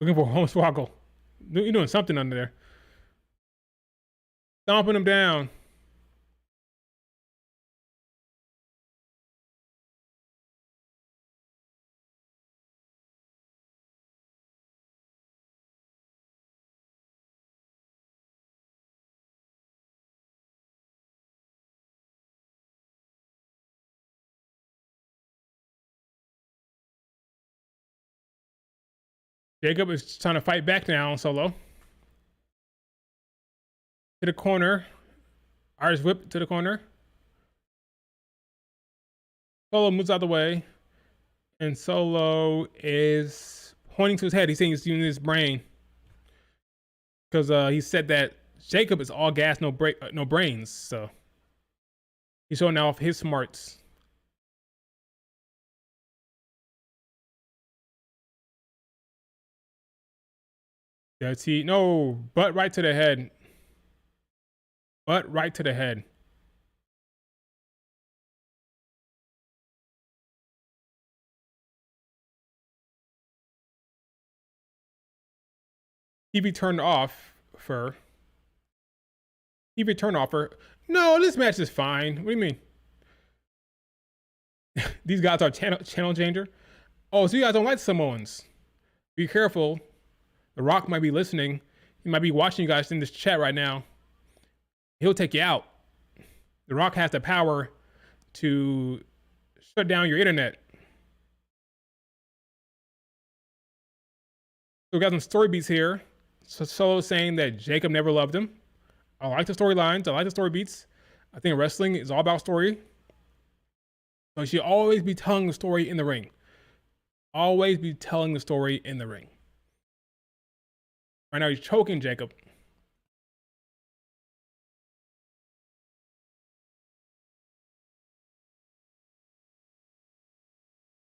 Looking for Hornswoggle. You're doing something under there. Stomping him down. Jacob is trying to fight back now on Solo. To the corner. Irish whip to the corner. Solo moves out of the way. And Solo is pointing to his head. He's saying he's using his brain. Because he said that Jacob is all gas, no brains. So he's showing off his smarts. Does he? No, butt right to the head. Butt right to the head. TV turned off for TV turned off for. No, this match is fine. What do you mean? These guys are channel changer. Oh, so you guys don't like Samoans? Be careful. The Rock might be listening. He might be watching you guys in this chat right now. He'll take you out. The Rock has the power to shut down your internet. So we got some story beats here. So Solo saying that Jacob never loved him. I like the storylines. I like the story beats. I think wrestling is all about story. So you should always be telling the story in the ring. Always be telling the story in the ring. Right now he's choking Jacob.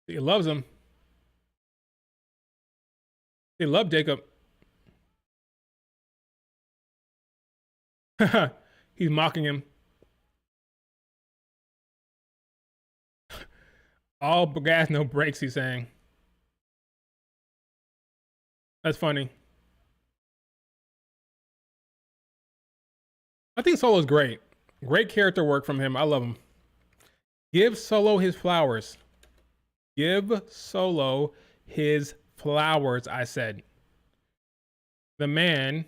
He loves him. They love Jacob. He's mocking him. All gas, no brakes, he's saying. That's funny. I think Solo's great. Great character work from him. I love him. Give Solo his flowers. Give Solo his flowers, I said. The man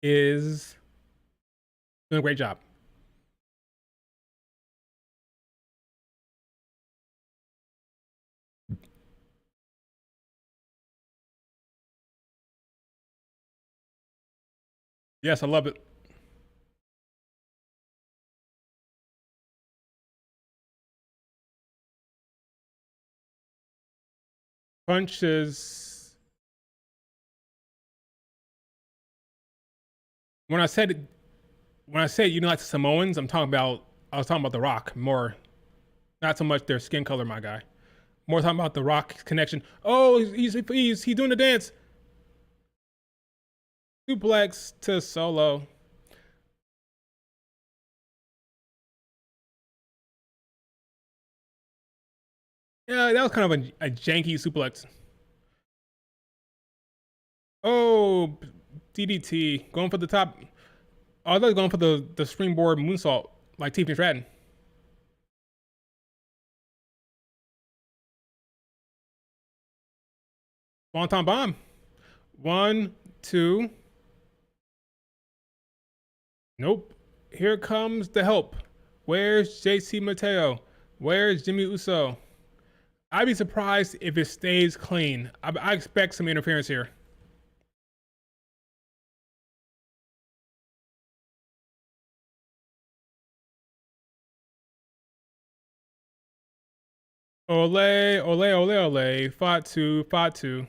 is doing a great job. Yes, I love it. Punches. When I said you don't like the Samoans, I was talking about The Rock more, not so much their skin color, my guy. More talking about The Rock connection. Oh, he's doing the dance. Suplex to Solo. Yeah, that was kind of a janky suplex. Oh, DDT going for the top. Oh, I thought going for the springboard moonsault like Tiffany Stratton. Swanton bomb. 1, 2. Nope. Here comes the help. Where's JC Mateo? Where's Jimmy Uso? I'd be surprised if it stays clean. I expect some interference here. Ole, ole, ole, ole. Fatu, Fatu. I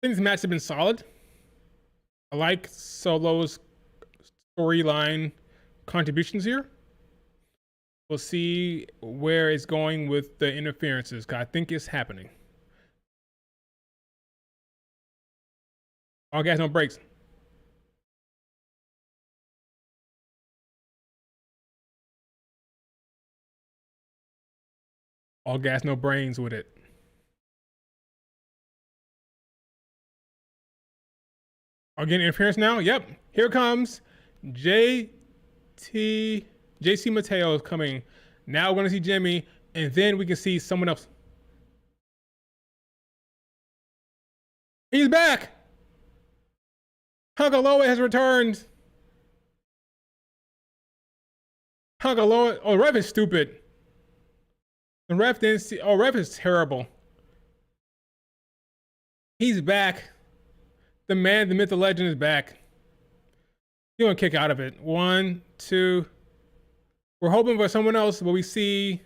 think this match has been solid. I like Solo's storyline contributions here. We'll see where it's going with the interferences, because I think it's happening. All gas, no brakes. All gas, no brains with it. Are getting interference now? Yep. Here comes JC Mateo is coming. Now we're gonna see Jimmy, and then we can see someone else. He's back. Hagaloa has returned. Hagaloa. Oh, ref is stupid. The ref didn't see. Oh, ref is terrible. He's back. The man, the myth, the legend is back. He's gonna kick out of it. 1, 2. We're hoping for someone else, but we see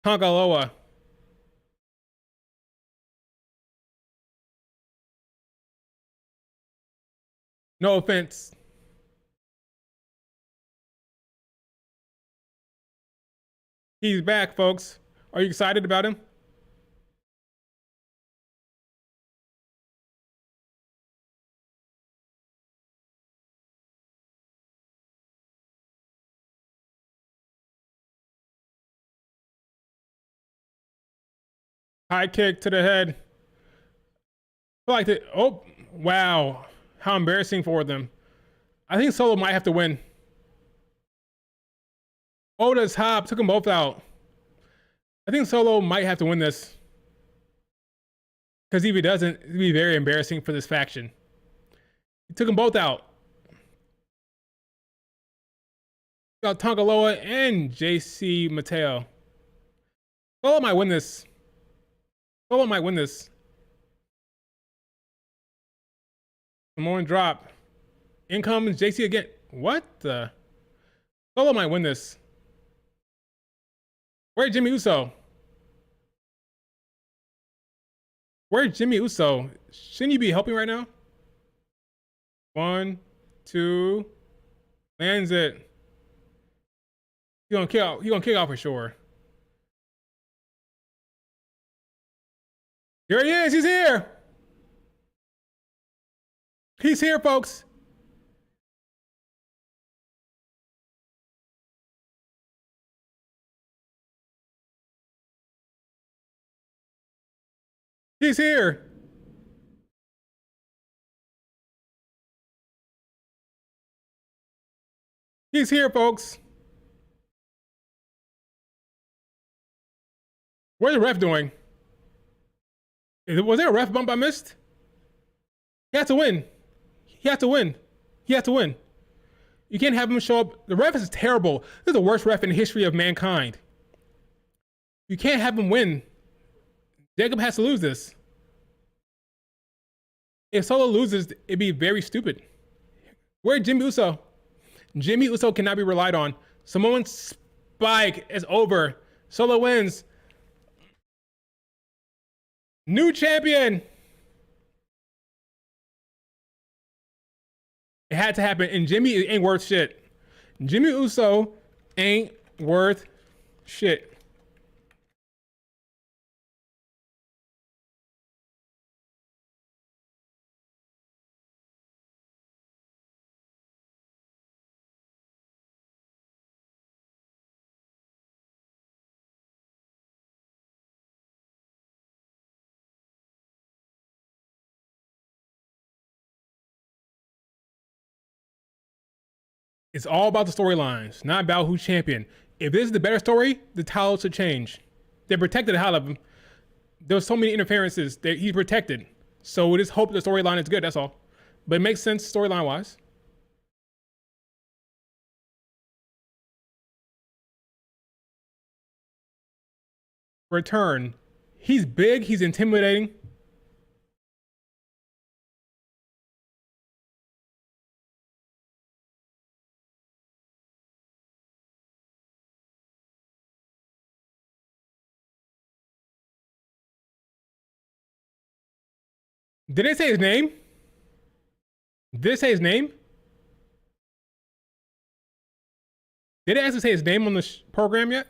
Hagaloa. No offense. He's back, folks. Are you excited about him? High kick to the head. I like that. Oh, wow. How embarrassing for them. I think Solo might have to win. Oda's hop took them both out. I think Solo might have to win this. Because if he doesn't, it'd be very embarrassing for this faction. He took them both out. Got Tongaloa and JC Mateo. Solo might win this. Solo might win this. Samoan drop. In comes JC again. What the? Solo might win this. Where's Jimmy Uso? Where's Jimmy Uso? Shouldn't you be helping right now? 1, 2. Lands it. He's gonna kick out. He's gonna kick out for sure. Here he is. He's here. He's here, folks. He's here. He's here, folks. What's the ref doing? Was there a ref bump I missed? He has to win. He has to win. He has to win. You can't have him show up. The ref is terrible. This is the worst ref in the history of mankind. You can't have him win. Jacob has to lose this. If Solo loses, it'd be very stupid. Where's Jimmy Uso? Jimmy Uso cannot be relied on. Samoan spike is over. Solo wins. New champion. It had to happen. And Jimmy ain't worth shit. Jimmy Uso ain't worth shit. It's all about the storylines, not about who's champion. If this is the better story, the title should change. They protected the hell of him. There was so many interferences that he's protected. So we just hope the storyline is good, that's all. But it makes sense storyline wise. Return. He's big, he's intimidating. Did they say his name? Did they say his name? Did they actually say his name on the program yet?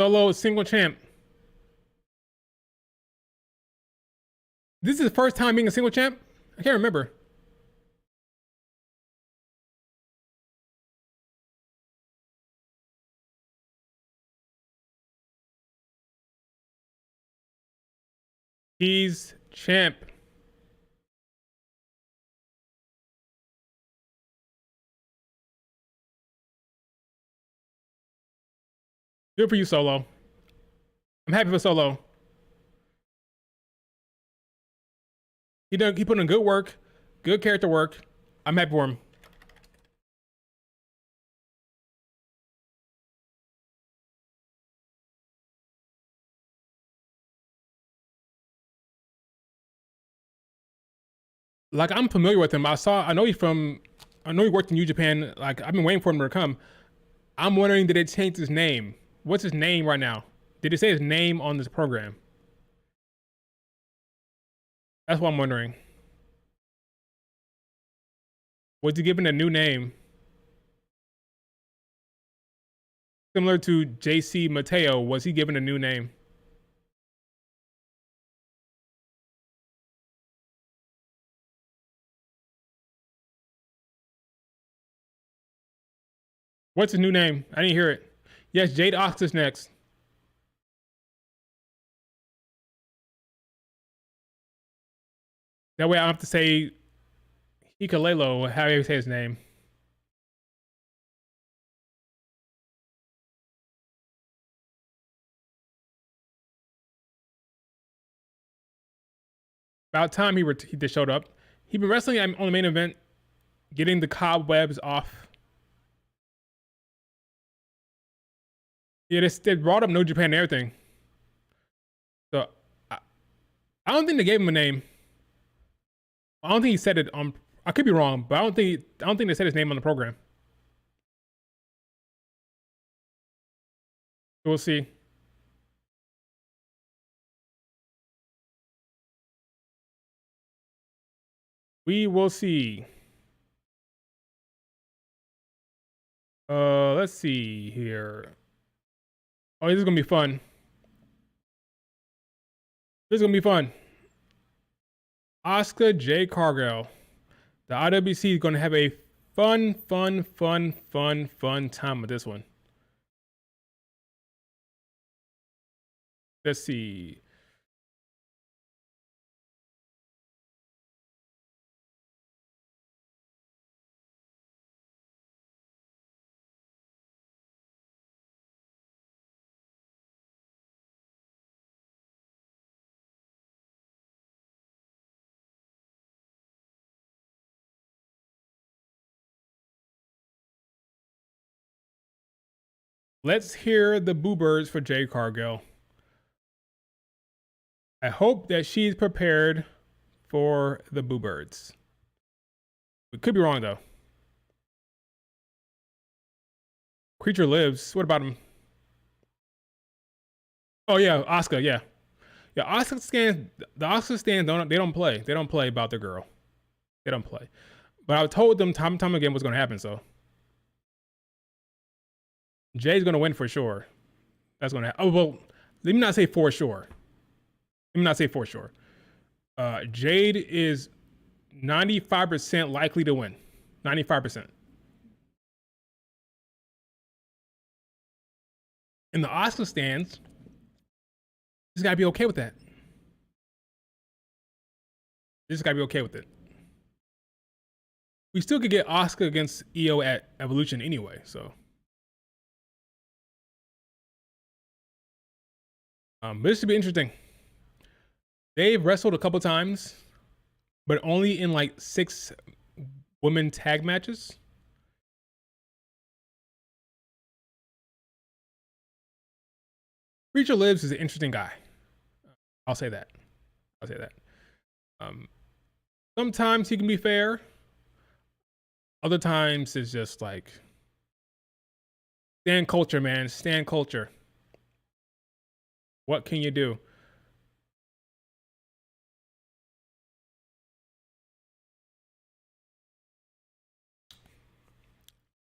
Solo single champ. This is the first time being a single champ? I can't remember. He's champ. Good for you, Solo. I'm happy for Solo. He put in good work, good character work. I'm happy for him. Like I'm familiar with him. I know he worked in New Japan. Like I've been waiting for him to come. I'm wondering, did they change his name? What's his name right now? Did it say his name on this program? That's what I'm wondering. Was he given a new name? Similar to JC Mateo, was he given a new name? What's his new name? I didn't hear it. Yes, Jade Oxus next. That way I don't have to say Hikalelo, however you say his name. About time he just showed up. He'd been wrestling on the main event, getting the cobwebs off. Yeah, they brought up New Japan and everything. So I don't think they gave him a name. I don't think he said it on. I could be wrong, but I don't think they said his name on the program. We'll see. We will see. Let's see here. Oh, this is gonna be fun. This is gonna be fun. Asuka J. Cargill. The IWC is gonna have a fun time with this one. Let's see. Let's hear the boo birds for Jade Cargill. I hope that she's prepared for the boo birds. We could be wrong though. Creature lives. What about him? Oh yeah, Asuka. Yeah, yeah. Asuka stands. The Asuka stands don't play. They don't play about their girl. They don't play. But I told them time and time again what's going to happen. So Jay's going to win for sure. That's going to happen. Oh well, let me not say for sure. Let me not say for sure. Jade is 95% likely to win. 95%. In the Asuka stands, just gotta be okay with that. Just gotta be okay with it. We still could get Asuka against Io at Evolution anyway, so. But this should be interesting. They've wrestled a couple times, but only in like 6 women tag matches. Preacher Lives is an interesting guy. I'll say that. Sometimes he can be fair. Other times it's just like stand culture, man. Stand culture. What can you do?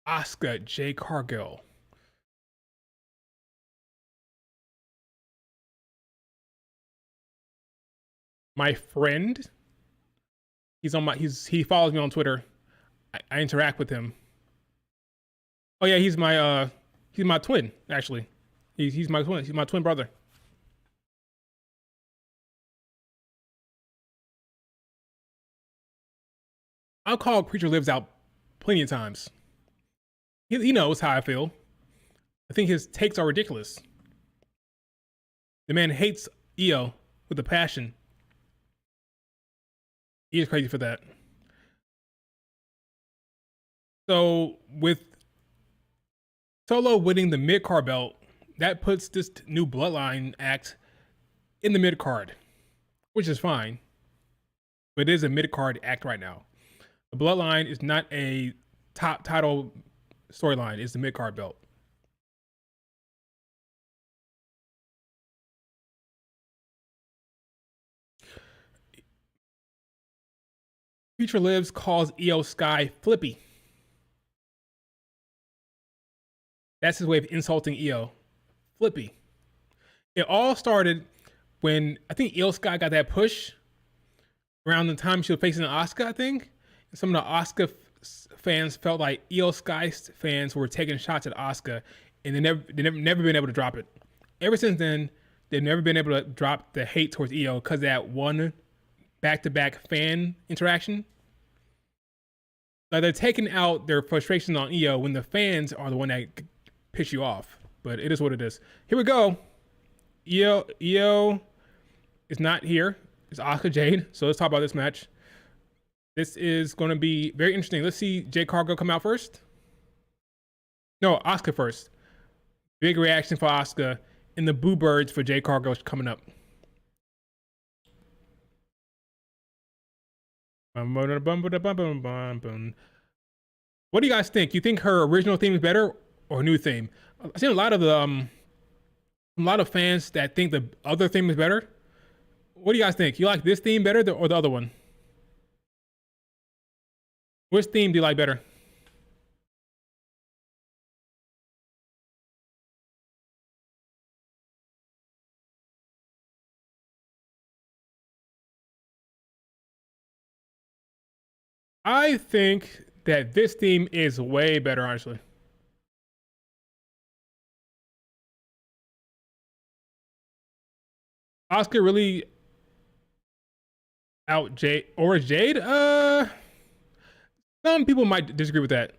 Asuka J. Cargill. My friend, he follows me on Twitter. I interact with him. Oh yeah, he's my twin, actually. He's my twin. He's my twin brother. I'll call Creature Lives out plenty of times. He knows how I feel. I think his takes are ridiculous. The man hates Io with a passion. He is crazy for that. So with Solo winning the mid-card belt, that puts this new Bloodline act in the mid-card, which is fine. But it is a mid-card act right now. The Bloodline is not a top title storyline. It's the mid-card belt. Future Lives calls Io Sky Flippy. That's his way of insulting Io. Flippy. It all started when I think Io Sky got that push around the time she was facing Asuka, I think. Some of the Asuka fans felt like Io Sky fans were taking shots at Asuka, and they never been able to drop it. Ever since then, they've never been able to drop the hate towards Io because of that one back-to-back fan interaction. Like they're taking out their frustration on Io when the fans are the one that piss you off. But it is what it is. Here we go. Io is not here. It's Asuka Jade. So let's talk about this match. This is going to be very interesting. Let's see Jade Cargill come out first. No, Asuka first. Big reaction for Asuka, and the boo birds for Jade Cargill coming up. What do you guys think? You think her original theme is better or new theme? I've seen a lot of fans that think the other theme is better. What do you guys think? You like this theme better or the other one? Which theme do you like better? I think that this theme is way better, honestly. Oscar really out Jade or Jade? Some people might disagree with that.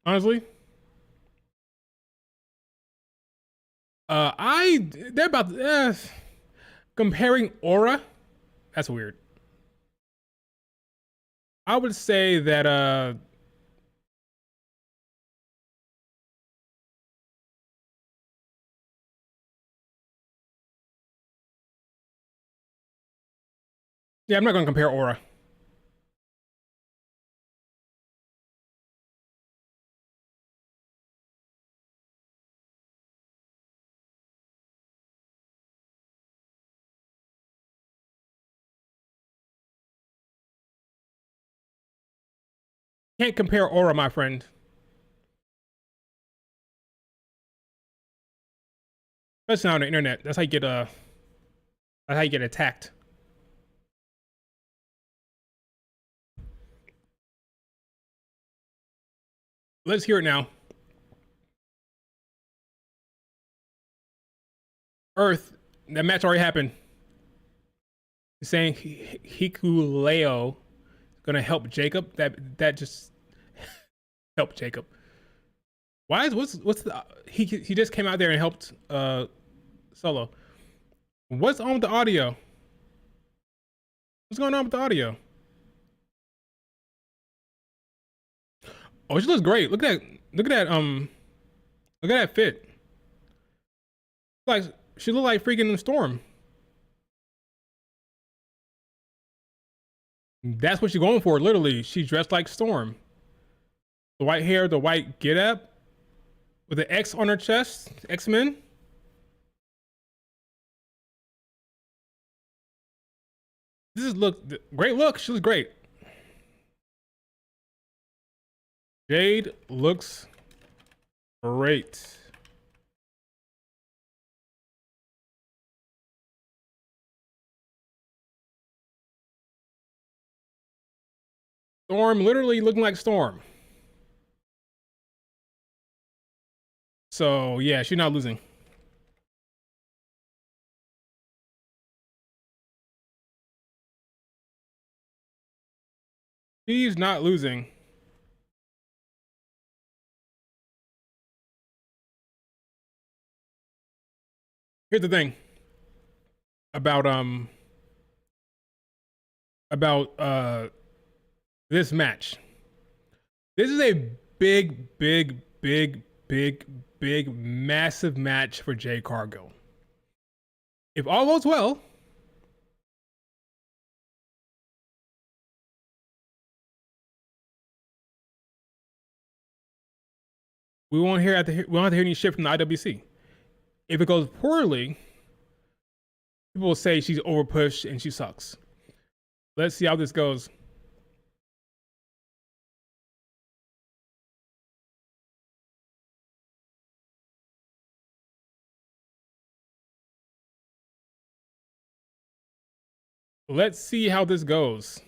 Honestly. They're about comparing aura. That's weird. I would say that yeah, I'm not gonna compare aura. Can't compare aura, my friend. Especially on the internet. That's how you get attacked. Let's hear it now. Earth, that match already happened. He's saying Hikuleo is gonna help Jacob. That just helped Jacob. Why is what's the he just came out there and helped Solo. What's on with the audio? What's going on with the audio? Oh, she looks great. Look at that fit. Like she looked like freaking Storm. That's what she's going for, literally. She's dressed like Storm. The white hair, the white get up, with the X on her chest, X-Men. This is great look. She looks great. Jade looks great. Storm literally looking like Storm. So yeah, she's not losing. She's not losing. Here's the thing about about this match. This is a big, massive match for Jade Cargill. If all goes well, we won't have to hear any shit from the IWC. If it goes poorly, people will say she's overpushed and she sucks. Let's see how this goes. Let's see how this goes.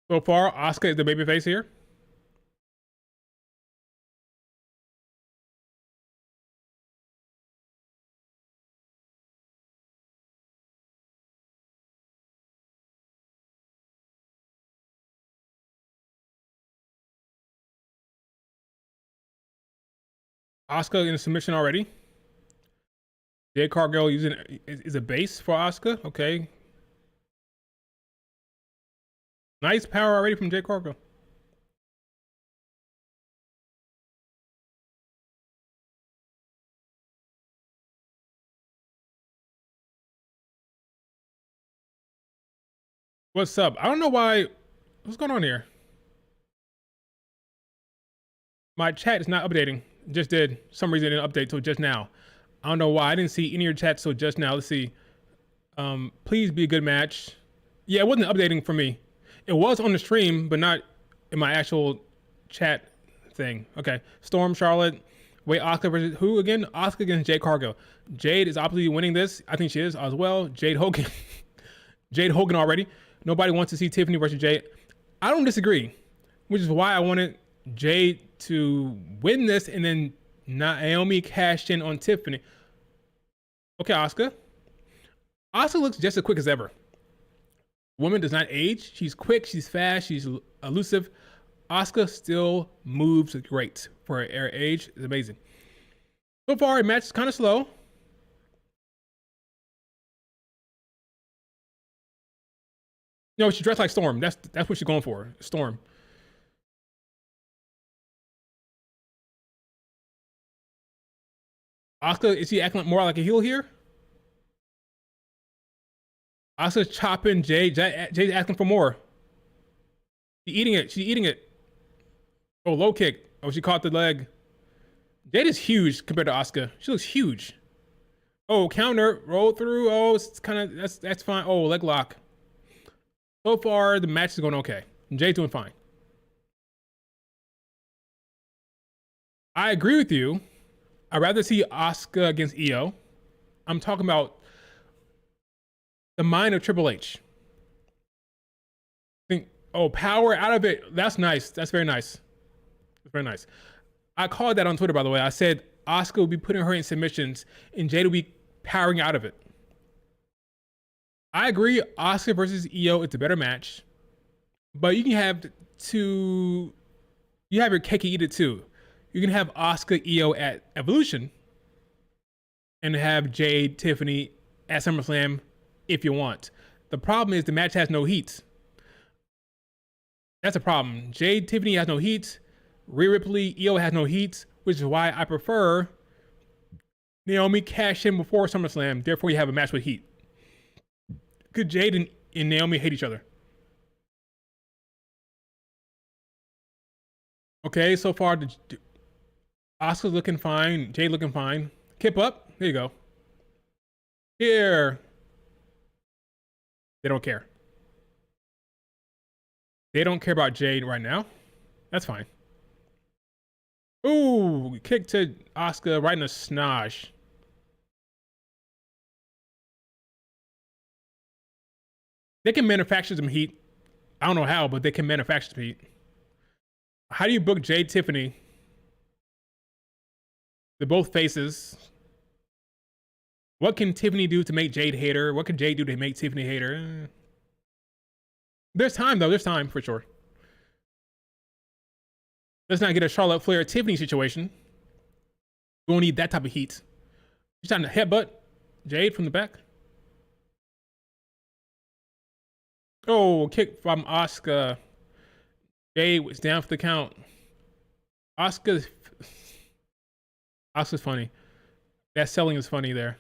So far, Asuka is the babyface here. Asuka in a submission already. Jade Cargill using is a base for Asuka. Okay, nice power already from Jade Cargill. What's up? I don't know why. What's going on here? My chat is not updating. Just did. For some reason it didn't update till just now. I don't know why I didn't see any of your chats till just now. Let's see. Please be a good match. Yeah, it wasn't updating for me. It was on the stream, but not in my actual chat thing. Okay. Storm, Charlotte. Wait, Asuka versus who again? Asuka against Jade Cargill. Jade is obviously winning this. I think she is as well. Jade Hogan. Jade Hogan already. Nobody wants to see Tiffany versus Jade. I don't disagree, which is why I wanted Jade to win this and then Naomi cashed in on Tiffany. Okay, Asuka. Asuka looks just as quick as ever. Woman does not age. She's quick, she's fast, she's elusive. Asuka still moves great for her age. It's amazing. So far, the match is kind of slow. No, she dressed like Storm. That's what she's going for. Storm. Asuka, is she acting more like a heel here? Asuka's chopping Jade. Jade's asking for more. She's eating it. She's eating it. Oh, low kick. Oh, she caught the leg. Jade is huge compared to Asuka. She looks huge. Oh, counter. Roll through. Oh, it's kind of, that's fine. Oh, leg lock. So far, the match is going okay. Jade's doing fine. I agree with you. I'd rather see Asuka against Io. I'm talking about the mind of Triple H. Think, oh, power out of it. That's nice. That's very nice. That's very nice. I called that on Twitter, by the way. I said Asuka will be putting her in submissions and Jade will be powering out of it. I agree. Asuka versus Io, it's a better match. But you can have two. You have your cake and eat it too. You can have Asuka Io at Evolution and have Jade Tiffany at SummerSlam if you want. The problem is the match has no heat. That's a problem. Jade Tiffany has no heat. Rhea Ripley Io has no heat, which is why I prefer Naomi cash in before SummerSlam. Therefore, you have a match with heat. Because Jade and Naomi hate each other. Okay, so far, Asuka's looking fine. Jade looking fine. Kip up. There you go. Here. They don't care. They don't care about Jade right now. That's fine. Ooh, kick to Asuka right in the snosh. They can manufacture some heat. I don't know how, but they can manufacture some heat. How do you book Jade Tiffany? They're both faces. What can Tiffany do to make Jade hate her? What can Jade do to make Tiffany hate her? There's time, though. There's time, for sure. Let's not get a Charlotte Flair Tiffany situation. We don't need that type of heat. She's trying to headbutt Jade from the back. Oh, kick from Asuka. Jade was down for the count. Asuka's funny. That selling is funny there.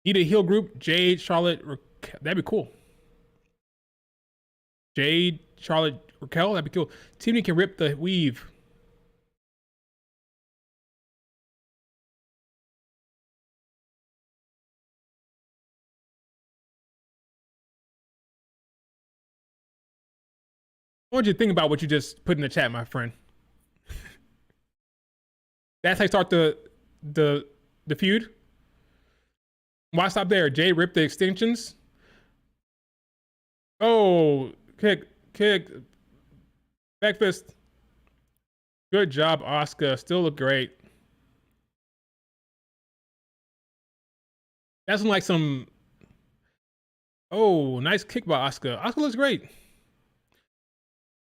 Need a heel group. Jade, Charlotte, that'd be cool. Jade, Charlotte, Raquel, that'd be cool. Tiffany can rip the weave. What did you think about what you just put in the chat, my friend? That's how you start the feud. Why stop there? Jay ripped the extensions. Oh, kick. kick, back fist. Good job, Asuka. Still look great. That's like some. Oh, nice kick by Asuka. Asuka looks great.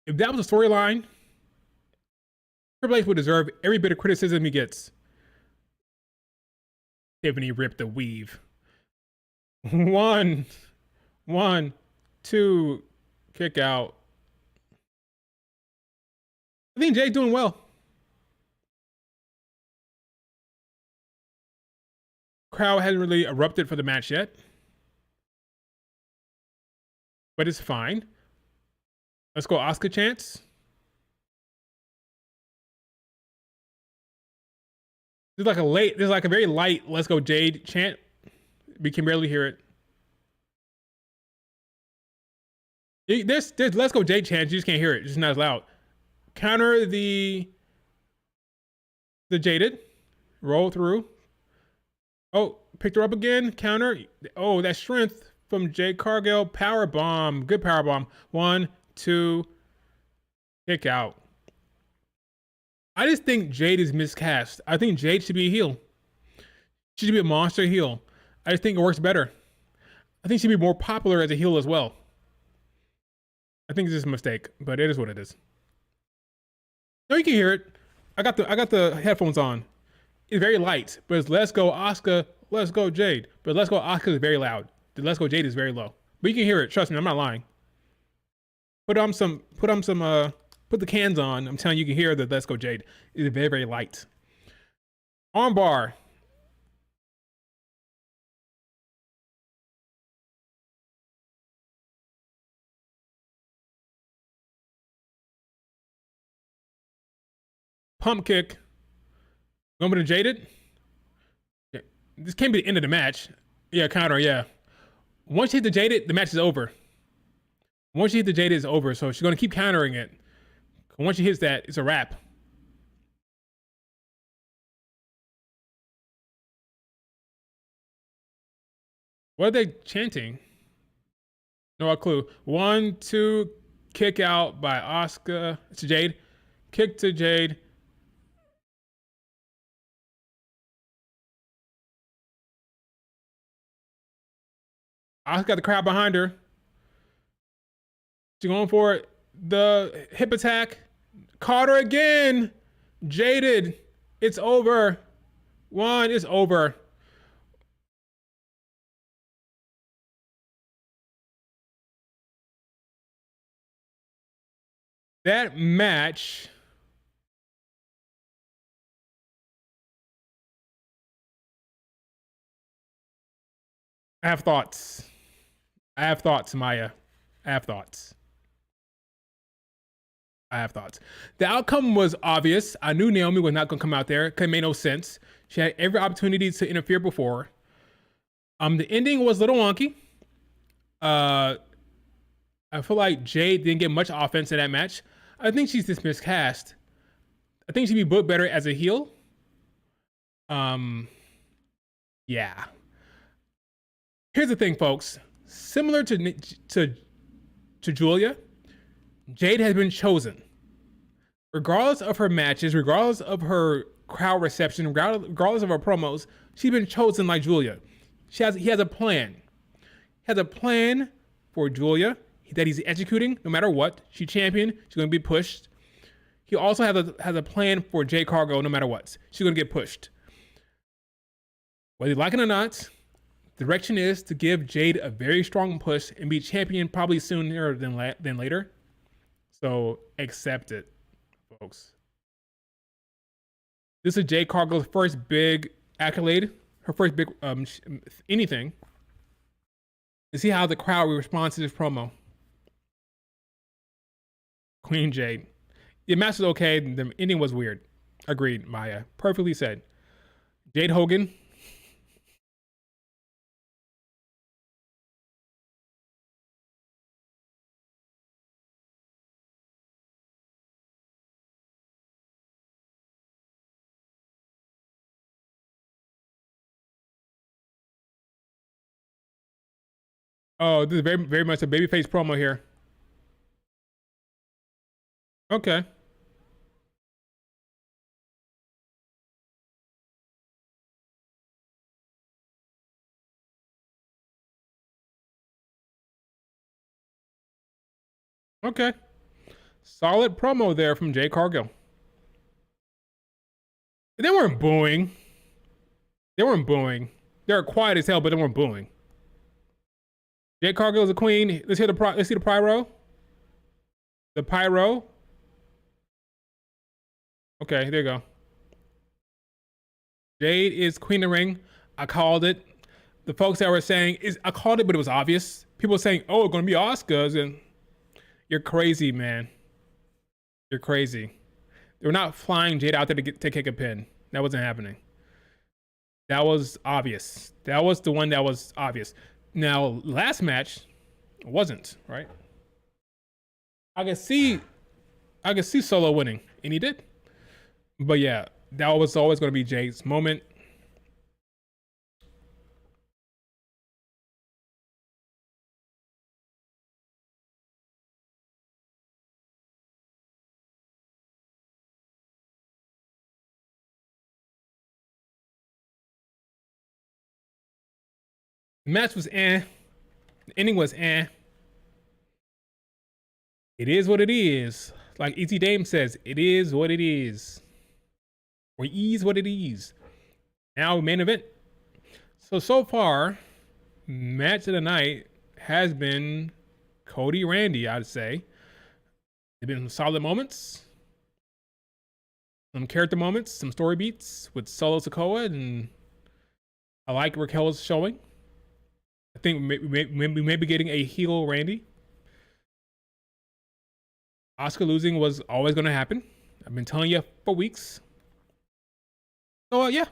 If that was a storyline, Triple H would deserve every bit of criticism he gets. Tiffany ripped the weave. One, two, kick out. I think Jay's doing well. Crowd hasn't really erupted for the match yet, but it's fine. Let's go Asuka chants. There's like a very light "Let's go Jade" chant. We can barely hear it. There's "Let's go Jade" chant. You just can't hear it. It's just not as loud. Counter the Jaded. Roll through. Oh, picked her up again. Counter. Oh, that strength from Jade Cargill. Power bomb. Good power bomb. 1, 2. Kick out. I just think Jade is miscast. I think Jade should be a heel. She should be a monster heel. I just think it works better. I think she'd be more popular as a heel as well. I think it's just a mistake, but it is what it is. No, you can hear it. I got the headphones on. It's very light, but it's "Let's go Asuka, let's go Jade." But "Let's go Asuka" is very loud. The "Let's go Jade" is very low. But you can hear it. Trust me, I'm not lying. Put the cans on. I'm telling you, you can hear the "Let's go Jade." It's very, very light. Armbar. Pump kick. Going to the Jaded. Yeah. This can't be the end of the match. Yeah, counter, yeah. Once you hit the Jaded, the match is over. Once you hit the Jaded, it's over. So she's going to keep countering it. Once she hits that, it's a wrap. What are they chanting? No clue. 1, 2, kick out by Asuka to Jade. Kick to Jade. Asuka got the crowd behind her. She's going for it. The hip attack. Caught her again. Jaded. It's over. 1 is over. That match. I have thoughts. Maya. I have thoughts. The outcome was obvious. I knew Naomi was not going to come out there. It made no sense. She had every opportunity to interfere before. The ending was a little wonky. I feel like Jade didn't get much offense in that match. I think she's just miscast. I think she'd be booked better as a heel. Yeah. Here's the thing, folks. Similar to Julia, Jade has been chosen. Regardless of her matches, regardless of her crowd reception, regardless of her promos, she's been chosen like Julia. He has a plan. He has a plan for Julia that he's executing no matter what. She's champion. She's going to be pushed. He also has a plan for Jade Cargill no matter what. She's going to get pushed. Whether you like it or not, the direction is to give Jade a very strong push and be champion probably sooner than later. So accept it, folks. This is Jade Cargill's first big accolade, her first big anything. To see how the crowd responds to this promo. Queen Jade. The match was okay. The ending was weird. Agreed, Maya. Perfectly said. Jade Hogan. Oh, this is very, very much a babyface promo here. Okay. Okay. Solid promo there from Jay Cargill. They weren't booing. They weren't booing. They were quiet as hell, but they weren't booing. Jay Cargill is a queen. Let's see the pyro. The pyro. Okay, there you go. Jade is queen of the ring. I called it. The folks that were saying is I called it, but it was obvious. People were saying, "Oh, it's gonna be Oscars," and you're crazy, man. You're crazy. They were not flying Jade out there to kick a pin. That wasn't happening. That was obvious. That was the one that was obvious. Now, last match wasn't, right? I could see Solo winning, and he did. But yeah, that was always going to be Jade's moment. The match was eh. The ending was eh. It is what it is. Like E.T. Dame says, it is what it is. Or is what it is. Now, main event. So far, match of the night has been Cody Randy, I'd say. There have been some solid moments, some character moments, some story beats with Solo Sikoa, and I like Raquel's showing. I think we may be getting a heel Randy. Oscar losing was always going to happen. I've been telling you for weeks. So, yeah.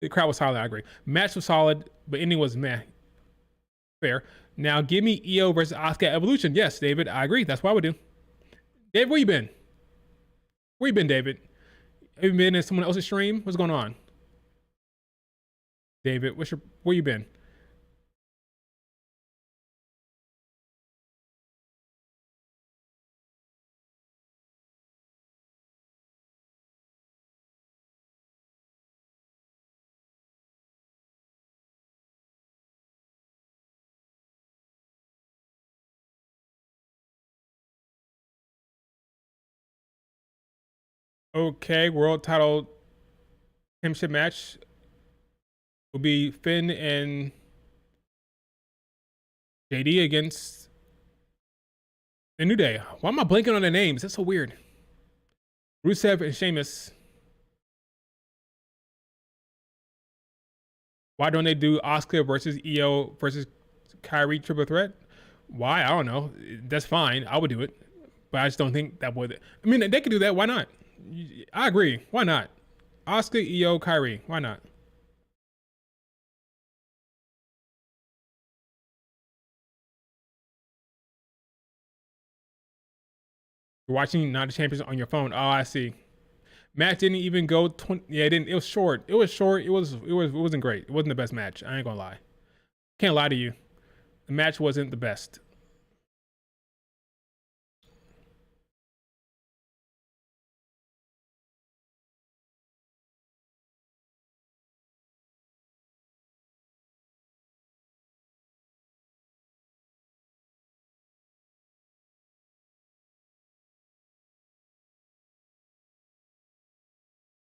The crowd was solid, I agree. Match was solid, but ending was meh. Fair. Now, give me EO versus Oscar Evolution. Yes, David, I agree. That's what I would do. David, where you been? Where you been, David? Have you been in someone else's stream? What's going on? David, where you been? Okay, world title championship match will be Finn and JD against the New Day. Why am I blanking on their names? That's so weird. Rusev and Sheamus. Why don't they do Oscar versus EO versus Kyrie triple threat? Why? I don't know. That's fine. I would do it. But I just don't think that would. I mean, they could do that. Why not? I agree. Why not? Oscar, EO, Kyrie. Why not? You're watching Not the Champions on your phone. Oh, I see. Match didn't even go 20. Yeah, it didn't. It was short. It was short. It wasn't great. It wasn't the best match. I ain't gonna lie. Can't lie to you. The match wasn't the best.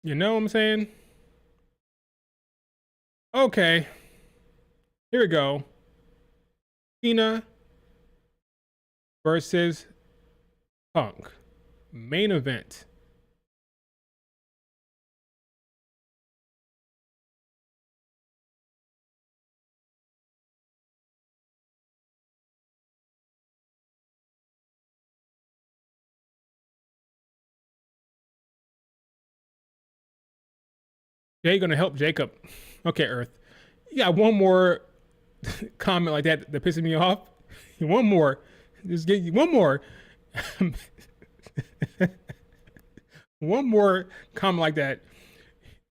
You know what I'm saying? Okay. Here we go. Cena versus Punk. Main event. Jay gonna help Jacob. Okay, Earth. You got one more comment like that pisses me off. One more. Just get one more. One more comment like that.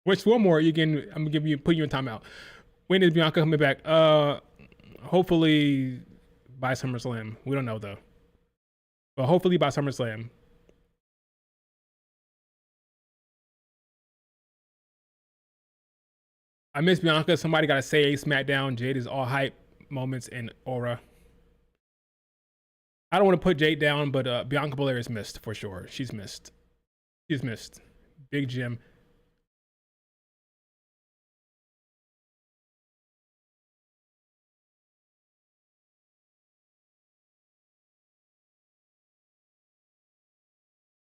Which one more you can I'm gonna put you in timeout. When is Bianca coming back? Hopefully by SummerSlam. We don't know though. but hopefully by SummerSlam. I miss Bianca. Somebody got to say SmackDown. Jade is all hype moments and aura. I don't want to put Jade down, but Bianca Belair is missed for sure. She's missed. She's missed. Big Jim.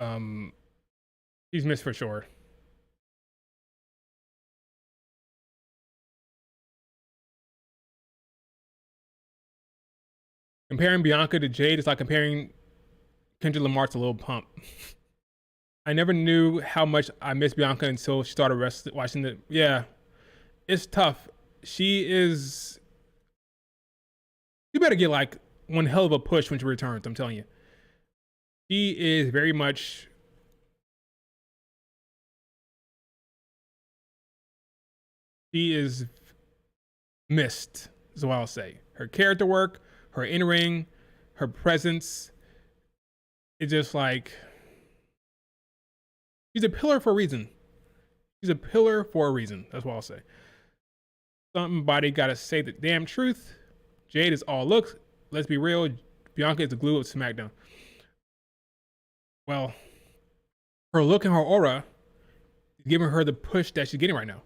Um, she's missed for sure. Comparing Bianca to Jade is like comparing Kendrick Lamar to Lil Pump. I never knew how much I missed Bianca until she started watching the. Yeah, it's tough. She is. You better get like one hell of a push when she returns. I'm telling you, she is very much. She is missed. Is what I'll say. Her character work, her in ring, her presence. It's just like she's a pillar for a reason. She's a pillar for a reason. That's what I'll say. Somebody got to say the damn truth. Jade is all looks. Let's be real. Bianca is the glue of SmackDown. Well, her look and her aura is giving her the push that she's getting right now.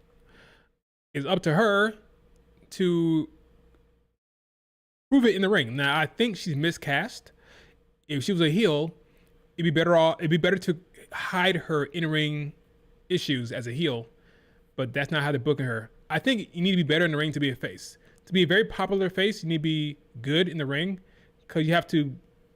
It's up to her to prove it in the ring. Now, I think she's miscast. If she was a heel, it'd be better to hide her in-ring issues as a heel, but that's not how they're booking her. I think you need to be better in the ring to be a face. To be a very popular face, you need to be good in the ring because you have to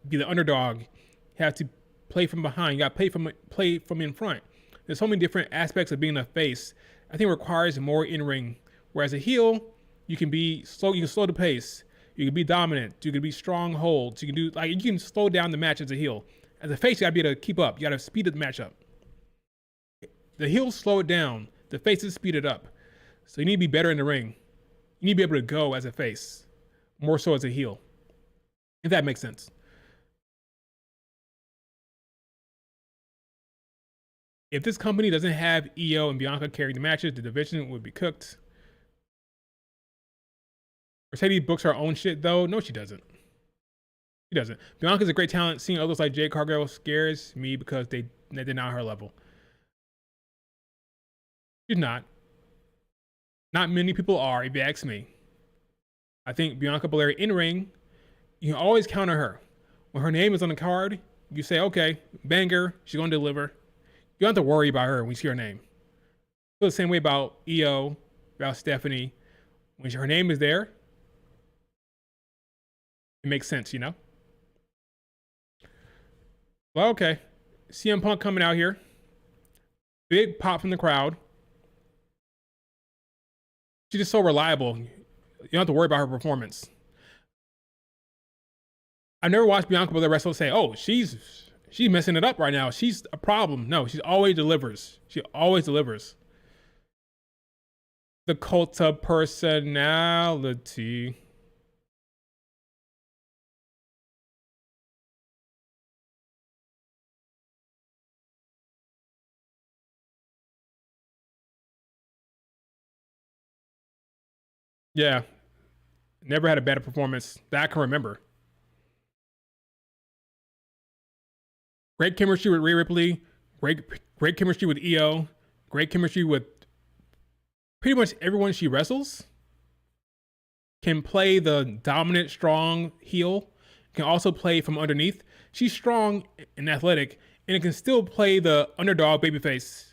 be the underdog. You have to play from behind. You got to play from in front. There's so many different aspects of being a face. I think it requires more in-ring. Whereas a heel, you can be slow. You can slow the pace. You can be dominant. You can be strong holds. You can slow down the match as a heel. As a face, you gotta be able to keep up. You gotta speed the match up. The heels slow it down. The faces speed it up. So you need to be better in the ring. You need to be able to go as a face, more so as a heel. If that makes sense. If this company doesn't have Io and Bianca carrying the matches, the division would be cooked. Mercedes books her own shit though. No, she doesn't. She doesn't. Bianca's a great talent. Seeing others like Jade Cargill scares me because they're not her level. She's not. Not many people are, if you ask me. I think Bianca Belair in ring, you can always counter her. When her name is on the card, you say, okay, banger, she's going to deliver. You don't have to worry about her when you see her name. Feel the same way about Io, about Stephanie. When her name is there, it makes sense, you know? Well, okay. CM Punk coming out here. Big pop from the crowd. She's just so reliable. You don't have to worry about her performance. I've never watched Bianca Belair wrestle say, "Oh, she's messing it up right now. She's a problem." No, she always delivers. She always delivers. The cult of personality. Yeah, never had a better performance that I can remember. Great chemistry with Rhea Ripley. Great chemistry with Io. Great chemistry with pretty much everyone she wrestles. Can play the dominant, strong heel. Can also play from underneath. She's strong and athletic, and it can still play the underdog babyface.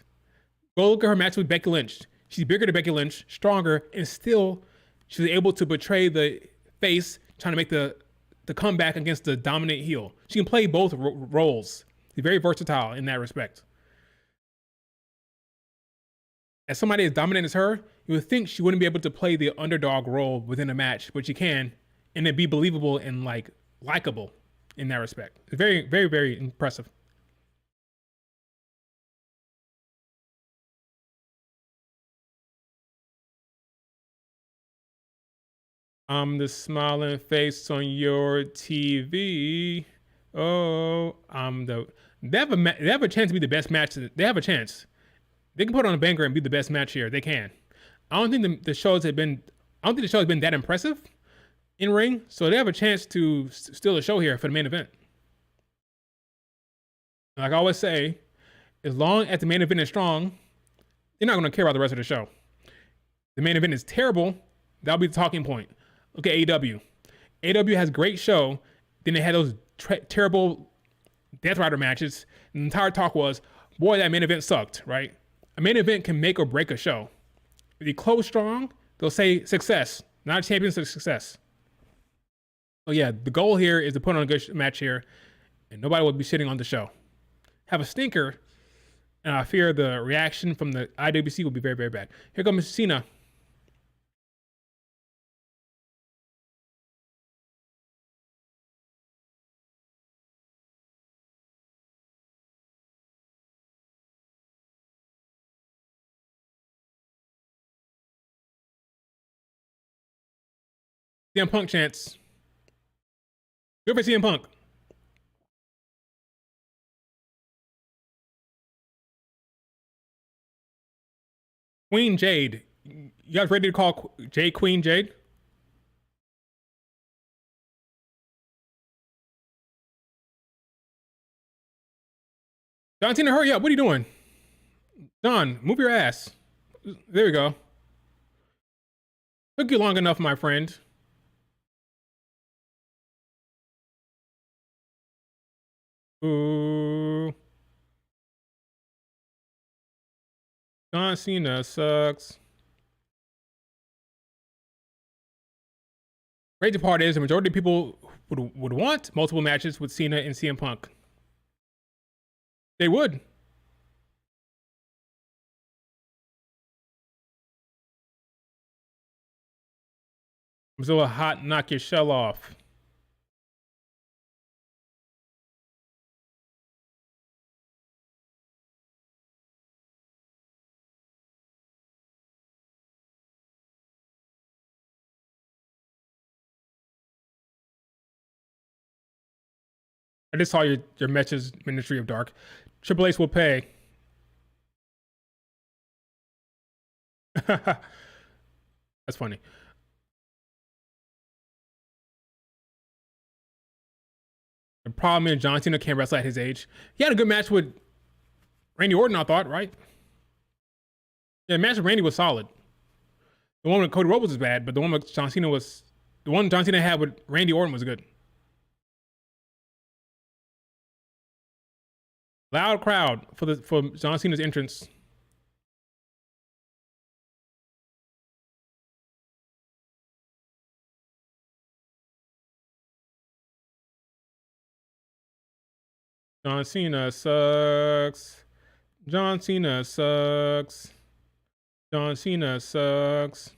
Go look at her match with Becky Lynch. She's bigger than Becky Lynch, stronger, and still she's able to portray the face, trying to make the comeback against the dominant heel. She can play both roles. She's very versatile in that respect. As somebody as dominant as her, you would think she wouldn't be able to play the underdog role within a match, but she can, and it be believable and like likable in that respect. It's very, very, very impressive. I'm the smiling face on your TV. Oh, they have a chance to be the best match. They have a chance. They can put on a banger and be the best match here. They can. I don't think the shows have been. I don't think the show has been that impressive in ring, so they have a chance to steal the show here for the main event. Like I always say, as long as the main event is strong, you're not going to care about the rest of the show. The main event is terrible. That'll be the talking point. Look at AEW. AEW has great show. Then they had those terrible Death Rider matches. And the entire talk was, boy, that main event sucked, right? A main event can make or break a show. If you close strong, they'll say success, not champions of success. So yeah, the goal here is to put on a good match here, and nobody will be shitting on the show. Have a stinker, and I fear the reaction from the IWC will be very, very bad. Here comes Cena. CM Punk chance. Good for CM Punk. Queen Jade. You guys ready to call Jade Queen Jade? John Cena, hurry up. What are you doing? John, move your ass. There we go. Took you long enough, my friend. Ooh. John Cena sucks. Crazy part is the majority of people would want multiple matches with Cena and CM Punk. They would. I'm still a hot knock your shell off. I just saw your message, Ministry of Dark. Triple H will pay. That's funny. The problem is John Cena can't wrestle at his age. He had a good match with Randy Orton, I thought, right? Yeah, the match with Randy was solid. The one with Cody Rhodes was bad, but the one with John Cena was the one John Cena had with Randy Orton was good. Loud crowd for John Cena's entrance. John Cena sucks. John Cena sucks. John Cena sucks.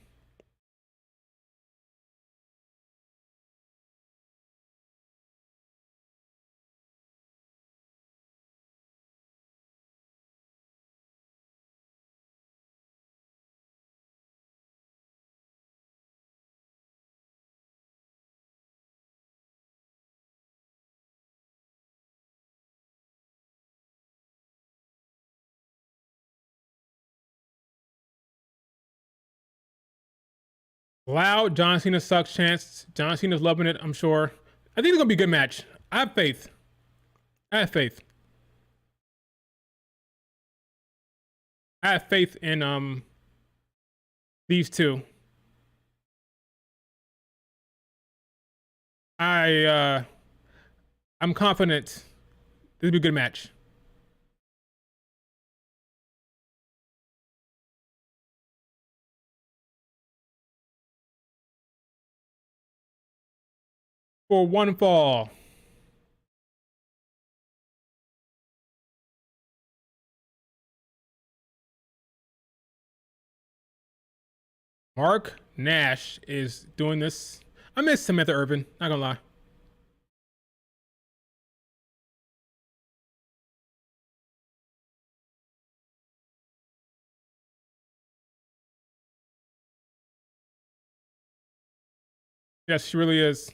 Loud John Cena sucks chance. John Cena's loving it, I'm sure. I think it's gonna be a good match. I have faith. I have faith. I have faith in these two. I I'm confident this will be a good match. For one fall. Mark Nash is doing this. I miss Samantha Irvin, not gonna lie. Yes, she really is.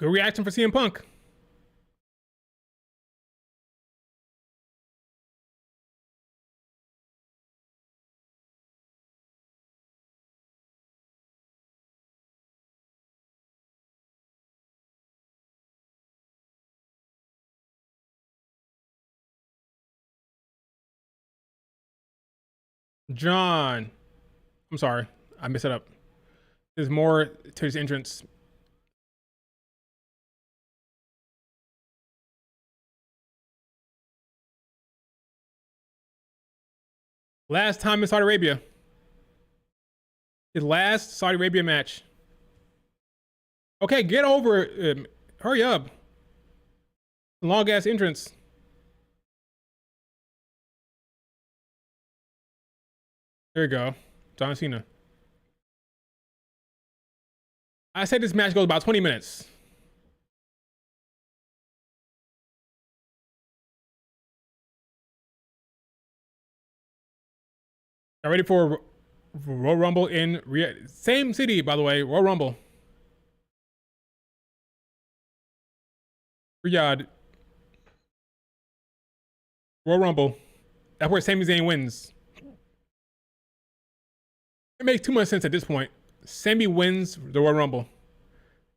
Good reaction for CM Punk. John. I'm sorry. I messed it up. There's more to his entrance. Last time in Saudi Arabia. His last Saudi Arabia match. Okay, get over it. Hurry up. Long ass entrance. There you go. John Cena. I said this match goes about 20 minutes. Got ready for Royal Rumble in same city, by the way. Royal Rumble. Riyadh. Royal Rumble. That's where Sami Zayn wins. It makes too much sense at this point. Sami wins the Royal Rumble.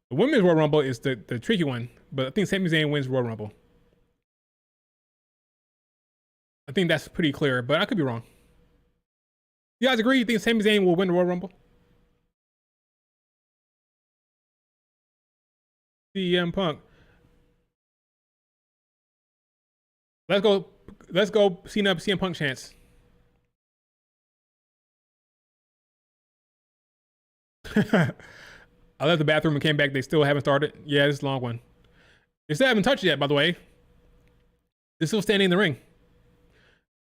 The Women's Royal Rumble is the tricky one, but I think Sami Zayn wins Royal Rumble. I think that's pretty clear, but I could be wrong. You guys agree? You think Sami Zayn will win the Royal Rumble? CM Punk. Let's go. Let's go. CM Punk chance. I left the bathroom and came back. They still haven't started. Yeah, this is a long one. They still haven't touched it yet, by the way. They're still standing in the ring.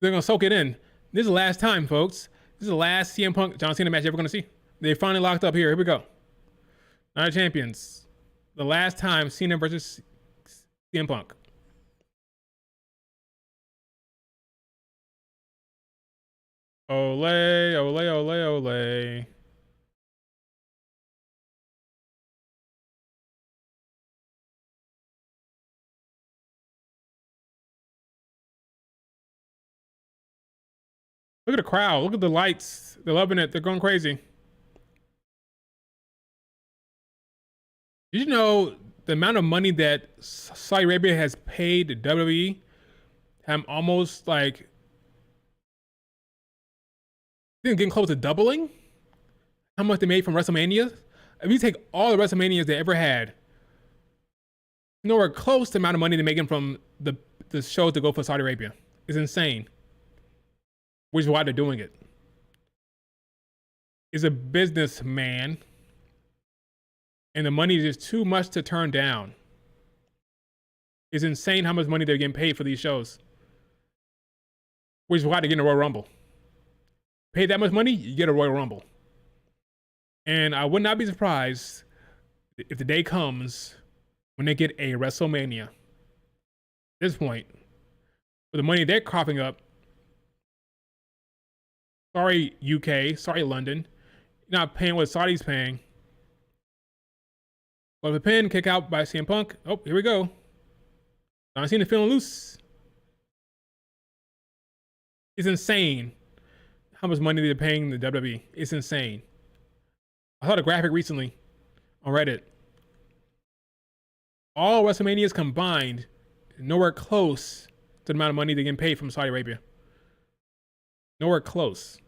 They're gonna soak it in. This is the last time, folks. This is the last CM Punk John Cena match you're ever gonna see. They finally locked up here. Here we go. Night of Champions. The last time Cena versus CM Punk. Ole, ole, ole, ole. Look at the crowd. Look at the lights. They're loving it. They're going crazy. Did you know the amount of money that Saudi Arabia has paid to WWE? I'm almost like getting close to doubling how much they made from WrestleMania. If you take all the WrestleManias they ever had, nowhere close to the amount of money they're making from the shows to go for Saudi Arabia. It's insane. Which is why they're doing it. Is a businessman, and the money is just too much to turn down. It's insane how much money they're getting paid for these shows. Which is why they're getting a Royal Rumble. Pay that much money, you get a Royal Rumble. And I would not be surprised if the day comes when they get a WrestleMania. At this point, with the money they're coughing up, sorry UK, sorry London, you're not paying what Saudi's paying. But the pin, kick out by CM Punk. Oh, here we go. John Cena feeling loose. It's insane how much money they're paying the WWE. It's insane. I saw the graphic recently on Reddit. All WrestleManias combined, nowhere close to the amount of money they're getting paid from Saudi Arabia. Nowhere close.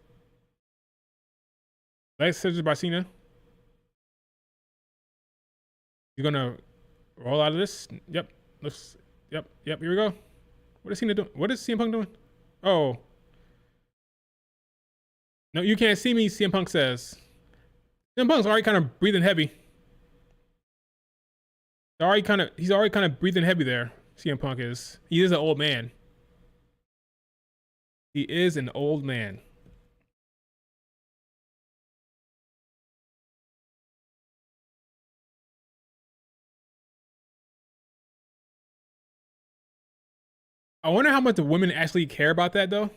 Last scissors by Cena. He's gonna roll out of this. Yep. Looks. Yep. Here we go. What is Cena doing? What is CM Punk doing? Oh. No, you can't see me, CM Punk says. CM Punk's already kind of breathing heavy. He's already kind of breathing heavy there. CM Punk is. He is an old man. He is an old man. I wonder how much the women actually care about that, though.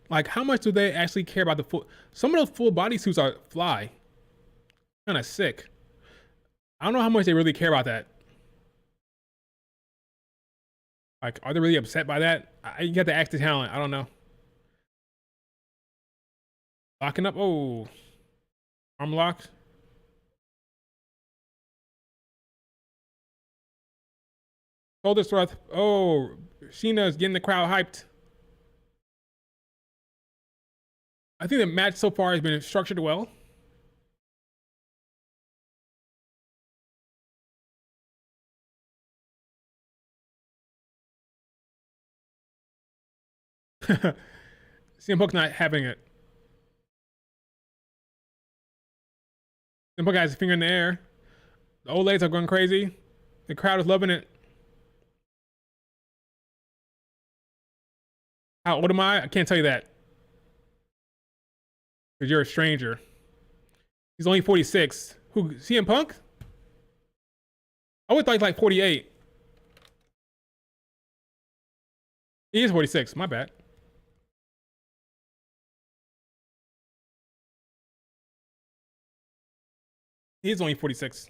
Like, how much do they actually care about the full? Some of those full body suits are fly. Kind of sick. I don't know how much they really care about that. Like, are they really upset by that? You got to ask the talent. I don't know. Locking up. Oh, arm locked. Shoulder thrust. Oh, Sheena's getting the crowd hyped. I think the match so far has been structured well. CM Punk's not having it. CM Punk has his finger in the air. The old ladies are going crazy. The crowd is loving it. How old am I? I can't tell you that. Because you're a stranger. He's only 46. Who, CM Punk? I would think like 48. He is 46. My bad. He is only 46.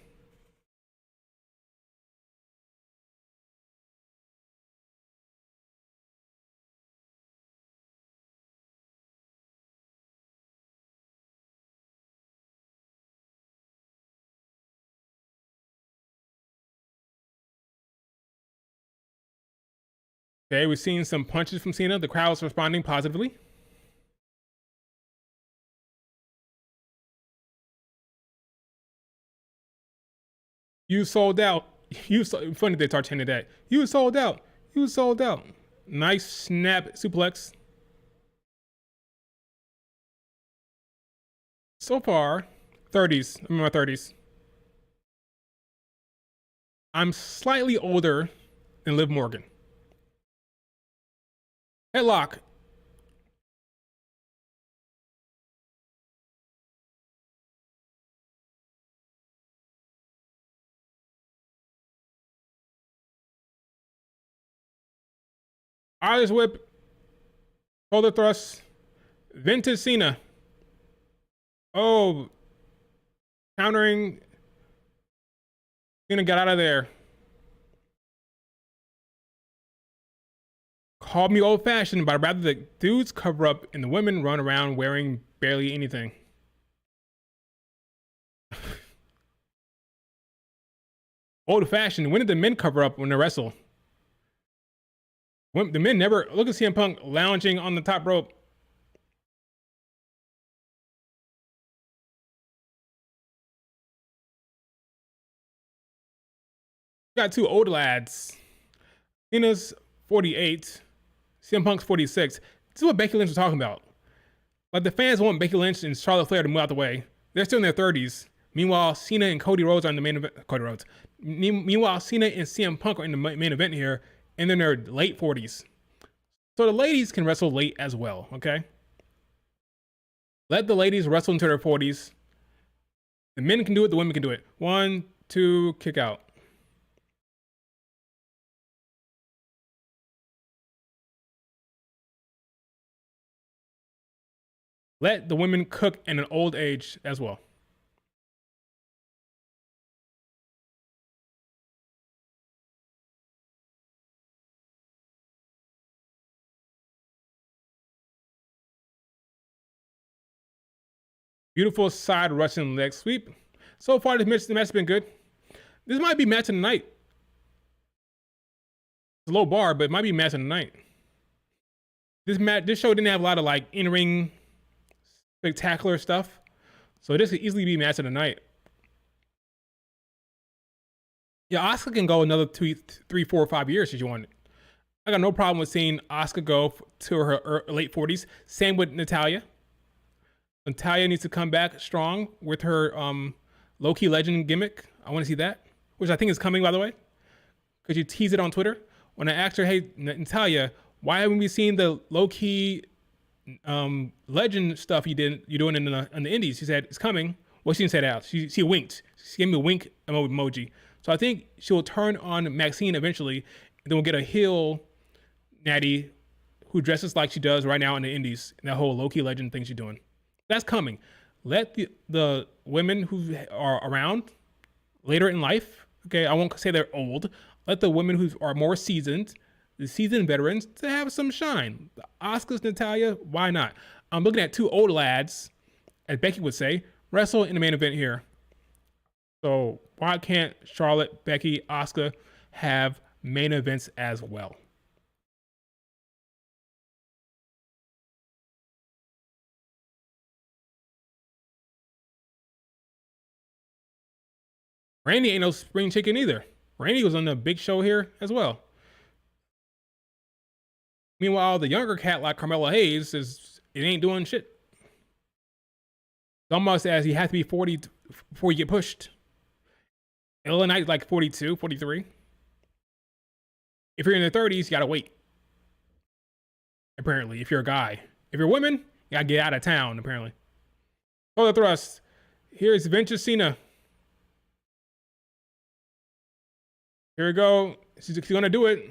Okay, we've seen some punches from Cena. The crowd's responding positively. You sold out. Funny they start chanting that. You sold out. You sold out. Nice snap suplex. So far, 30s. I'm in my 30s. I'm slightly older than Liv Morgan. Headlock. Irish whip. Shoulder thrust. Vintage Cena. Oh. Countering. Cena got out of there. Call me old fashioned, but I'd rather the dudes cover up and the women run around wearing barely anything. Old fashioned. When did the men cover up when they wrestle? When, the men never. Look at CM Punk lounging on the top rope. Got two old lads. Cena's 48. CM Punk's 46. This is what Becky Lynch was talking about. Like, the fans want Becky Lynch and Charlotte Flair to move out the way. They're still in their 30s. Meanwhile, Cena and Cody Rhodes are in the main event. Cody Rhodes. Meanwhile, Cena and CM Punk are in the main event here, and they're in their late 40s. So the ladies can wrestle late as well, okay? Let the ladies wrestle into their 40s. The men can do it, the women can do it. 1, 2, kick out. Let the women cook in an old age as well. Beautiful side Russian leg sweep. So far, the match has been good. This might be match of the night. It's a low bar, but it might be match of the night. This show didn't have a lot of like in-ring spectacular stuff, so this could easily be match of the night. Yeah, Asuka can go another 2, 3, 4, 5 years if you want it. I got no problem with seeing Asuka go to her late 40s. Same with Natalya. Natalya needs to come back strong with her low-key legend gimmick. I want to see that, which I think is coming, by the way. Could you tease it on Twitter? When I asked her, hey, Natalya, why haven't we seen the low-key legend stuff you're doing in the indies? She said, it's coming. Well, she didn't say that out. She winked. She gave me a wink emoji. So I think she'll turn on Maxine eventually, and then we'll get a heel Natty who dresses like she does right now in the indies, and that whole low-key legend thing she's doing. That's coming. Let the women who are around later in life, okay, I won't say they're old. Let the women who are more seasoned the seasoned veterans to have some shine. The Oscars, Natalia, why not? I'm looking at two old lads, as Becky would say, wrestle in the main event here. So why can't Charlotte, Becky, Asuka have main events as well? Randy ain't no spring chicken either. Randy was on the big show here as well. Meanwhile, the younger cat like Carmelo Hayes it ain't doing shit. It's almost as he has to be 40 before you get pushed. LA Knight's like 42, 43. If you're in the 30s, you gotta wait. Apparently, if you're a guy. If you're a woman, you gotta get out of town, apparently. Shoulder thrust. Here's Vince Cena. Here we go. She's gonna do it.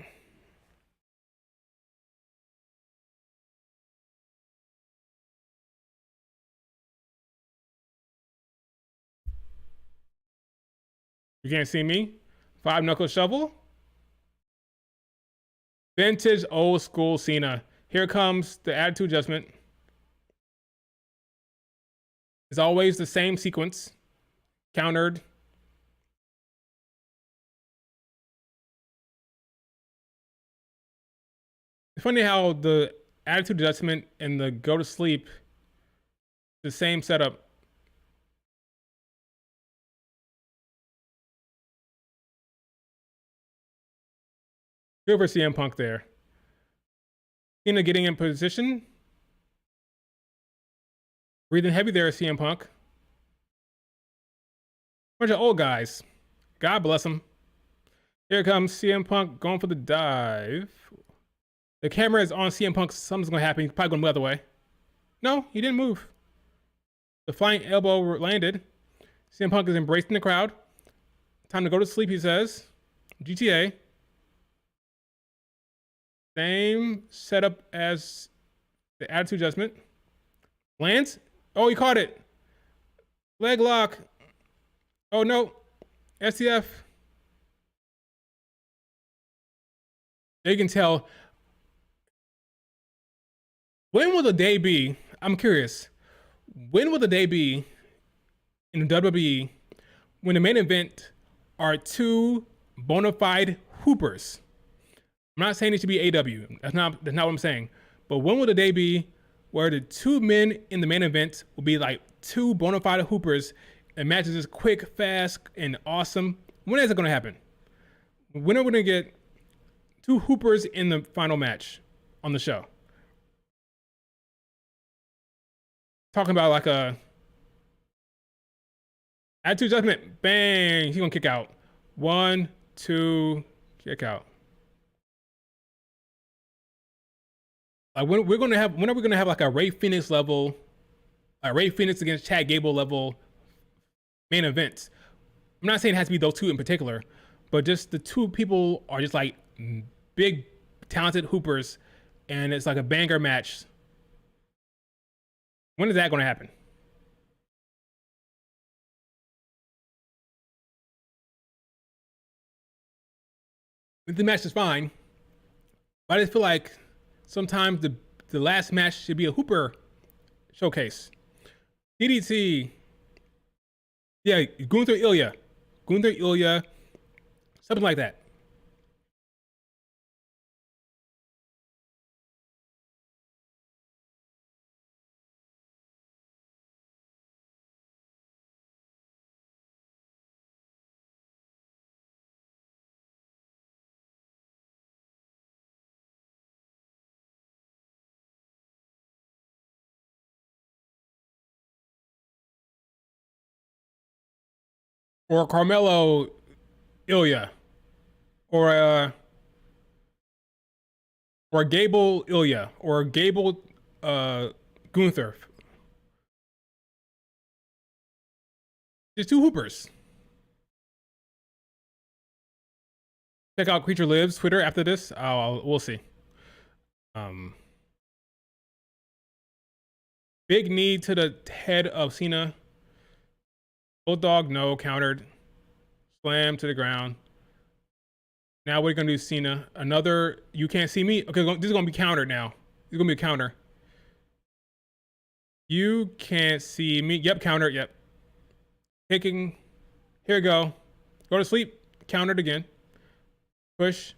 You can't see me. Five knuckle shovel. Vintage old school Cena. Here comes the attitude adjustment. It's always the same sequence. Countered. It's funny how the attitude adjustment and the go to sleep, the same setup. Good for CM Punk there. Cena getting in position. Breathing heavy there, CM Punk. Bunch of old guys. God bless them. Here comes CM Punk going for the dive. The camera is on CM Punk. Something's going to happen. He's probably going to move the other way. No, he didn't move. The flying elbow landed. CM Punk is embracing the crowd. Time to go to sleep, he says. GTA. Same setup as the attitude adjustment. Lance? Oh, he caught it. Leg lock. Oh, no. STF. You can tell. When will the day be? I'm curious. When will the day be in the WWE when the main event are two bona fide hoopers? I'm not saying it should be AW. That's not what I'm saying. But when will the day be where the two men in the main event will be like two bona fide hoopers and matches is quick, fast, and awesome? When is it going to happen? When are we going to get two hoopers in the final match on the show? Talking about like a attitude adjustment. Bang. He's going to kick out. 1, 2, kick out. Like when are we gonna have like a Ray Phoenix level, a Ray Phoenix against Chad Gable level main event? I'm not saying it has to be those two in particular, but just the two people are just like big, talented hoopers, and it's like a banger match. When is that gonna happen? The match is fine, but I just feel like sometimes the last match should be a Hooper showcase. DDT. Yeah, Gunther Ilya. Something like that. Or Carmelo Ilya. Or Gable Ilya. Or Gable Gunther. Just two hoopers. Check out Creature Lives Twitter after this. We'll see. Big knee to the head of Cena. Bulldog, no, countered. Slam to the ground. Now we're gonna do Cena. Another you can't see me. Okay, this is gonna be countered now. This is gonna be a counter. You can't see me. Yep, counter. Yep. Kicking. Here we go. Go to sleep. Countered again. Push.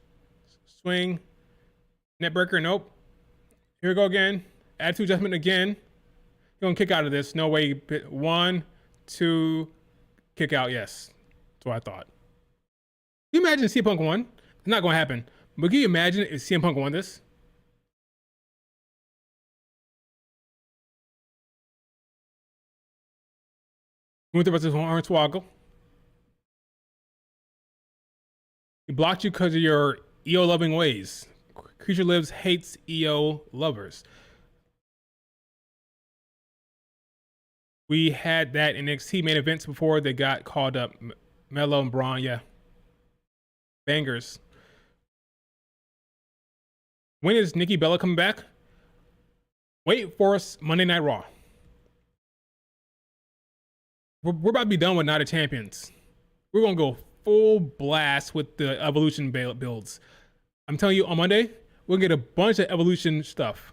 Swing. Net breaker. Nope. Here we go again. Attitude adjustment again. You're gonna kick out of this. No way. 1, 2, kick out. Yes. That's what I thought. Can you imagine CM Punk won? It's not gonna happen. But can you imagine if CM Punk won this? Gunther versus Hornswoggle. He blocked you because of your EO loving ways. Creature Lives hates EO lovers. We had that in NXT main events before they got called up. Mello and Braun, yeah. Bangers. When is Nikki Bella coming back? Wait for us Monday Night Raw. We're about to be done with Night of Champions. We're going to go full blast with the Evolution builds. I'm telling you, on Monday, we'll get a bunch of Evolution stuff.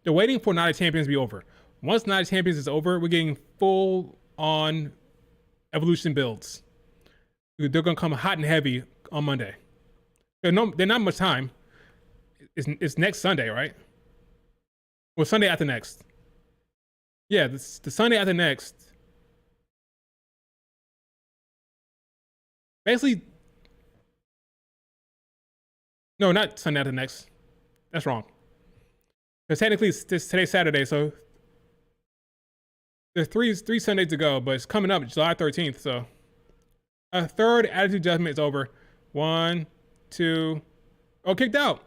They're waiting for Night of Champions to be over. Once Night of Champions is over, we're getting full on Evolution builds. They're going to come hot and heavy on Monday. There's not much time. It's next Sunday, right? Well, Sunday after next. Yeah, the Sunday after next. Basically, no, not Sunday after next. That's wrong. Because technically, today's Saturday, so there's three Sundays to go, but it's coming up July 13th. So a third Attitude Adjustment is over. 1, 2, oh, kicked out.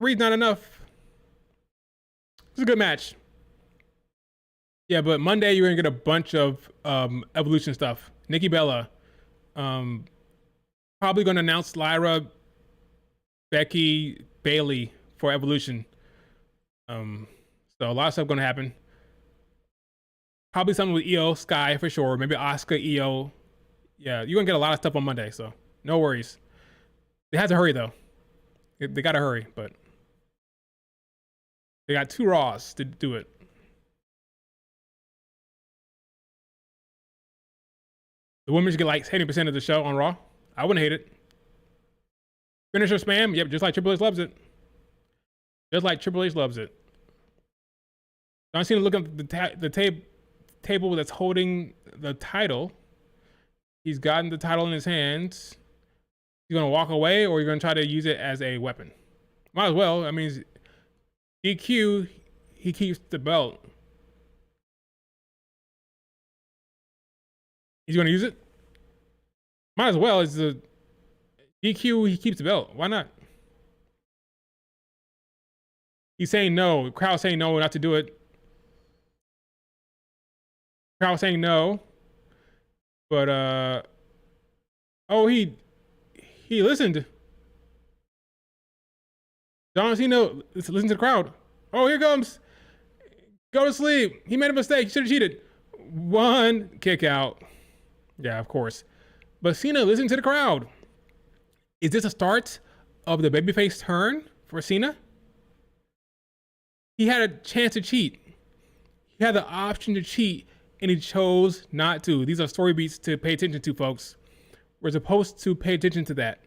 3's not enough. It's a good match. Yeah, but Monday you're gonna get a bunch of Evolution stuff. Nikki Bella. Probably gonna announce Lyra, Becky, Bailey for Evolution. So a lot of stuff gonna happen. Probably something with EO, Sky for sure. Maybe Asuka, EO. Yeah, you're gonna get a lot of stuff on Monday, so no worries. They have to hurry though. They gotta hurry, but they got 2 Raws to do it. The women should get like 70% of the show on Raw. I wouldn't hate it. Finisher spam, yep, just like Triple H loves it. Just like Triple H loves it. John Cena looking at the table that's holding the title. He's gotten the title in his hands. He's gonna walk away, or you're gonna try to use it as a weapon. Might as well. I mean, DQ, he keeps the belt. He's gonna use it. Might as well. It's the DQ. He keeps the belt. Why not? He's saying no. The crowd saying no, not to do it. Crowd saying no. But oh, he listened. John Cena, listen to the crowd. Oh, here comes. Go to sleep. He made a mistake. He should have cheated. 1 kick out. Yeah, of course. But Cena, listen to the crowd. Is this a start of the babyface turn for Cena? He had a chance to cheat. He had the option to cheat, and he chose not to. These are story beats to pay attention to, folks. We're supposed to pay attention to that.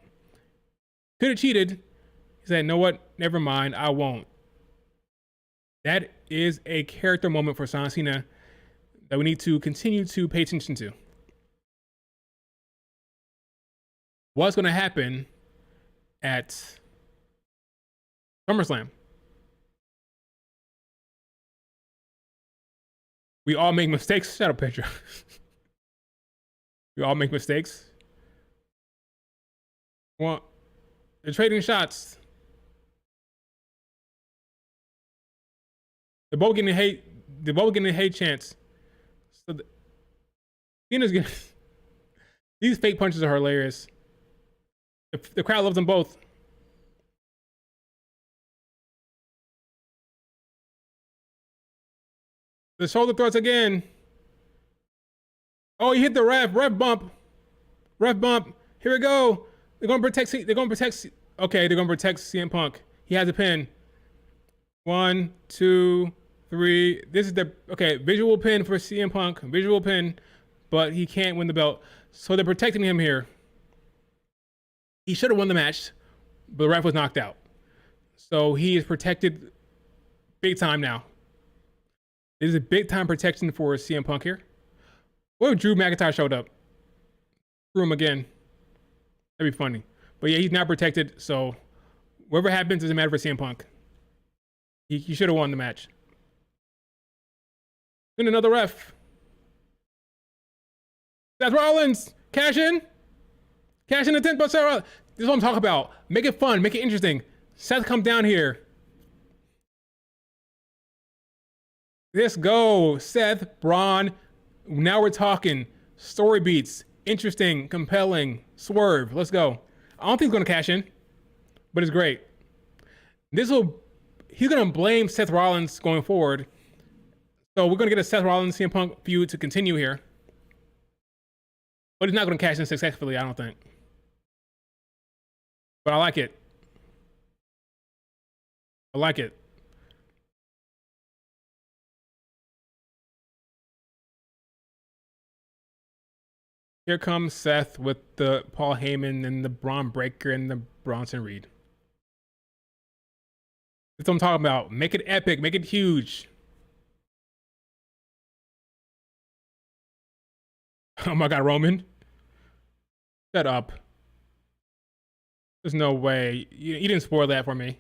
Could have cheated. He said, "Know what? Never mind. I won't." That is a character moment for John Cena that we need to continue to pay attention to. What's going to happen at SummerSlam? We all make mistakes. Shut up, Pedro. We all make mistakes. Well, they're trading shots. They're both getting hate. They're both getting a hate chance. So Cena's getting these fake punches are hilarious. The crowd loves them both. The shoulder throws again. Oh, he hit the ref. Ref bump. Ref bump. Here we go. They're gonna protect. They're gonna protect. Okay, they're gonna protect CM Punk. He has a pin. 1, 2, 3. This is the okay visual pin for CM Punk. Visual pin, but he can't win the belt. So they're protecting him here. He should have won the match, but the ref was knocked out. So he is protected big time now. This is a big time protection for CM Punk here. What if Drew McIntyre showed up? Screw him again. That'd be funny. But yeah, he's now protected. So whatever happens doesn't matter for CM Punk. He should have won the match. Then another ref. Seth Rollins, cash in. Cash in the 10th, but Seth Rollins. This is what I'm talking about. Make it fun, make it interesting. Seth, come down here. Let's go. Seth, Braun. Now we're talking. Story beats. Interesting, compelling. Swerve. Let's go. I don't think he's going to cash in, but it's great. He's going to blame Seth Rollins going forward. So we're going to get a Seth Rollins CM Punk feud to continue here. But he's not going to cash in successfully, I don't think. But I like it. I like it. Here comes Seth with the Paul Heyman and the Braun Breaker and the Bronson Reed. That's what I'm talking about. Make it epic. Make it huge. Oh my God, Roman. Shut up. There's no way. You didn't spoil that for me.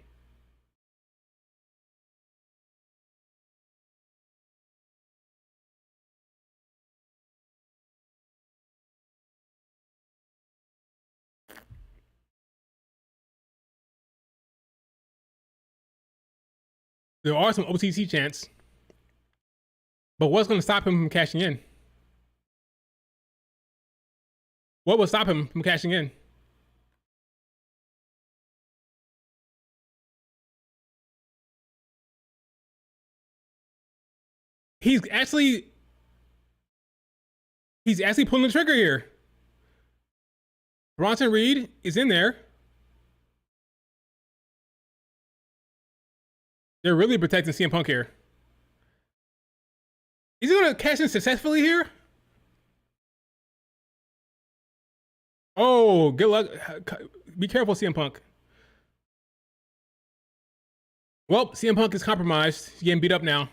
There are some OTC chants, but what's going to stop him from cashing in? What will stop him from cashing in? He's actually pulling the trigger here. Bronson Reed is in there. They're really protecting CM Punk here. Is he going to cash in successfully here? Oh, good luck. Be careful, CM Punk. Well, CM Punk is compromised. He's getting beat up now.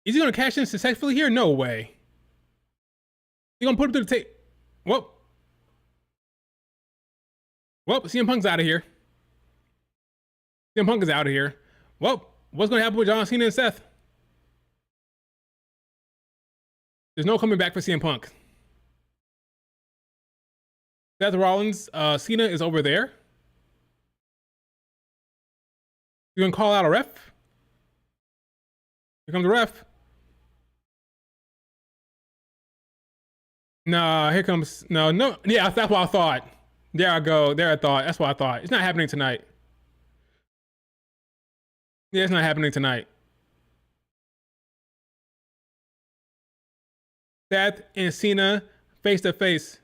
Is he going to cash in successfully here? No way. He's going to put him through the tape. Well, CM Punk's out of here. CM Punk is out of here. Well, what's going to happen with John Cena and Seth? There's no coming back for CM Punk. Seth Rollins, Cena is over there. You gonna call out a ref? Here comes the ref. Nah, here comes no. Yeah, that's what I thought. There I go. There I thought. That's what I thought. It's not happening tonight. Yeah, it's not happening tonight. Seth and Cena face to face.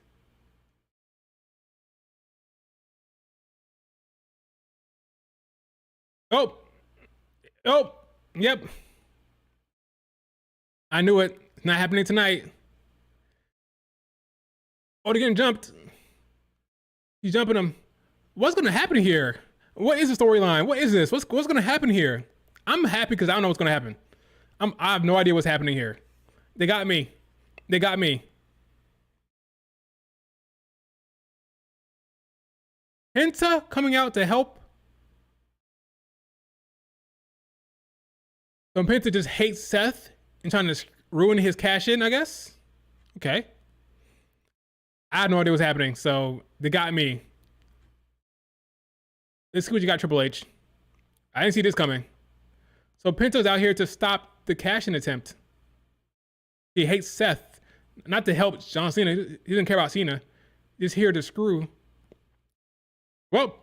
Oh, yep. I knew it. It's not happening tonight. Oh, they're getting jumped. He's jumping him. What's going to happen here? What is the storyline? What is this? What's going to happen here? I'm happy because I don't know what's going to happen. I have no idea what's happening here. They got me. They got me. Penta coming out to help. So Penta just hates Seth and trying to ruin his cash in, I guess. Okay. I had no idea what's happening, so they got me. Let's see what you got, Triple H. I didn't see this coming. So Penta's out here to stop the cash-in attempt. He hates Seth, not to help John Cena. He doesn't care about Cena. He's here to screw. Well,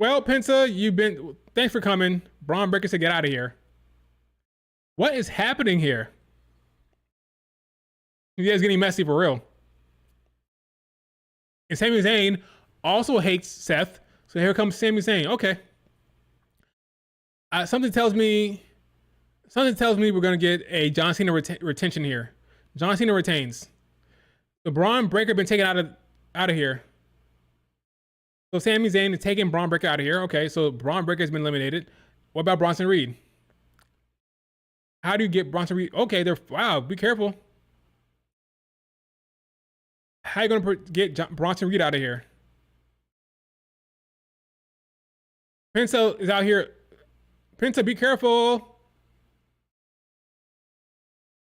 Penta, thanks for coming. Braun Breaker said get out of here. What is happening here? You guys getting messy for real. And Sami Zayn also hates Seth. So here comes Sami Zayn. Okay. Something tells me we're gonna get a John Cena retention here. John Cena retains. The Braun Breaker been taken out of here. So Sami Zayn is taking Braun Breaker out of here. Okay, so Braun Breaker has been eliminated. What about Bronson Reed? How do you get Bronson Reed? Okay, wow, be careful. How are you gonna get Bronson Reed out of here? Prince is out here. Prince, be careful.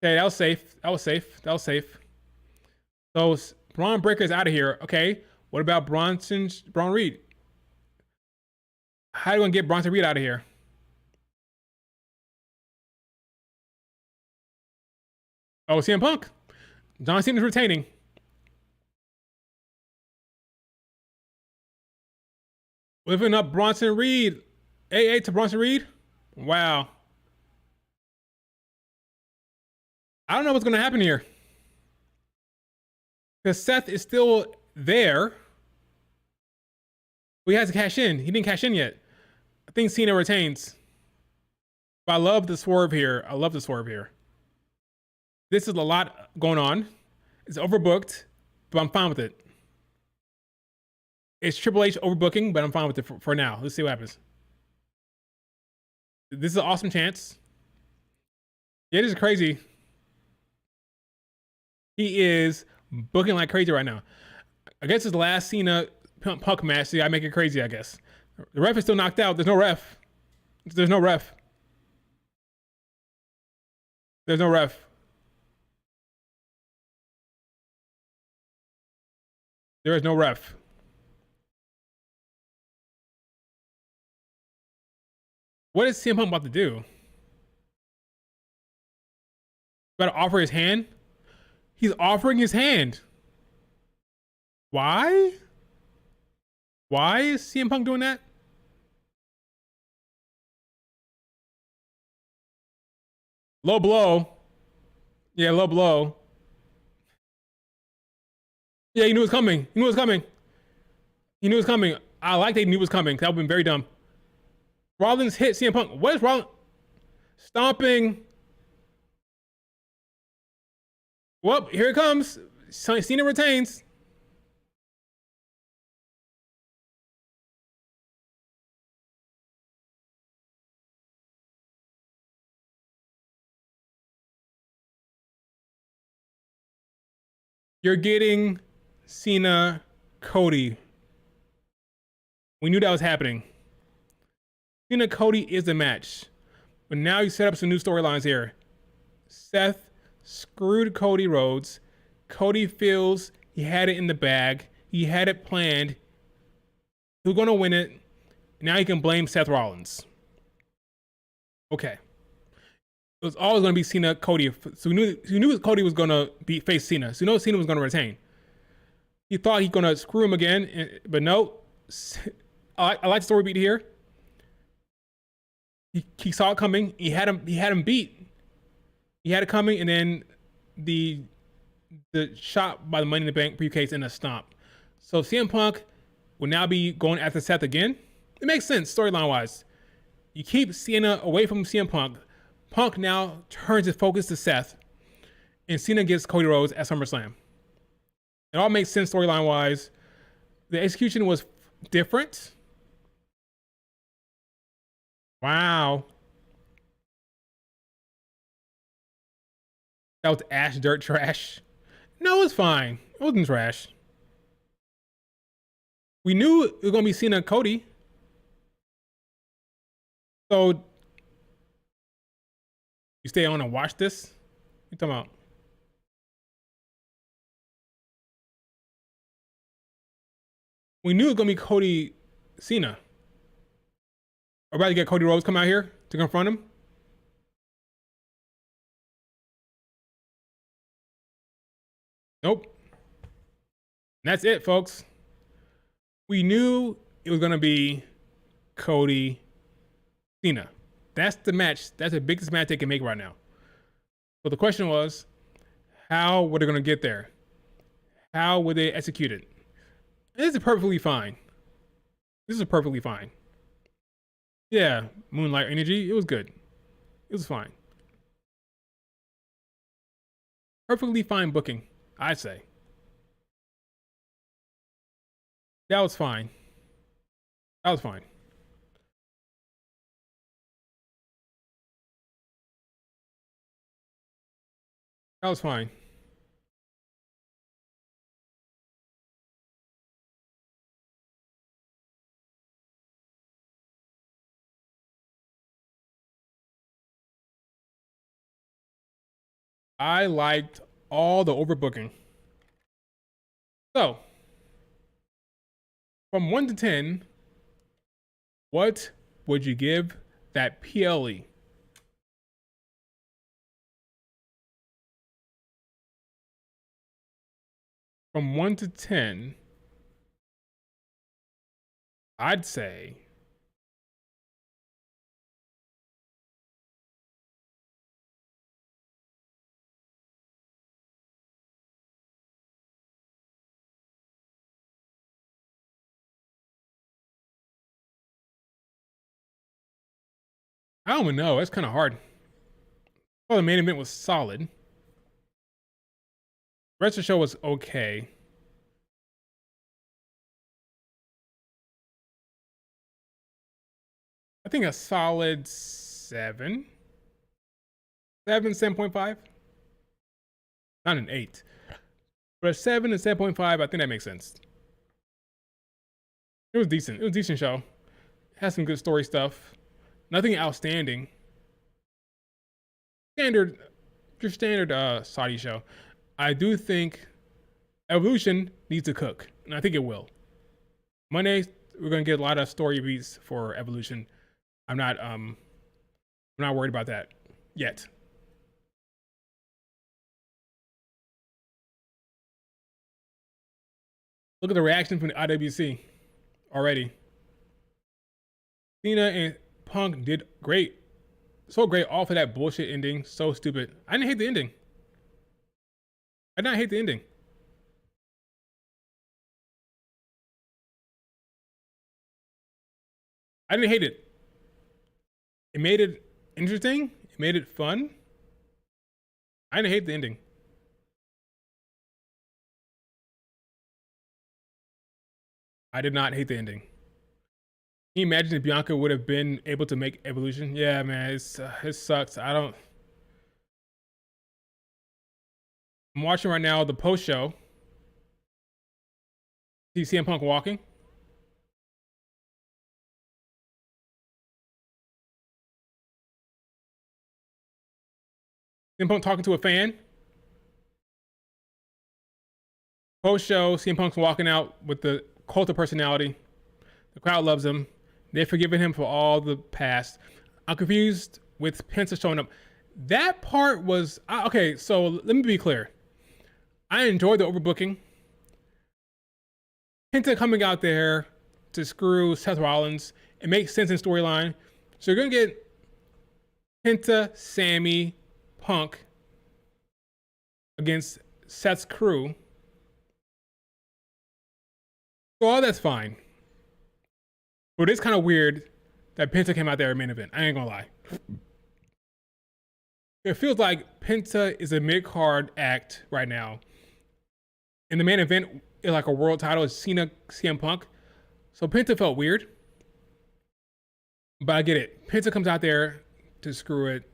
Okay, that was safe. That was safe. That was safe. So Braun Breaker is out of here. Okay, what about Braun Reed? How are you gonna get Bronson Reed out of here? Oh, CM Punk. John Cena's retaining. Living up Bronson Reed. AA to Bronson Reed. Wow. I don't know what's going to happen here. Because Seth is still there. But he has to cash in. He didn't cash in yet. I think Cena retains. But I love the swerve here. I love the swerve here. This is a lot going on. It's overbooked, but I'm fine with it. It's Triple H overbooking, but I'm fine with it for now. Let's see what happens. This is an awesome chance. Yeah, this is crazy. He is booking like crazy right now. I guess it's the last Cena Punk match. See, I make it crazy, I guess. The ref is still knocked out. There's no ref. There's no ref. There's no ref. There is no ref. What is CM Punk about to do? About to offer his hand? He's offering his hand. Why? Why is CM Punk doing that? Low blow. Yeah, low blow. Yeah, he knew it was coming. He knew it was coming. He knew it was coming. I like that he knew it was coming. That would have been very dumb. Rollins hit CM Punk. What is Rollins? Stomping. Well, here it comes. Cena retains. You're getting Cena, Cody. We knew that was happening. Cena, Cody is the match. But now you set up some new storylines here. Seth screwed Cody Rhodes. Cody feels he had it in the bag. He had it planned. He was going to win it. Now he can blame Seth Rollins. Okay. It was always going to be Cena, Cody. So we knew Cody was going to face Cena. So we know Cena was going to retain. He thought he's going to screw him again, but no. I like the story beat here. He saw it coming. He had him beat. He had it coming, and then the shot by the Money in the Bank briefcase and a stomp. So CM Punk will now be going after Seth again. It makes sense storyline wise. You keep Cena away from CM Punk. Punk now turns his focus to Seth, and Cena gets Cody Rhodes at SummerSlam. It all makes sense storyline wise. The execution was different. Wow. That was ash, dirt, trash. No, it's fine. It wasn't trash. We knew it was going to be Cena and Cody. So, you stay on and watch this? What you talking about? We knew it was going to be Cody Cena. We're about to get Cody Rhodes come out here to confront him. Nope. And that's it, folks. We knew it was going to be Cody Cena. That's the match. That's the biggest match they can make right now. So the question was, how were they going to get there? How would they execute it? This is perfectly fine. This is perfectly fine. Yeah, Moonlight Energy. It was good. It was fine. Perfectly fine booking, I'd say. That was fine. That was fine. That was fine. I liked all the overbooking. So, from 1 to 10, what would you give that PLE? From 1 to 10, I'd say I don't even know. That's kind of hard. Well, the main event was solid. The rest of the show was okay. I think a solid 7. 7, 7.5. Not an 8. But a 7 and 7.5, I think that makes sense. It was decent. It was a decent show. It had some good story stuff. Nothing outstanding. Your standard Saudi show. I do think Evolution needs to cook, and I think it will. Monday, we're gonna get a lot of story beats for Evolution. I'm not worried about that yet. Look at the reaction from the IWC already. Cena and Punk did great. So great off of that bullshit ending. So stupid. I didn't hate the ending. I did not hate the ending. I didn't hate it. It made it interesting. It made it fun. I didn't hate the ending. I did not hate the ending. Can you imagine if Bianca would have been able to make Evolution? Yeah, man, it sucks. I don't. I'm watching right now the post show. See CM Punk walking. CM Punk talking to a fan. Post show, CM Punk's walking out with the cult of personality. The crowd loves him. They've forgiven him for all the past. I'm confused with Penta showing up. That part was okay. So let me be clear. I enjoyed the overbooking. Penta coming out there to screw Seth Rollins. It makes sense in storyline. So you're gonna get Penta, Sammy, Punk against Seth's crew. So all that's fine. But it's kind of weird that Penta came out there in main event. I ain't gonna lie. It feels like Penta is a mid-card act right now. In the main event, it's like a world title is Cena, CM Punk. So Penta felt weird. But I get it. Penta comes out there to screw it.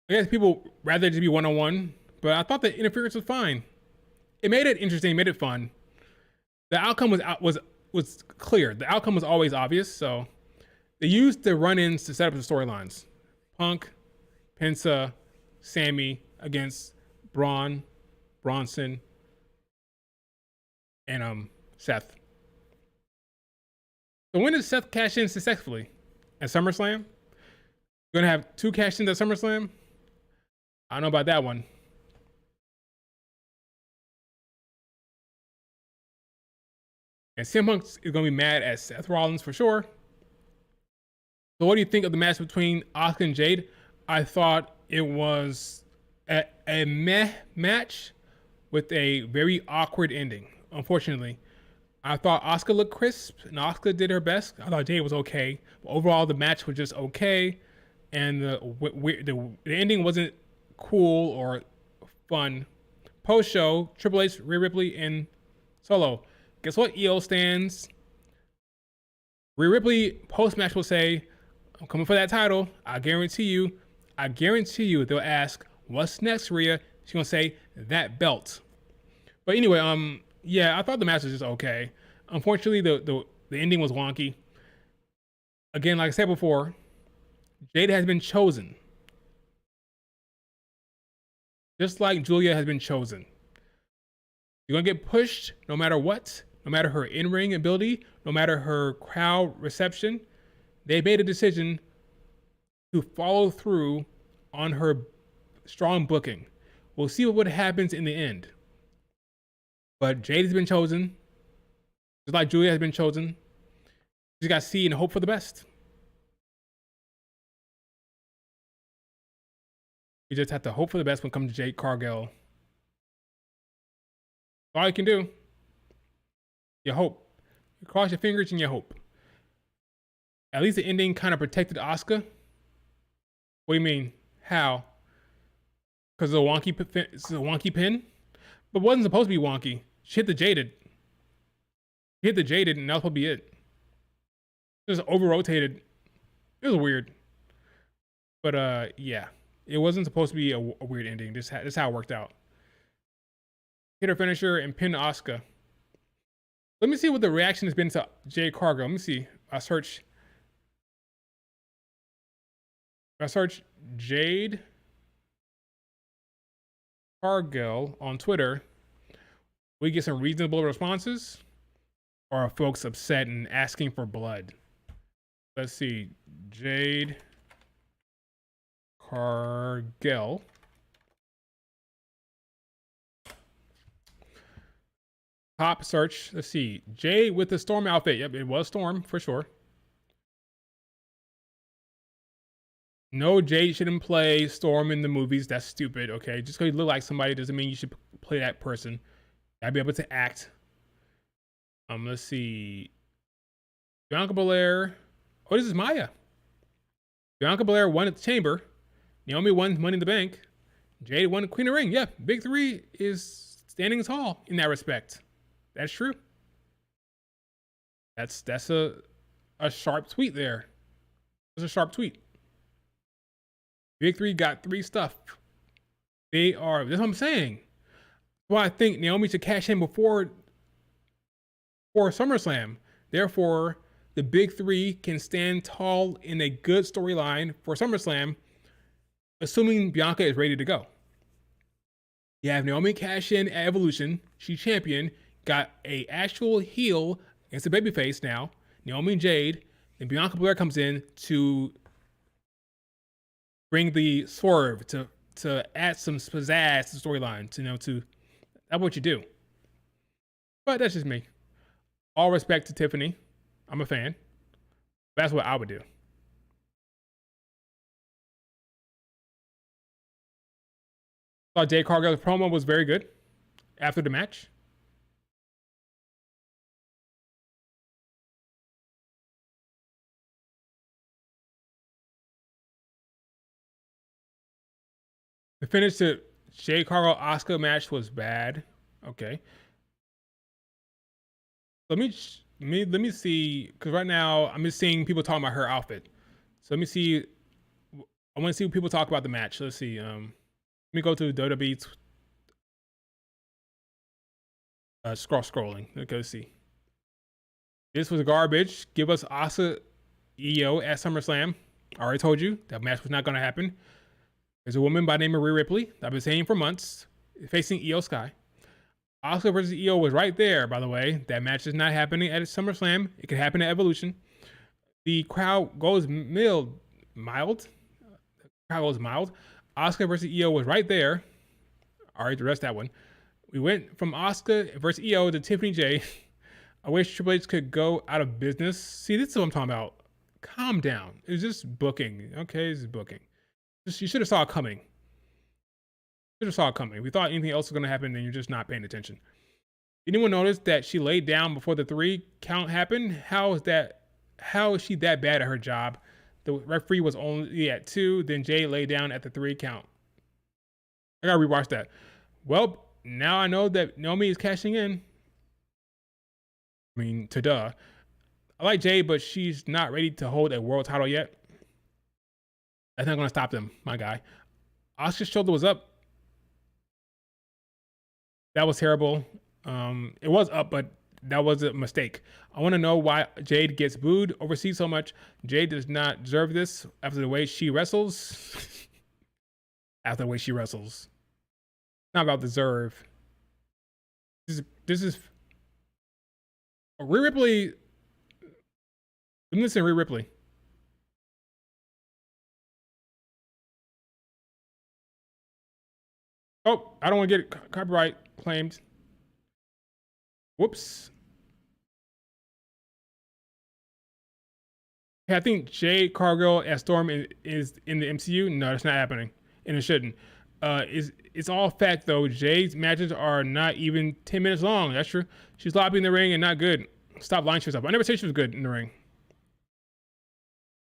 I guess people rather just be one-on-one. But I thought the interference was fine. It made it interesting, made it fun. The outcome was clear. The outcome was always obvious. So they used the run-ins to set up the storylines. Punk, Penta, Sammy against Bronson, and Seth. So when does Seth cash in successfully? At SummerSlam? You're gonna have 2 cash ins at SummerSlam? I don't know about that one. And CM Punk is going to be mad at Seth Rollins for sure. So what do you think of the match between Asuka and Jade? I thought it was a meh match with a very awkward ending. Unfortunately, I thought Asuka looked crisp, and Asuka did her best. I thought Jade was okay. But overall, the match was just okay, and the ending wasn't cool or fun. Post show, Triple H, Rhea Ripley, and Solo. Guess what? EO stands. Rhea Ripley post match will say, "I'm coming for that title. I guarantee you. I guarantee you." They'll ask, "What's next, Rhea?" She's gonna say, "That belt." But anyway, yeah, I thought the match was just okay. Unfortunately, the ending was wonky. Again, like I said before, Jada has been chosen, just like Julia has been chosen. You're gonna get pushed no matter what, no matter her in-ring ability, no matter her crowd reception. They made a decision to follow through on her strong booking. We'll see what happens in the end. But Jade has been chosen, just like Julia has been chosen. You just got to see and hope for the best. You just have to hope for the best when it comes to Jade Cargill. All you can do. You hope. You cross your fingers and you hope. At least the ending kind of protected Asuka. What do you mean? How? Because it's a wonky pin? But it wasn't supposed to be wonky. She hit the Jaded. She hit the Jaded, and that was supposed to be it. Just over rotated. It was weird. But yeah. It wasn't supposed to be a weird ending. This is how it worked out. Hit her finisher and pin Asuka. Let me see what the reaction has been to Jade Cargill. Let me see. I search Jade Cargill on Twitter. We get some reasonable responses, or are folks upset and asking for blood? Let's see. Jade Cargill. Top search. Let's see. Jade with the Storm outfit. Yep, it was Storm for sure. No, Jade shouldn't play Storm in the movies. That's stupid. Okay, just because you look like somebody doesn't mean you should play that person. Gotta be able to act. Let's see. Bianca Belair. Oh, this is Maya. Bianca Belair won at the Chamber. Naomi won Money in the Bank. Jade won Queen of the Ring. Yeah, Big Three is standing tall in that respect. That's true. That's a sharp tweet there. That's a sharp tweet. Big Three got 3 stuff. That's what I'm saying. Well, I think Naomi should cash in before SummerSlam. Therefore, the Big Three can stand tall in a good storyline for SummerSlam, assuming Bianca is ready to go. You have Naomi cash in at Evolution. She's champion. Got a actual heel against a babyface now. Naomi and Jade. And Bianca Belair comes in to bring the swerve, to add some pizzazz to the storyline. That's what you do. But that's just me. All respect to Tiffany. I'm a fan. That's what I would do. I thought Jade Cargill's promo was very good after the match. The finish to Jade Cargill Asuka match was bad. Okay. Let me see, because right now I'm just seeing people talking about her outfit. So let me see. I want to see what people talk about the match. Let's see. Let me go to WWE. Scrolling. Let's see. This was garbage. Give us Asuka EO at SummerSlam. I already told you that match was not going to happen. There's a woman by the name of Rhea Ripley that I've been saying for months, facing EO Sky. Asuka versus EO was right there, by the way. That match is not happening at SummerSlam. It could happen at Evolution. The crowd goes mild. The crowd goes mild. Asuka versus EO was right there. All right, the rest of that one. We went from Asuka versus EO to Tiffany J. I wish Triple H could go out of business. See, this is what I'm talking about. Calm down. It's just booking. Okay, it's booking. You should have saw it coming. Should have saw it coming. If we thought anything else was going to happen, then you're just not paying attention. Anyone notice that she laid down before the 3 count happened? How is that? How is she that bad at her job? The referee was only at 2, then Jade laid down at the 3 count. I gotta rewatch that. Well, now I know that Naomi is cashing in. I mean, ta-duh. I like Jade, but she's not ready to hold a world title yet. That's not gonna stop them, my guy. Asuka's shoulder was up. That was terrible. It was up, but that was a mistake. I want to know why Jade gets booed overseas so much. Jade does not deserve this after the way she wrestles. After the way she wrestles. Not about deserve. This is Rhea Ripley. Listen, Rhea Ripley. Oh, I don't want to get copyright claimed. Whoops. I think Jade Cargill as Storm is in the MCU. No, that's not happening, and it shouldn't. It's all fact though. Jade's matches are not even 10 minutes long. That's true. She's sloppy in the ring and not good. Stop lying to yourself. I never said she was good in the ring.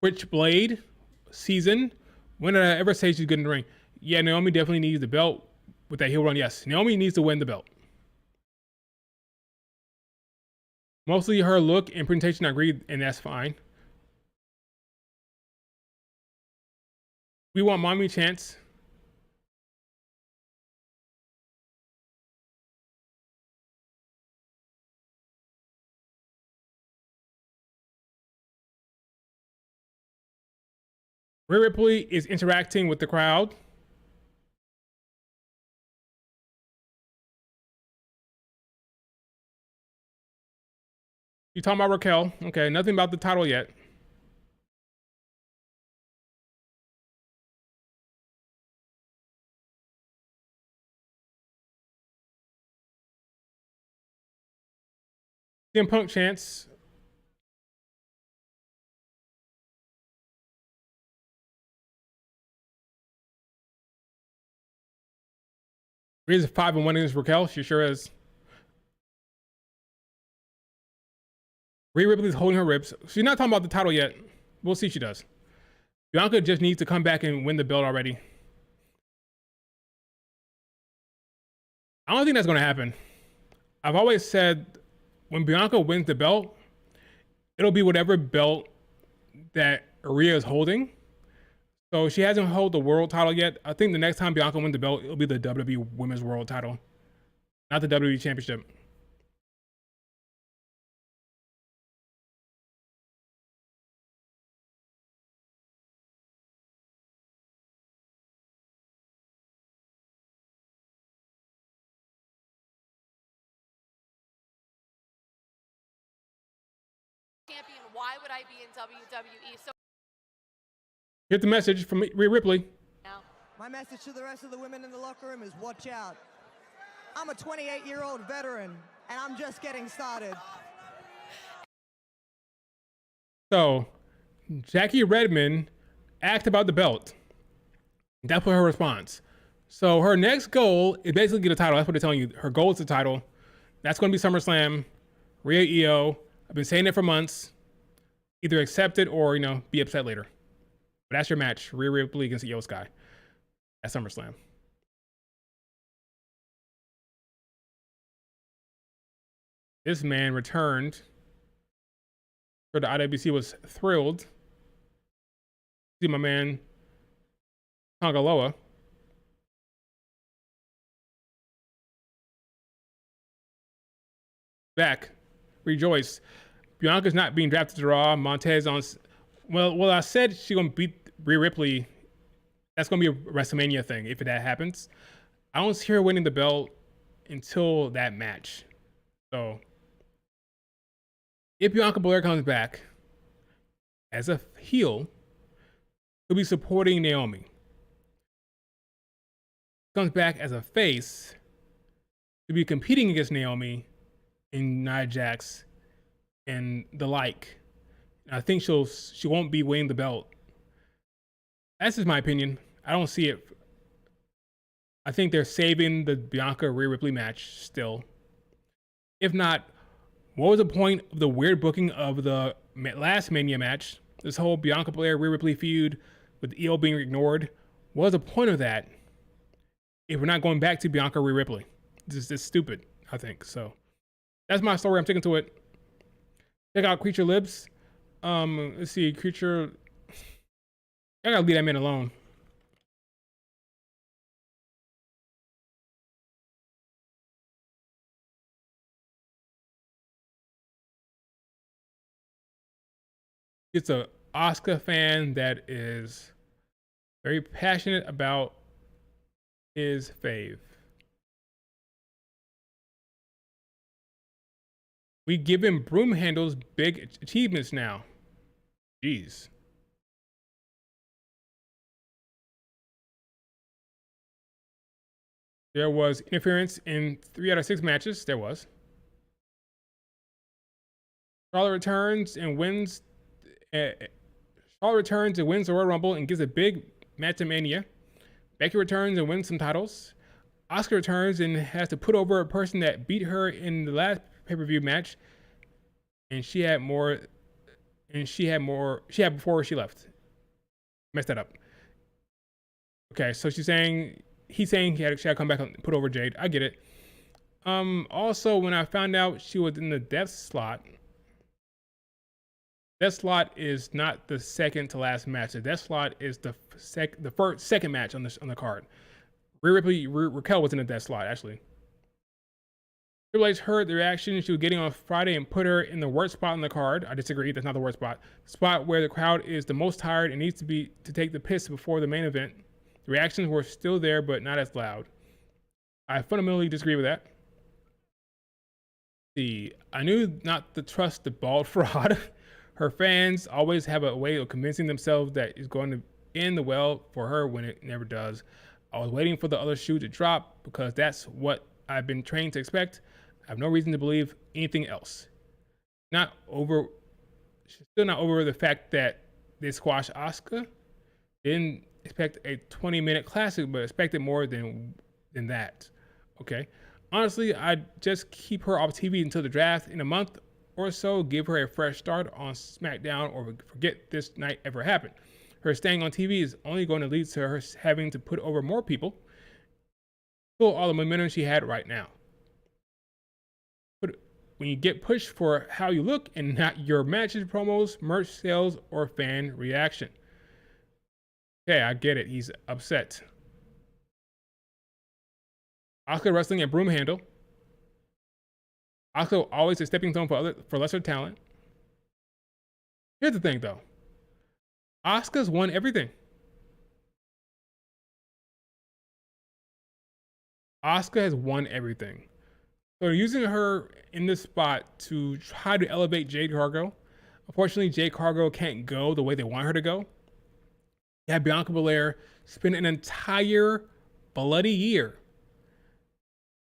Switchblade season. When did I ever say she's good in the ring? Yeah, Naomi definitely needs the belt with that heel run. Yes, Naomi needs to win the belt. Mostly her look and presentation, I agree, and that's fine. We want Mommy Chance. Rhea Ripley is interacting with the crowd. You talking about Raquel? Okay, nothing about the title yet. CM Punk chance. Rhea's 5-1 against Raquel. She sure is. Rhea Ripley's holding her ribs. She's not talking about the title yet. We'll see if she does. Bianca just needs to come back and win the belt already. I don't think that's going to happen. I've always said when Bianca wins the belt, it'll be whatever belt that Rhea is holding. So she hasn't held the world title yet. I think the next time Bianca wins the belt, it'll be the WWE Women's World title, not the WWE Championship. Champion, why would I be in WWE? So Here's the message from Rhea Ripley. now, My message to the rest of the women in the locker room is watch out. I'm a 28-year-old veteran, and I'm just getting started. So, Jackie Redmond asked about the belt. That was her response. So her next goal is basically get a title. That's what they're telling you. Her goal is the title. That's going to be SummerSlam. Rhea Io. I've been saying it for months. Either accept it or, be upset later. But that's your match. Rhea Ripley against Io Sky at SummerSlam. This man returned. For the IWC was thrilled. See my man Tongaloa. Back. Rejoice. Bianca's not being drafted to Raw. Montez on. Well, I said she's gonna beat Rhea Ripley. That's gonna be a WrestleMania thing if that happens. I don't see her winning the belt until that match. So, if Bianca Belair comes back as a heel, he'll be supporting Naomi. Comes back as a face, to be competing against Naomi and Nia Jax and the like. I think she won't be winning the belt. That's just my opinion. I don't see it. I think they're saving the Bianca Rhea Ripley match still. If not, what was the point of the weird booking of the last Mania match? This whole Bianca Belair Rhea Ripley feud with EO being ignored. What was the point of that if we're not going back to Bianca Rhea Ripley? This is stupid, I think. So that's my story. I'm sticking to it. Check out Creature Libs. Let's see, Creature. I gotta leave that man alone. It's a Asuka fan that is very passionate about his fave. We give him broom handles big achievements now. Jeez. There was interference in 3 out of 6 matches. There was. Charlotte returns and wins. Charlotte returns and wins the Royal Rumble and gives a big match to Mania. Becky returns and wins some titles. Asuka returns and has to put over a person that beat her in the last pay-per-view match. And she had more. She had before she left. Messed that up. Okay, so he's saying she had to come back and put over Jade. I get it. Also, when I found out she was in the death slot. Death slot is not the second to last match. The death slot is the second match on the card. Rhea Ripley, Raquel was in the death slot actually. Triple H heard the reaction she was getting on Friday and put her in the worst spot on the card. I disagree. That's not the worst spot. The spot where the crowd is the most tired and needs to take the piss before the main event. The reactions were still there, but not as loud. I fundamentally disagree with that. I knew not to trust the bald fraud. Her fans always have a way of convincing themselves that it's going to end well for her when it never does. I was waiting for the other shoe to drop because that's what I've been trained to expect. I have no reason to believe anything else. Still not over the fact that they squashed Asuka. Didn't expect a 20-minute classic, but expected more than that. Okay. Honestly, I'd just keep her off TV until the draft in a month or so, give her a fresh start on SmackDown, or forget this night ever happened. Her staying on TV is only going to lead to her having to put over more people. Pull all the momentum she had right now. But when you get pushed for how you look and not your matches, promos, merch sales, or fan reaction. Okay, I get it. He's upset. Asuka wrestling at broom handle. Asuka always a stepping stone for lesser talent. Here's the thing, though. Asuka's won everything. Asuka has won everything. So using her in this spot to try to elevate Jade Cargill. Unfortunately, Jade Cargill can't go the way they want her to go. You have Bianca Belair spend an entire bloody year.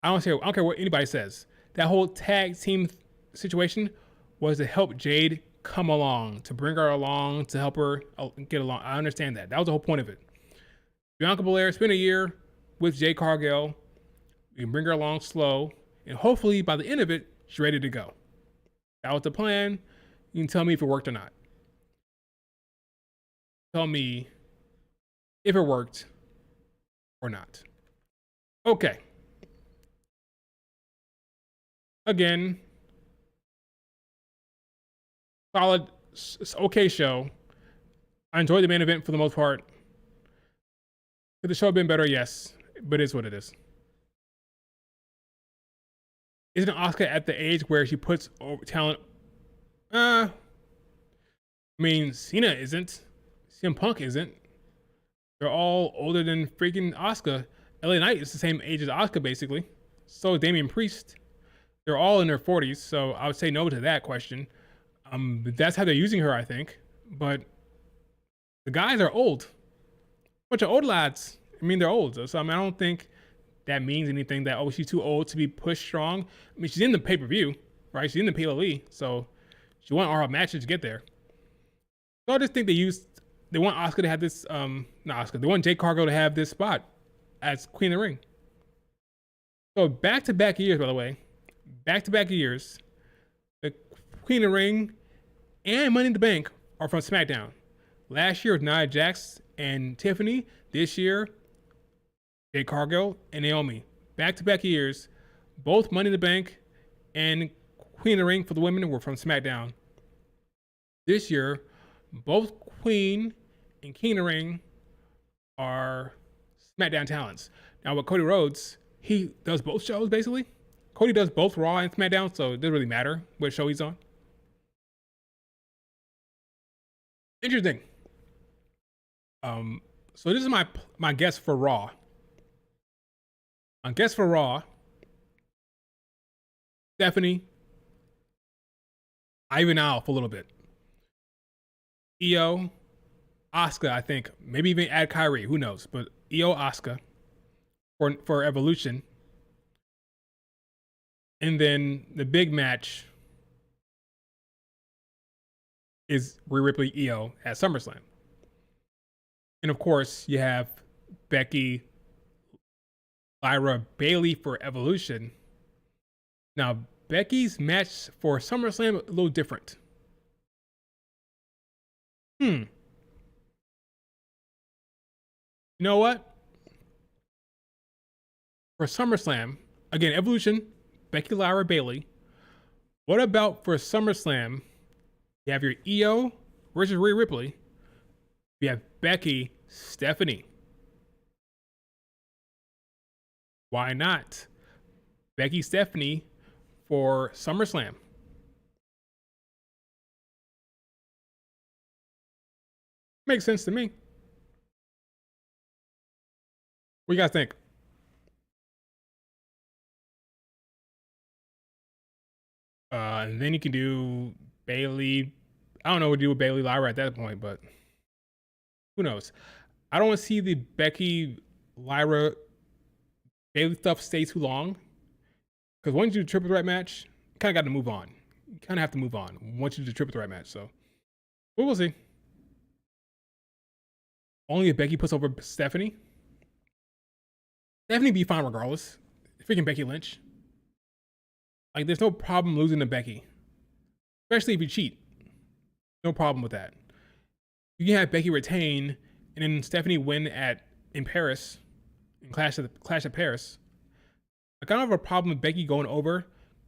I don't care what anybody says. That whole tag team situation was to help Jade come along, to bring her along, to help her get along. I understand that. That was the whole point of it. Bianca Belair spent a year with Jade Cargill. You can bring her along slow, and hopefully by the end of it, she's ready to go. That was the plan. You can tell me if it worked or not. Tell me if it worked or not. Okay. Again, solid, okay show. I enjoyed the main event for the most part. Could the show have been better? Yes, but it's what it is. Isn't Asuka at the age where she puts over talent? I mean, Cena isn't. CM Punk isn't. They're all older than freaking Asuka. LA Knight is the same age as Asuka, basically. So is Damian Priest. They're all in their 40s, so I would say no to that question. That's how they're using her, I think. But the guys are old. Bunch of old lads. I mean, they're old. So I don't think that means anything that, oh, she's too old to be pushed strong. I mean, she's in the pay-per-view, right? She's in the PLE, so she won all her matches to get there. So I just think they want Asuka to have this, they want Jade Cargill to have this spot as Queen of the Ring. So back-to-back years, by the way, back-to-back years, the Queen of the Ring and Money in the Bank are from SmackDown. Last year, Nia Jax and Tiffany. This year, Jade Cargill and Naomi. Back-to-back years, both Money in the Bank and Queen of the Ring for the women were from SmackDown. This year, both Queen and King of the Ring are SmackDown talents. Now with Cody Rhodes, he does both shows basically. Cody does both Raw and SmackDown, so it doesn't really matter what show he's on. Interesting. So this is my guess for Raw. My guess for Raw: Stephanie, Ivan Alf a little bit, Io, Asuka. I think maybe even add Kyrie. Who knows? But Io, Asuka for Evolution, and then the big match is Rhea Ripley, Io at SummerSlam. And of course, you have Becky, Lyra, Bayley for Evolution. Now, Becky's match for SummerSlam a little different. You know what? For SummerSlam, again, Evolution, Becky, Lyra, Bayley. What about for SummerSlam? You have your Io versus Rhea Ripley. You have Becky, Stephanie. Why not? Becky, Stephanie for SummerSlam. Makes sense to me. What do you guys think? And then you can do Bayley. I don't know what to do with Bayley Lyra at that point, but who knows? I don't want to see the Becky Lyra Bayley stuff stay too long, because once you do the triple threat match, you kind of got to move on. You kind of have to move on once you do the triple threat match. So, but we'll see. Only if Becky puts over Stephanie. Stephanie be fine regardless. Freaking Becky Lynch. Like, there's no problem losing to Becky, especially if you cheat. No problem with that. You can have Becky retain and then Stephanie win in Paris, in Clash at Paris. I kind of have a problem with Becky going over,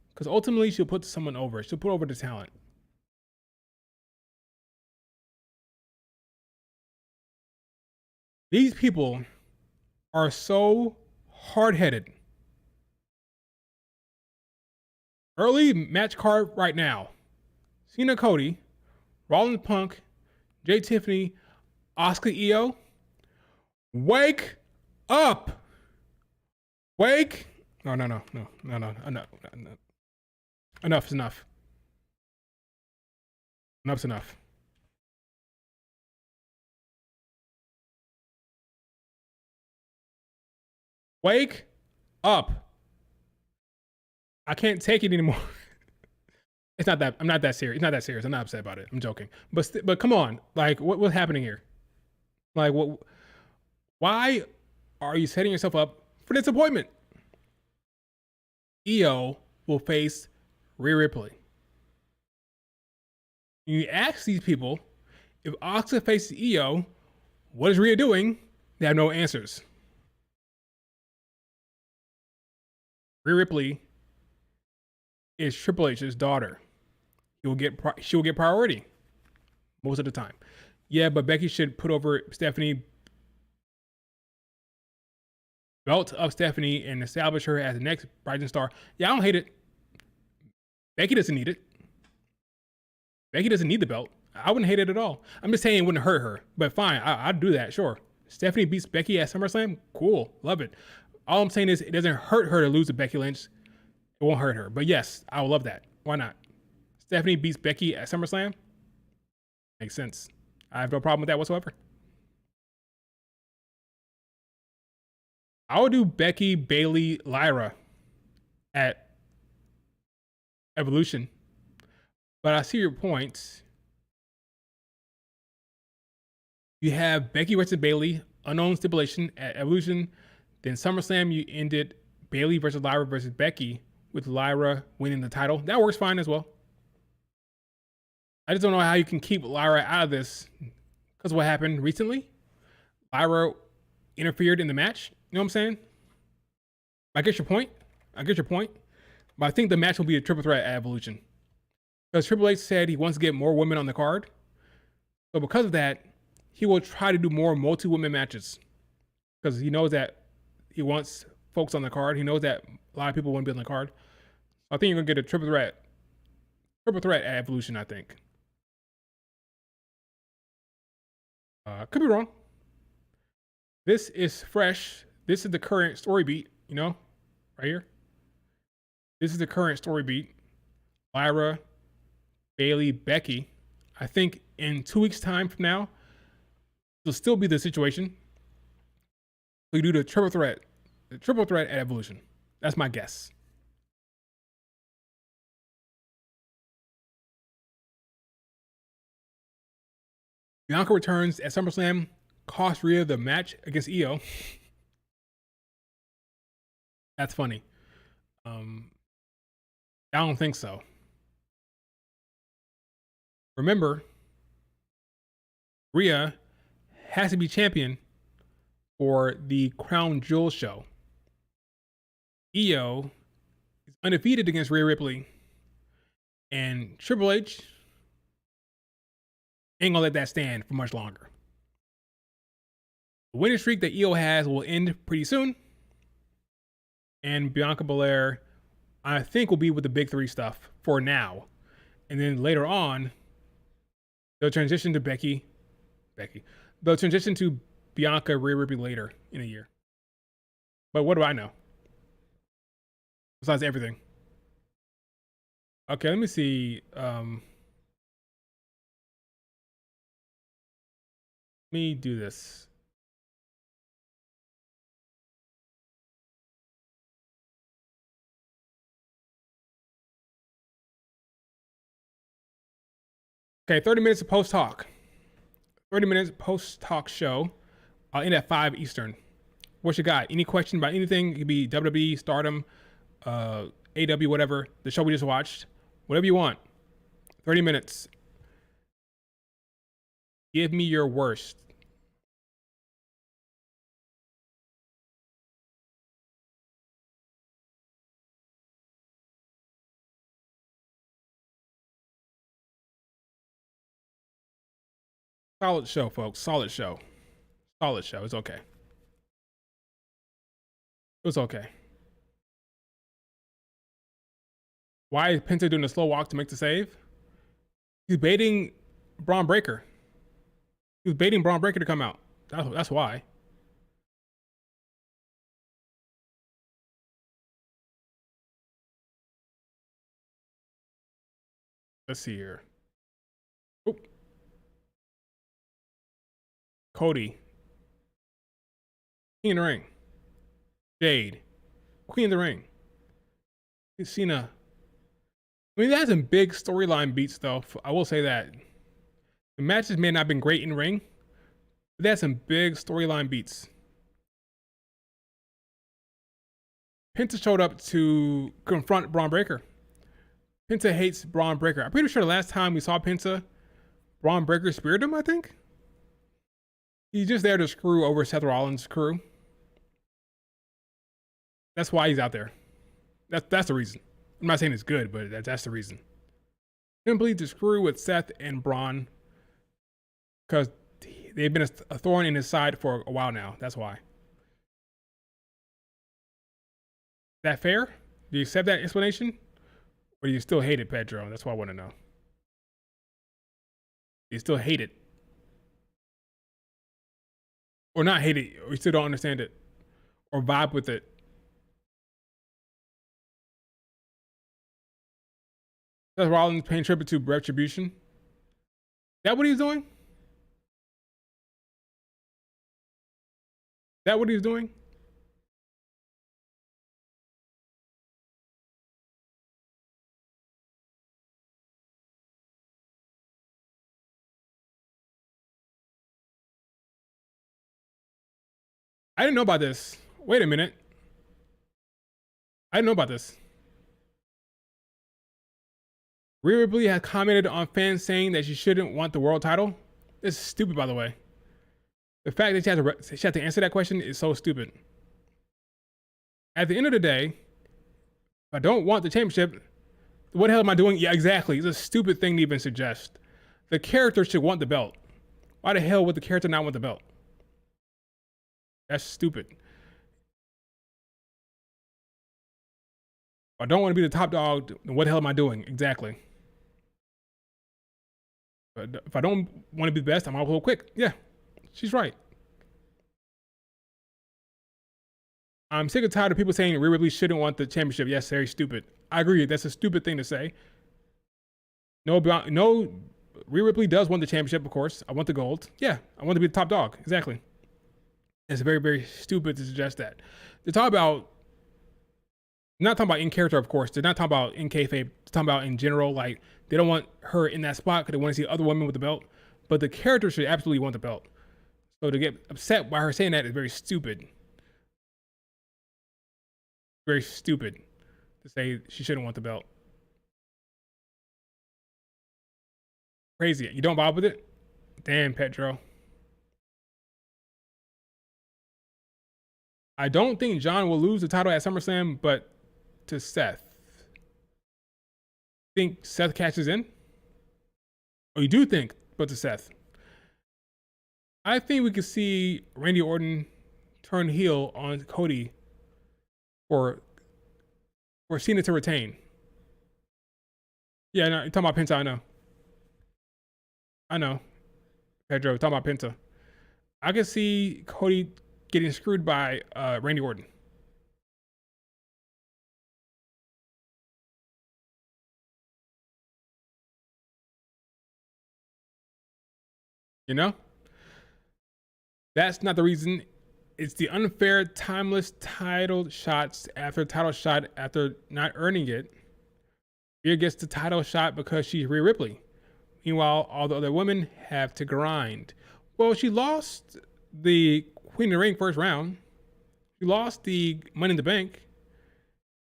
because ultimately she'll put someone over. She'll put over the talent. These people are so hard-headed. Early match card right now: Cena, Cody, Rollins, Punk, Jay, Tiffany, Asuka, Io. Wake up! Wake! No. Enough is enough. Enough's enough. Wake up! I can't take it anymore. It's not that. I'm not that serious. It's not that serious. I'm not upset about it. I'm joking. But come on. Like, what's happening here? Like, what? Why are you setting yourself up for disappointment? Io will face Rhea Ripley. You ask these people, if Asuka faces Io, what is Rhea doing? They have no answers. Rhea Ripley is Triple H's daughter. She will get priority most of the time. Yeah, but Becky should put over Stephanie, belt up Stephanie, and establish her as the next rising star. Yeah, I don't hate it. Becky doesn't need it. Becky doesn't need the belt. I wouldn't hate it at all. I'm just saying it wouldn't hurt her. But fine, I'd do that, sure. Stephanie beats Becky at SummerSlam? Cool, love it. All I'm saying is it doesn't hurt her to lose to Becky Lynch. It won't hurt her. But yes, I would love that. Why not? Stephanie beats Becky at SummerSlam? Makes sense. I have no problem with that whatsoever. I would do Becky, Bayley, Lyra at Evolution. But I see your point. You have Becky versus Bayley, unknown stipulation at Evolution. Then SummerSlam, you ended Bayley versus Lyra versus Becky with Lyra winning the title. That works fine as well. I just don't know how you can keep Lyra out of this because what happened recently. Lyra interfered in the match. You know what I'm saying? I get your point. But I think the match will be a triple threat at Evolution. Because Triple H said he wants to get more women on the card. So because of that, he will try to do more multi-women matches. Because he knows that he wants folks on the card. He knows that a lot of people want to be on the card. So I think you're going to get a triple threat at Evolution, I think. Could be wrong. This is fresh. This is the current story beat, you know, right here. This is the current story beat. Lyra, Bayley, Becky. I think in 2 weeks' time from now, it'll still be the situation. We do the triple threat at Evolution. That's my guess. Bianca returns at SummerSlam, cost Rhea the match against Io. That's funny. I don't think so. Remember, Rhea has to be champion for the Crown Jewel show. Io is undefeated against Rhea Ripley, and Triple H ain't gonna let that stand for much longer. The winning streak that Io has will end pretty soon, and Bianca Belair, I think, will be with the big three stuff for now, and then later on, they'll transition to Becky. They'll transition to Bianca Rhea Ripley later in a year. But what do I know? Besides everything. Okay, let me see. Let me do this. Okay, 30 minutes of post-talk. 30 minutes post-talk show. I'll end at 5 Eastern. What you got? Any question about anything? It could be WWE, Stardom, AW, whatever. The show we just watched. Whatever you want. 30 minutes. Give me your worst. Solid show, folks. Solid show. It's okay. It was okay. Why is Penta doing a slow walk to make the save? He's baiting Braun Breaker. He was baiting Braun Breaker to come out. That's why. Let's see here. Oh. Cody. King in the ring. Jade. Queen of the ring. Cena. I mean, that's some big storyline beats, though. I will say that. The matches may not have been great in ring, but they had some big storyline beats. Penta showed up to confront Braun Breaker. Penta hates Braun Breaker. I'm pretty sure the last time we saw Penta, Braun Breaker speared him, I think. He's just there to screw over Seth Rollins' crew. That's why he's out there. That's the reason. I'm not saying it's good, but that's the reason. Simply to screw with Seth and Braun because they've been a thorn in his side for a while now. That's why. Is that fair? Do you accept that explanation? Or do you still hate it, Pedro? That's what I want to know. Do you still hate it? Or not hate it, or you still don't understand it? Or vibe with it? Seth Rollins paying tribute to Retribution. Is that what he's doing? Is that what he's doing? I didn't know about this. Wait a minute. I didn't know about this. Rhea Ripley has commented on fans saying that she shouldn't want the world title. This is stupid, by the way. The fact that she has to answer that question is so stupid. At the end of the day, if I don't want the championship, what the hell am I doing? Yeah, exactly. It's a stupid thing to even suggest. The character should want the belt. Why the hell would the character not want the belt? That's stupid. If I don't want to be the top dog, what the hell am I doing? Exactly. But if I don't want to be the best, I'm all quick. Yeah, she's right. I'm sick and tired of people saying Rhea Ripley shouldn't want the championship. Yes, very stupid. I agree. That's a stupid thing to say. No, Rhea Ripley does want the championship, of course. I want the gold. Yeah, I want to be the top dog. Exactly. It's very, very stupid to suggest that. They're talking about, not talking about in character, of course. They're not talking about in kayfabe. They're talking about in general. Like, they don't want her in that spot because they want to see other women with the belt. But the character should absolutely want the belt. So to get upset by her saying that is very stupid. Very stupid to say she shouldn't want the belt. Crazy. You don't vibe with it? Damn, Pedro. I don't think John will lose the title at SummerSlam, but to Seth. Think Seth catches in? Oh, you do think, but to Seth. I think we could see Randy Orton turn heel on Cody for Cena to retain. Yeah, no, you're talking about Penta, I know. Pedro, talking about Penta. I can see Cody getting screwed by Randy Orton. You know? That's not the reason. It's the unfair, timeless title shots after title shot after not earning it. Rhea gets the title shot because she's Rhea Ripley. Meanwhile, all the other women have to grind. Well, she lost the Queen of the Ring first round. She lost the Money in the Bank.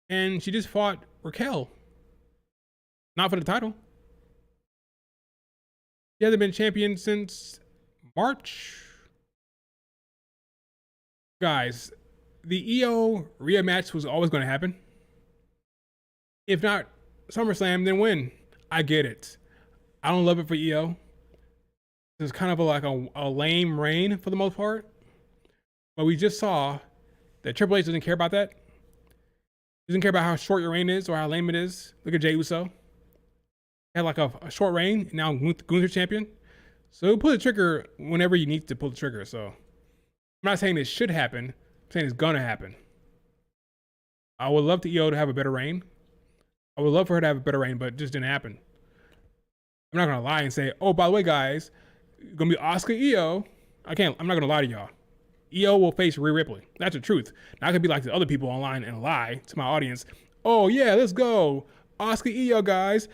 And she just fought Raquel. Not for the title. She hasn't been champion since March. Guys, the EO Rhea match was always going to happen. If not SummerSlam, then when? I get it. I don't love it for EO. It's kind of a lame reign for the most part. But we just saw that Triple H doesn't care about that. He doesn't care about how short your reign is or how lame it is. Look at Jey Uso. He had like a short reign, now Gunther champion. So pull the trigger whenever you need to pull the trigger. So I'm not saying this should happen. I'm saying it's gonna happen. I would love to EO to have a better reign. I would love for her to have a better reign, but it just didn't happen. I'm not gonna lie and say, oh, by the way, guys, it's gonna be Asuka EO. I'm not gonna lie to y'all. EO will face Rhea Ripley. That's the truth. Not gonna be like the other people online and lie to my audience. Oh yeah, let's go. Asuka EO, guys.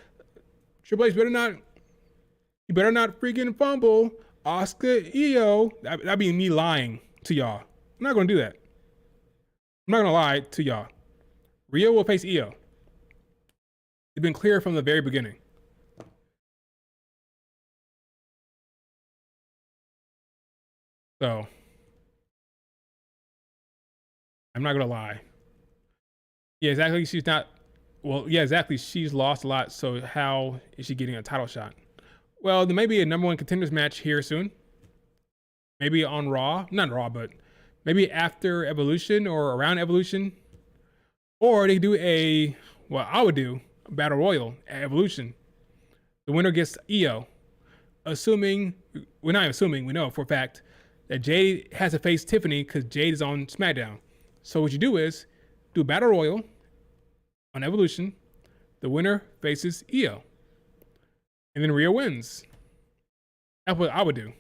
Triple H better not freaking fumble. Asuka EO. That'd be me lying to y'all. I'm not gonna do that. I'm not gonna lie to y'all. Rhea will face EO. It's been clear from the very beginning. So I'm not gonna lie. Yeah, exactly. She's not. Well, yeah, exactly. She's lost a lot. So how is she getting a title shot? Well, there may be a number one contenders match here soon. Maybe on Raw, not Raw, but maybe after Evolution or around Evolution. Or they do I would do a Battle Royal at Evolution. The winner gets EO. We know for a fact that Jade has to face Tiffany because Jade is on SmackDown. So what you do is do a Battle Royal on Evolution. The winner faces EO. And then Rhea wins. That's what I would do.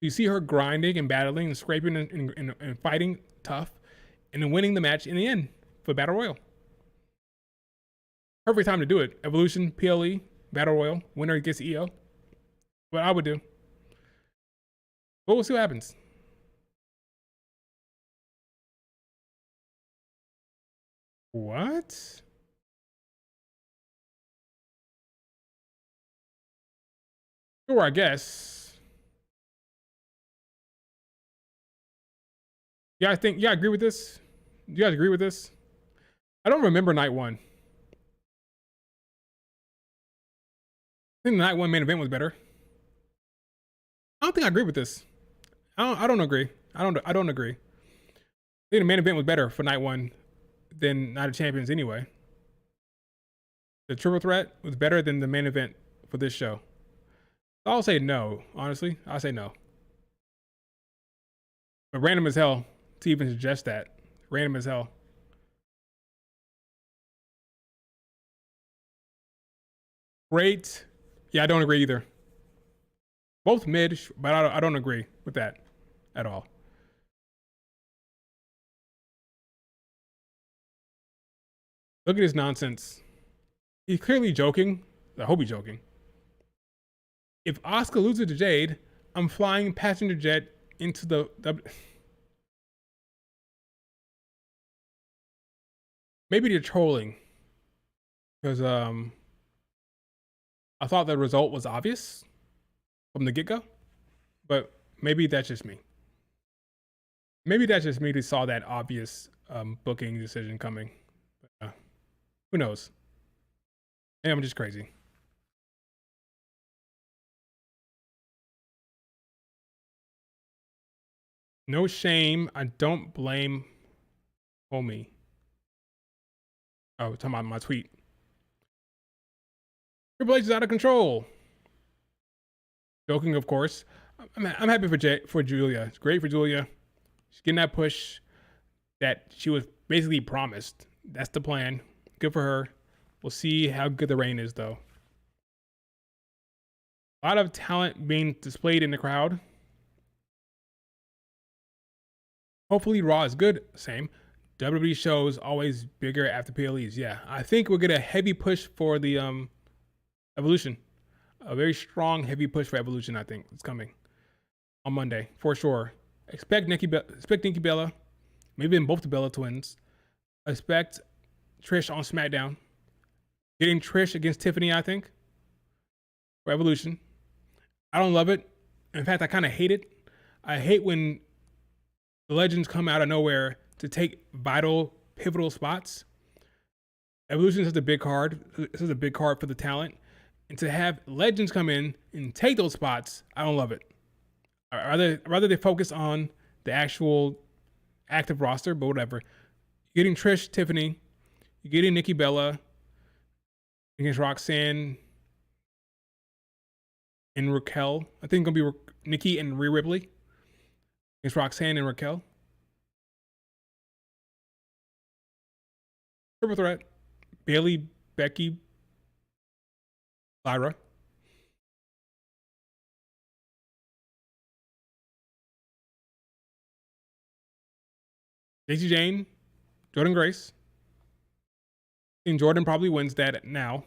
You see her grinding and battling and scraping and fighting tough and then winning the match in the end for Battle Royal. Perfect time to do it. Evolution, PLE, Battle Royal, winner gets EO. What I would do. But we'll see what happens. What? Sure, I guess. Yeah, I think. Yeah, I agree with this. Do you guys agree with this? I don't remember night one. I think the night one main event was better. I don't think I agree with this. I don't agree. I don't agree. I think the main event was better for night one than Night of Champions anyway. The triple threat was better than the main event for this show. I'll say no, honestly. I'll say no. But random as hell to even suggest that. Random as hell. Great. Yeah, I don't agree either. Both mid, but I don't agree with that at all. Look at his nonsense. He's clearly joking. I hope he's joking. If Asuka loses to Jade, I'm flying passenger jet into the maybe they're trolling because I thought the result was obvious from the get-go, but maybe that's just me. Maybe that's just me who saw that obvious booking decision coming. But, who knows? Maybe I'm just crazy. No shame. I don't blame homie. Oh, talking about my tweet. Triple H is out of control. Joking, of course. I'm happy for Julia. It's great for Julia. She's getting that push that she was basically promised. That's the plan. Good for her. We'll see how good the reign is, though. A lot of talent being displayed in the crowd. Hopefully Raw is good. Same. WWE shows always bigger after PLEs. Yeah, I think we'll get a heavy push for the Evolution. A very strong, heavy push for Evolution. I think it's coming on Monday for sure. Expect Nikki Bella, maybe in both the Bella twins. Expect Trish on SmackDown. Getting Trish against Tiffany, I think, for Evolution. I don't love it. In fact, I kind of hate it. I hate when the legends come out of nowhere to take vital, pivotal spots. Evolution is a big card. This is a big card for the talent. And to have legends come in and take those spots, I don't love it. Rather they focus on the actual active roster, but whatever. You're getting Trish, Tiffany. You're getting Nikki Bella against Roxanne and Raquel. I think it's going to be Nikki and Rhea Ripley against Roxanne and Raquel. Triple threat. Bayley, Becky, Lyra. Daisy Jane, Jordan Grace. And Jordan probably wins that now.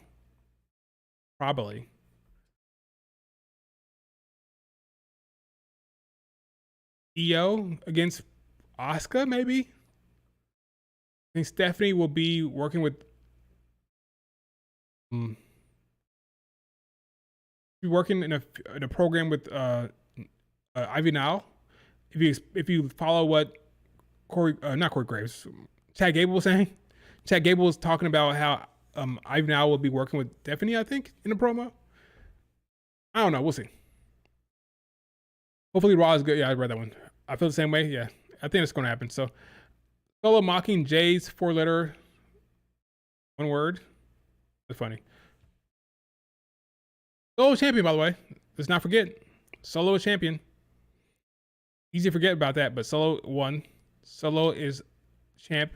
Probably. Io against Asuka, maybe. I think Stephanie will be working with. Be working in a program with Ivy Now. If you follow what not Corey Graves, Chad Gable was saying. Chad Gable was talking about how Ivy Now will be working with Stephanie, I think, in a promo. I don't know. We'll see. Hopefully Raw is good. Yeah, I read that one. I feel the same way. Yeah, I think it's going to happen. So, Solo mocking Jay's 4-letter one word. That's funny. Solo champion, by the way. Let's not forget. Solo is champion. Easy to forget about that, but Solo won. Solo is champ.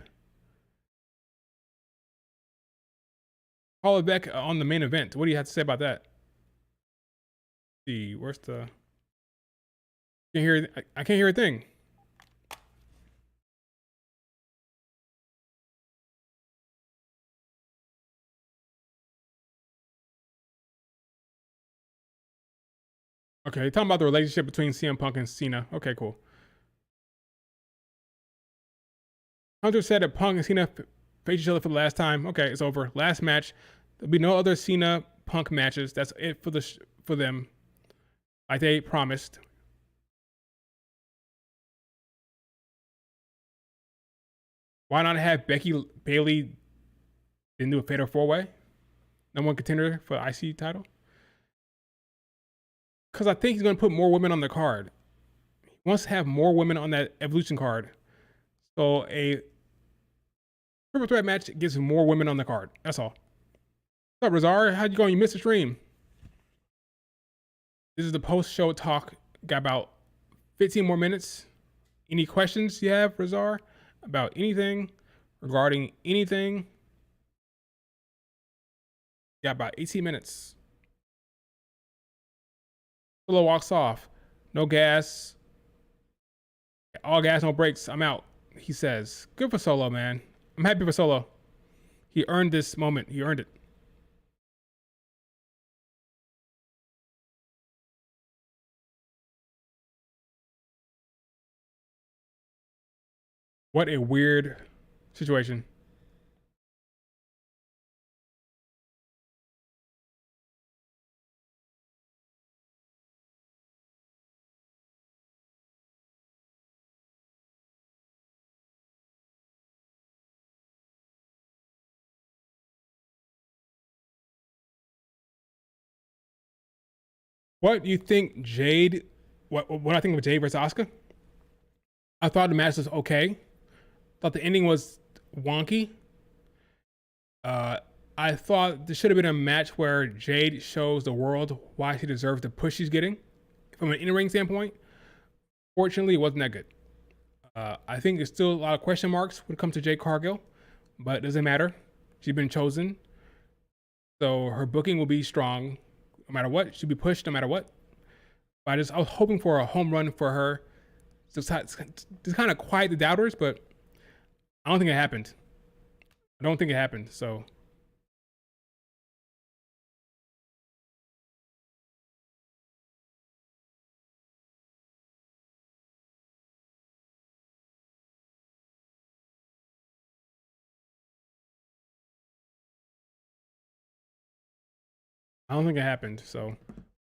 Call it back on the main event. What do you have to say about that? Let's see, where's the? I can't hear a thing. Okay, talking about the relationship between CM Punk and Cena. Okay, cool. Hunter said that Punk and Cena face each other for the last time. Okay, it's over. Last match. There'll be no other Cena Punk matches. That's it for them. like they promised. Why not have Becky Bailey into a fatal four-way? Number one contender for the IC title? Because I think he's going to put more women on the card. He wants to have more women on that Evolution card. So a triple threat match gets more women on the card. That's all. What's up, Razar? How'd you go? You missed the stream. This is the post-show talk. Got about 15 more minutes. Any questions you have, Razar, about anything, regarding anything? Got about 18 minutes. Solo walks off. No gas. All gas, no brakes. I'm out, he says. Good for Solo, man. I'm happy for Solo. He earned this moment. He earned it. What a weird situation. What do you think, Jade? What I think of Jade versus Asuka? I thought the match was okay. Thought the ending was wonky. I thought there should have been a match where Jade shows the world why she deserves the push she's getting from an in-ring standpoint. Fortunately, it wasn't that good. I think there's still a lot of question marks when it comes to Jade Cargill, but it doesn't matter. She's been chosen. So her booking will be strong no matter what. She'll be pushed no matter what. But I was hoping for a home run for her to kind of quiet the doubters, but I don't think it happened. So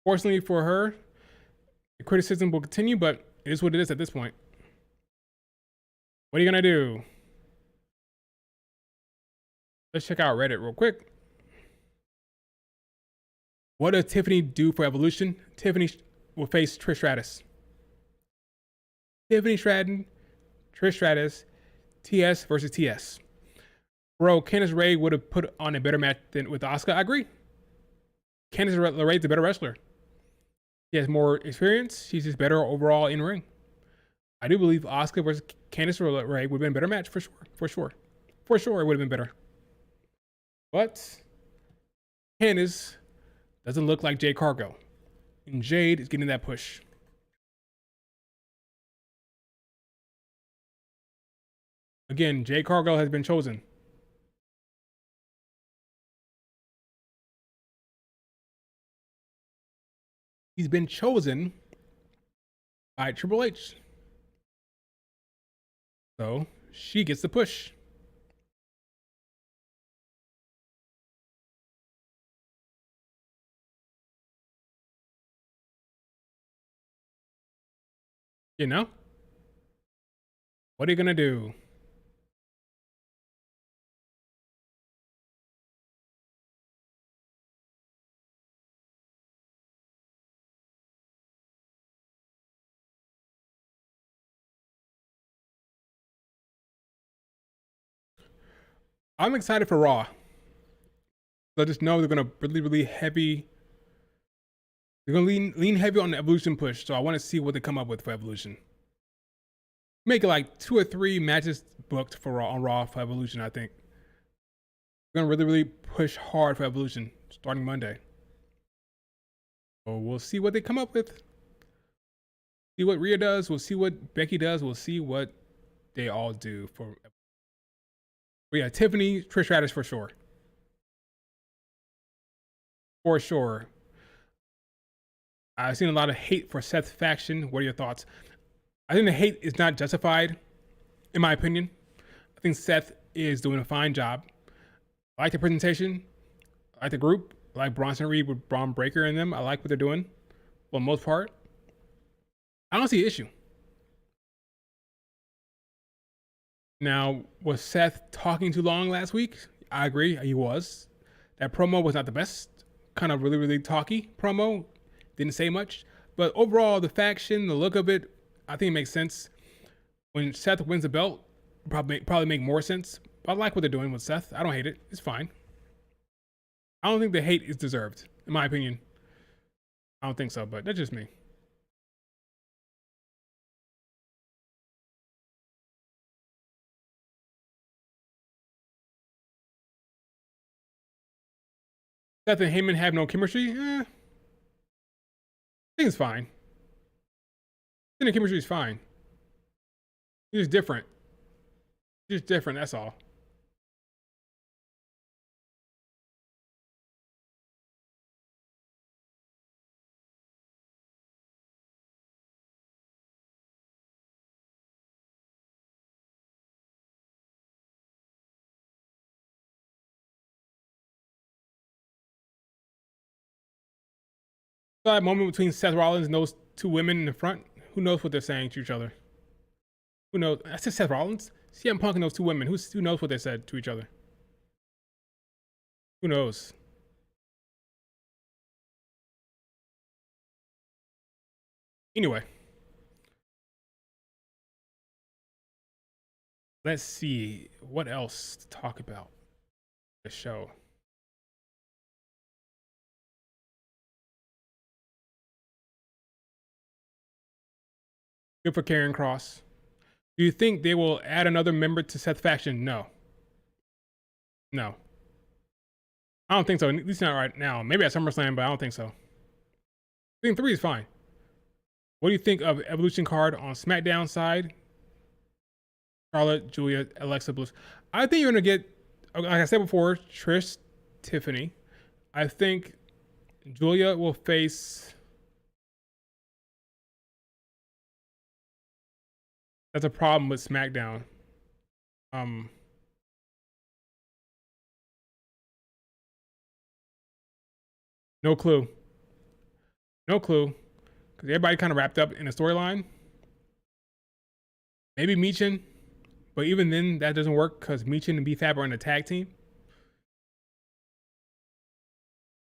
fortunately for her, the criticism will continue, but it is what it is at this point. What are you gonna do? Let's check out Reddit real quick. What does Tiffany do for Evolution? Tiffany will face Trish Stratus. Tiffany Stratton, Trish Stratus, TS versus TS. Bro, Candice LeRae would have put on a better match than with Asuka. I agree. Candice LeRae is a better wrestler. She has more experience. She's just better overall in ring. I do believe Asuka versus Candice LeRae would have been a better match for sure. For sure, it would have been better. But Candice doesn't look like Jade Cargill. And Jade is getting that push. Again, Jade Cargill has been chosen. He's been chosen by Triple H. So she gets the push. You know? What are you gonna do? I'm excited for Raw. I just know they're gonna really heavy. They're gonna lean heavy on the Evolution push. So I want to see what they come up with for Evolution. Make it like 2 or 3 matches booked for Raw for Evolution. I think they're gonna really push hard for Evolution starting Monday. So we'll see what they come up with. See what Rhea does. We'll see what Becky does. We'll see what they all do for. But yeah, Tiffany, Trish Stratus for sure. For sure. I've seen a lot of hate for Seth's faction. What are your thoughts? I think the hate is not justified, in my opinion. I think Seth is doing a fine job. I like the presentation. I like the group. I like Bronson Reed with Braun Breaker in them. I like what they're doing. for the most part. I don't see an issue. Now, was Seth talking too long last week? I agree, he was. That promo was not the best. Kind of really, really talky promo. Didn't say much. But overall, the faction, the look of it, I think it makes sense. When Seth wins the belt, probably make more sense. But I like what they're doing with Seth. I don't hate it. It's fine. I don't think the hate is deserved, in my opinion. I don't think so, but that's just me. Seth and Heyman have no chemistry? I think it's fine. I think the chemistry is fine. It's just different. Just different, that's all. That moment between Seth Rollins and those two women in the front, who knows what they're saying to each other? Who knows? I said Seth Rollins. CM Punk and those two women. Who knows what they said to each other? Who knows? Anyway. Let's see. What else to talk about? The show. Good for Karrion Kross. Do you think they will add another member to Seth faction? No. No. I don't think so. At least not right now. Maybe at SummerSlam, but I don't think so. I think 3 is fine. What do you think of Evolution card on SmackDown side? Charlotte, Julia, Alexa Bliss. I think you're going to get, like I said before, Trish, Tiffany. I think Julia will face... That's a problem with SmackDown. No clue. No clue. Because everybody kind of wrapped up in a storyline. Maybe Michin. But even then, that doesn't work because Michin and B-Fab are in a tag team.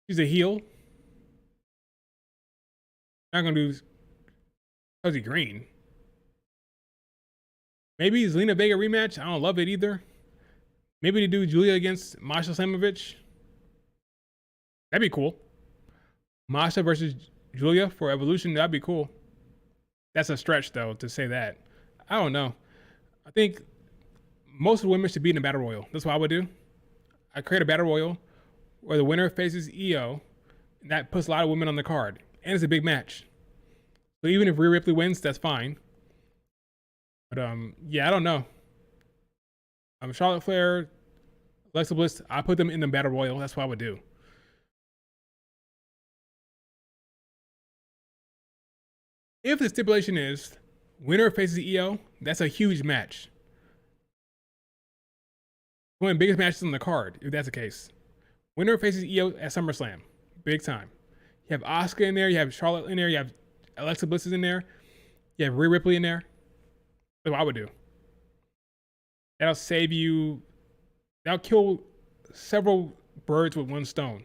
She's a heel. Not going to do Fuzzy Green. Maybe Zelina Vega rematch. I don't love it either. Maybe they do Julia against Masha Slamovich. That'd be cool. Masha versus Julia for Evolution. That'd be cool. That's a stretch, though, to say that. I don't know. I think most of the women should be in a battle royal. That's what I would do. I create a battle royal where the winner faces EO. And that puts a lot of women on the card. And it's a big match. So even if Rhea Ripley wins, that's fine. But yeah, I don't know. Charlotte Flair, Alexa Bliss, I put them in the battle royal. That's what I would do. If the stipulation is winner faces EO, that's a huge match. One of the biggest matches on the card, if that's the case. Winner faces EO at SummerSlam, big time. You have Asuka in there, you have Charlotte in there, you have Alexa Bliss is in there, you have Rhea Ripley in there. That's what I would do. That'll save you. That'll kill several birds with one stone.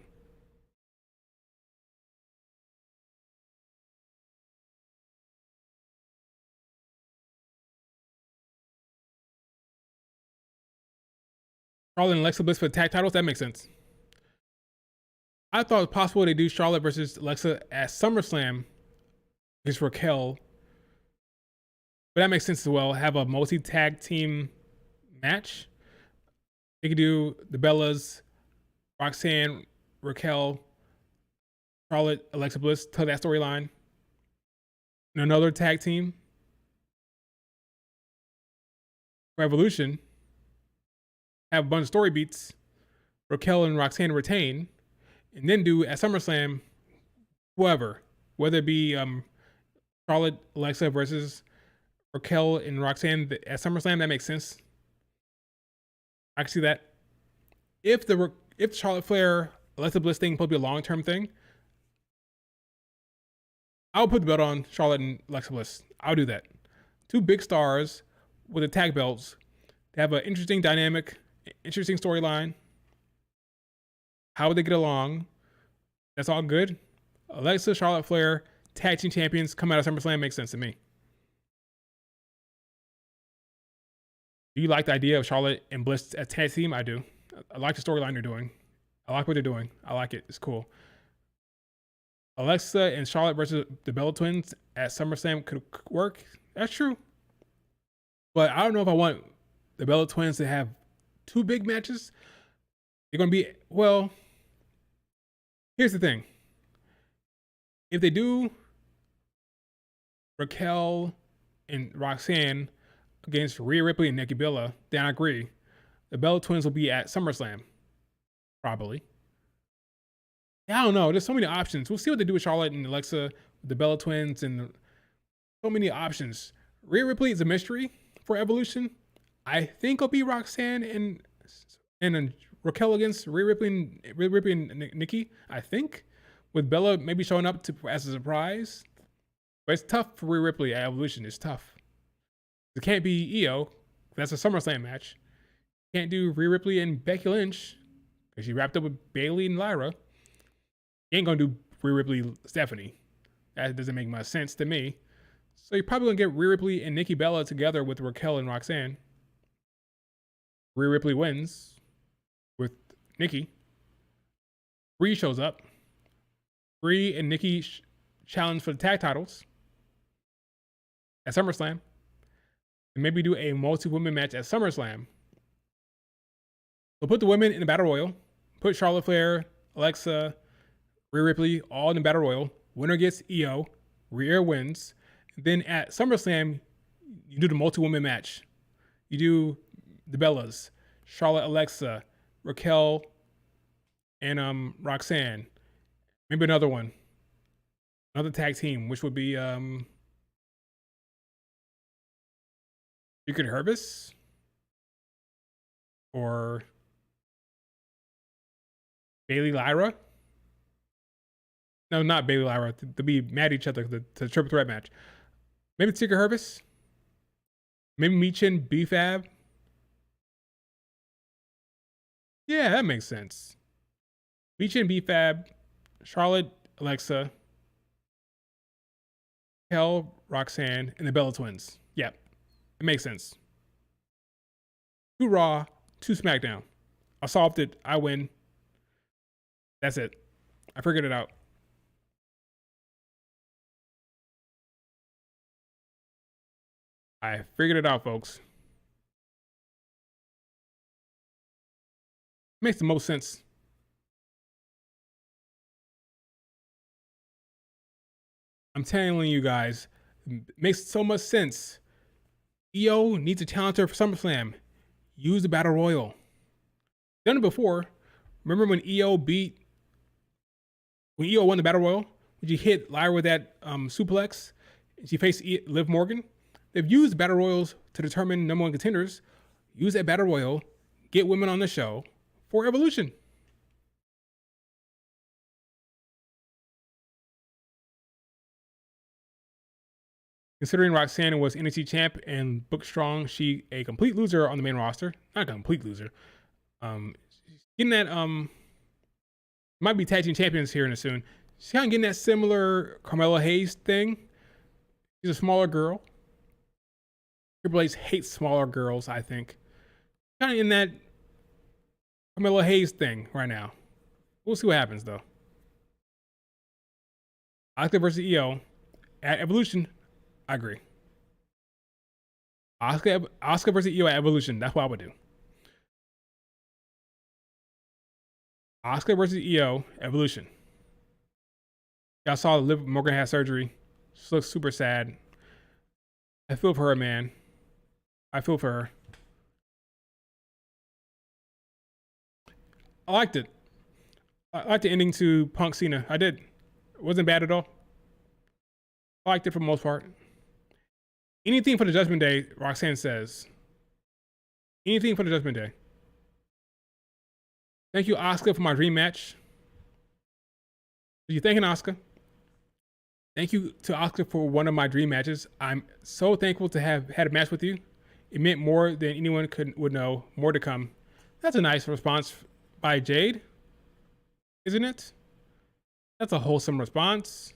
Charlotte and Alexa Bliss for the tag titles, that makes sense. I thought it was possible they do Charlotte versus Alexa at SummerSlam against Raquel. But that makes sense as well. Have a multi-tag team match. They could do the Bellas, Roxanne, Raquel, Charlotte, Alexa Bliss, tell that storyline. And another tag team. Revolution. Have a bunch of story beats. Raquel and Roxanne retain. And then do at SummerSlam, whoever. Whether it be Charlotte, Alexa versus Raquel and Roxanne at SummerSlam, that makes sense. I can see that. If Charlotte Flair, Alexa Bliss thing supposed to be a long-term thing, I'll put the belt on Charlotte and Alexa Bliss. I'll do that. Two big stars with the tag belts. They have an interesting dynamic, interesting storyline. How would they get along? That's all good. Alexa, Charlotte Flair, tag team champions, come out of SummerSlam makes sense to me. Do you like the idea of Charlotte and Bliss as tag team? I do. I like the storyline they're doing. I like what they're doing. I like it. It's cool. Alexa and Charlotte versus the Bella Twins at SummerSlam could work. That's true. But I don't know if I want the Bella Twins to have two big matches. They're going to be, well, here's the thing. If they do Raquel and Roxanne against Rhea Ripley and Nikki Bella, then I agree. The Bella Twins will be at SummerSlam. Probably. I don't know. There's so many options. We'll see what they do with Charlotte and Alexa, the Bella Twins, and so many options. Rhea Ripley is a mystery for Evolution. I think it'll be Roxanne and Raquel against Rhea Ripley and Nikki. I think, with Bella maybe showing up as a surprise. But it's tough for Rhea Ripley at Evolution. It's tough. It can't be Io. That's a SummerSlam match. Can't do Rhea Ripley and Becky Lynch because she wrapped up with Bayley and Lyra. You ain't gonna do Rhea Ripley, Stephanie. That doesn't make much sense to me. So you're probably gonna get Rhea Ripley and Nikki Bella together with Raquel and Roxanne. Rhea Ripley wins with Nikki. Brie shows up. Brie and Nikki challenge for the tag titles at SummerSlam. And maybe do a multi-women match at SummerSlam. So put the women in the Battle Royal. Put Charlotte Flair, Alexa, Rhea Ripley all in the Battle Royal. Winner gets Io. Rhea wins. Then at SummerSlam, you do the multi-woman match. You do the Bellas, Charlotte, Alexa, Raquel, and Roxanne. Maybe another one. Another tag team, which would be Secret Herbis or Bayley Lyra. No, not Bayley Lyra. To be mad at each other, the triple threat match. Maybe Secret Herbis. Maybe Michin, B-Fab. Yeah, that makes sense. Michin, B-Fab, Charlotte, Alexa, Raquel, Roxanne, and the Bella Twins. Yeah, it makes sense. 2 Raw, 2 SmackDown. I solved it. I win. That's it. I figured it out. I figured it out, folks. Makes the most sense. I'm telling you guys, it makes so much sense. Io needs a challenger for SummerSlam. Use the Battle Royal. Done it before. Remember when Io won the Battle Royal? When she hit Lyra with that suplex? And she faced Liv Morgan? They've used Battle Royals to determine number 1 contenders. Use that Battle Royal. Get women on the show for Evolution. Considering Roxanne was NXT champ and booked strong, she a complete loser on the main roster. Not a complete loser. Getting that might be tag team champions here in a soon. She's kind of getting that similar Carmella Hayes thing. She's a smaller girl. Triple H hates smaller girls, I think. Kind of in that Carmella Hayes thing right now. We'll see what happens though. Asuka versus Io at Evolution. I agree. Asuka versus Io at Evolution. That's what I would do. Asuka versus Io Evolution. Y'all saw Liv Morgan had surgery. She looks super sad. I feel for her, man. I feel for her. I liked it. I liked the ending to Punk Cena. I did. It wasn't bad at all. I liked it for the most part. Anything for the Judgment Day, Roxanne says. Anything for the Judgment Day. Thank you, Asuka, for my dream match. Are you thanking Asuka? Thank you to Oscar for one of my dream matches. I'm so thankful to have had a match with you. It meant more than anyone would know. More to come. That's a nice response by Jade, isn't it? That's a wholesome response.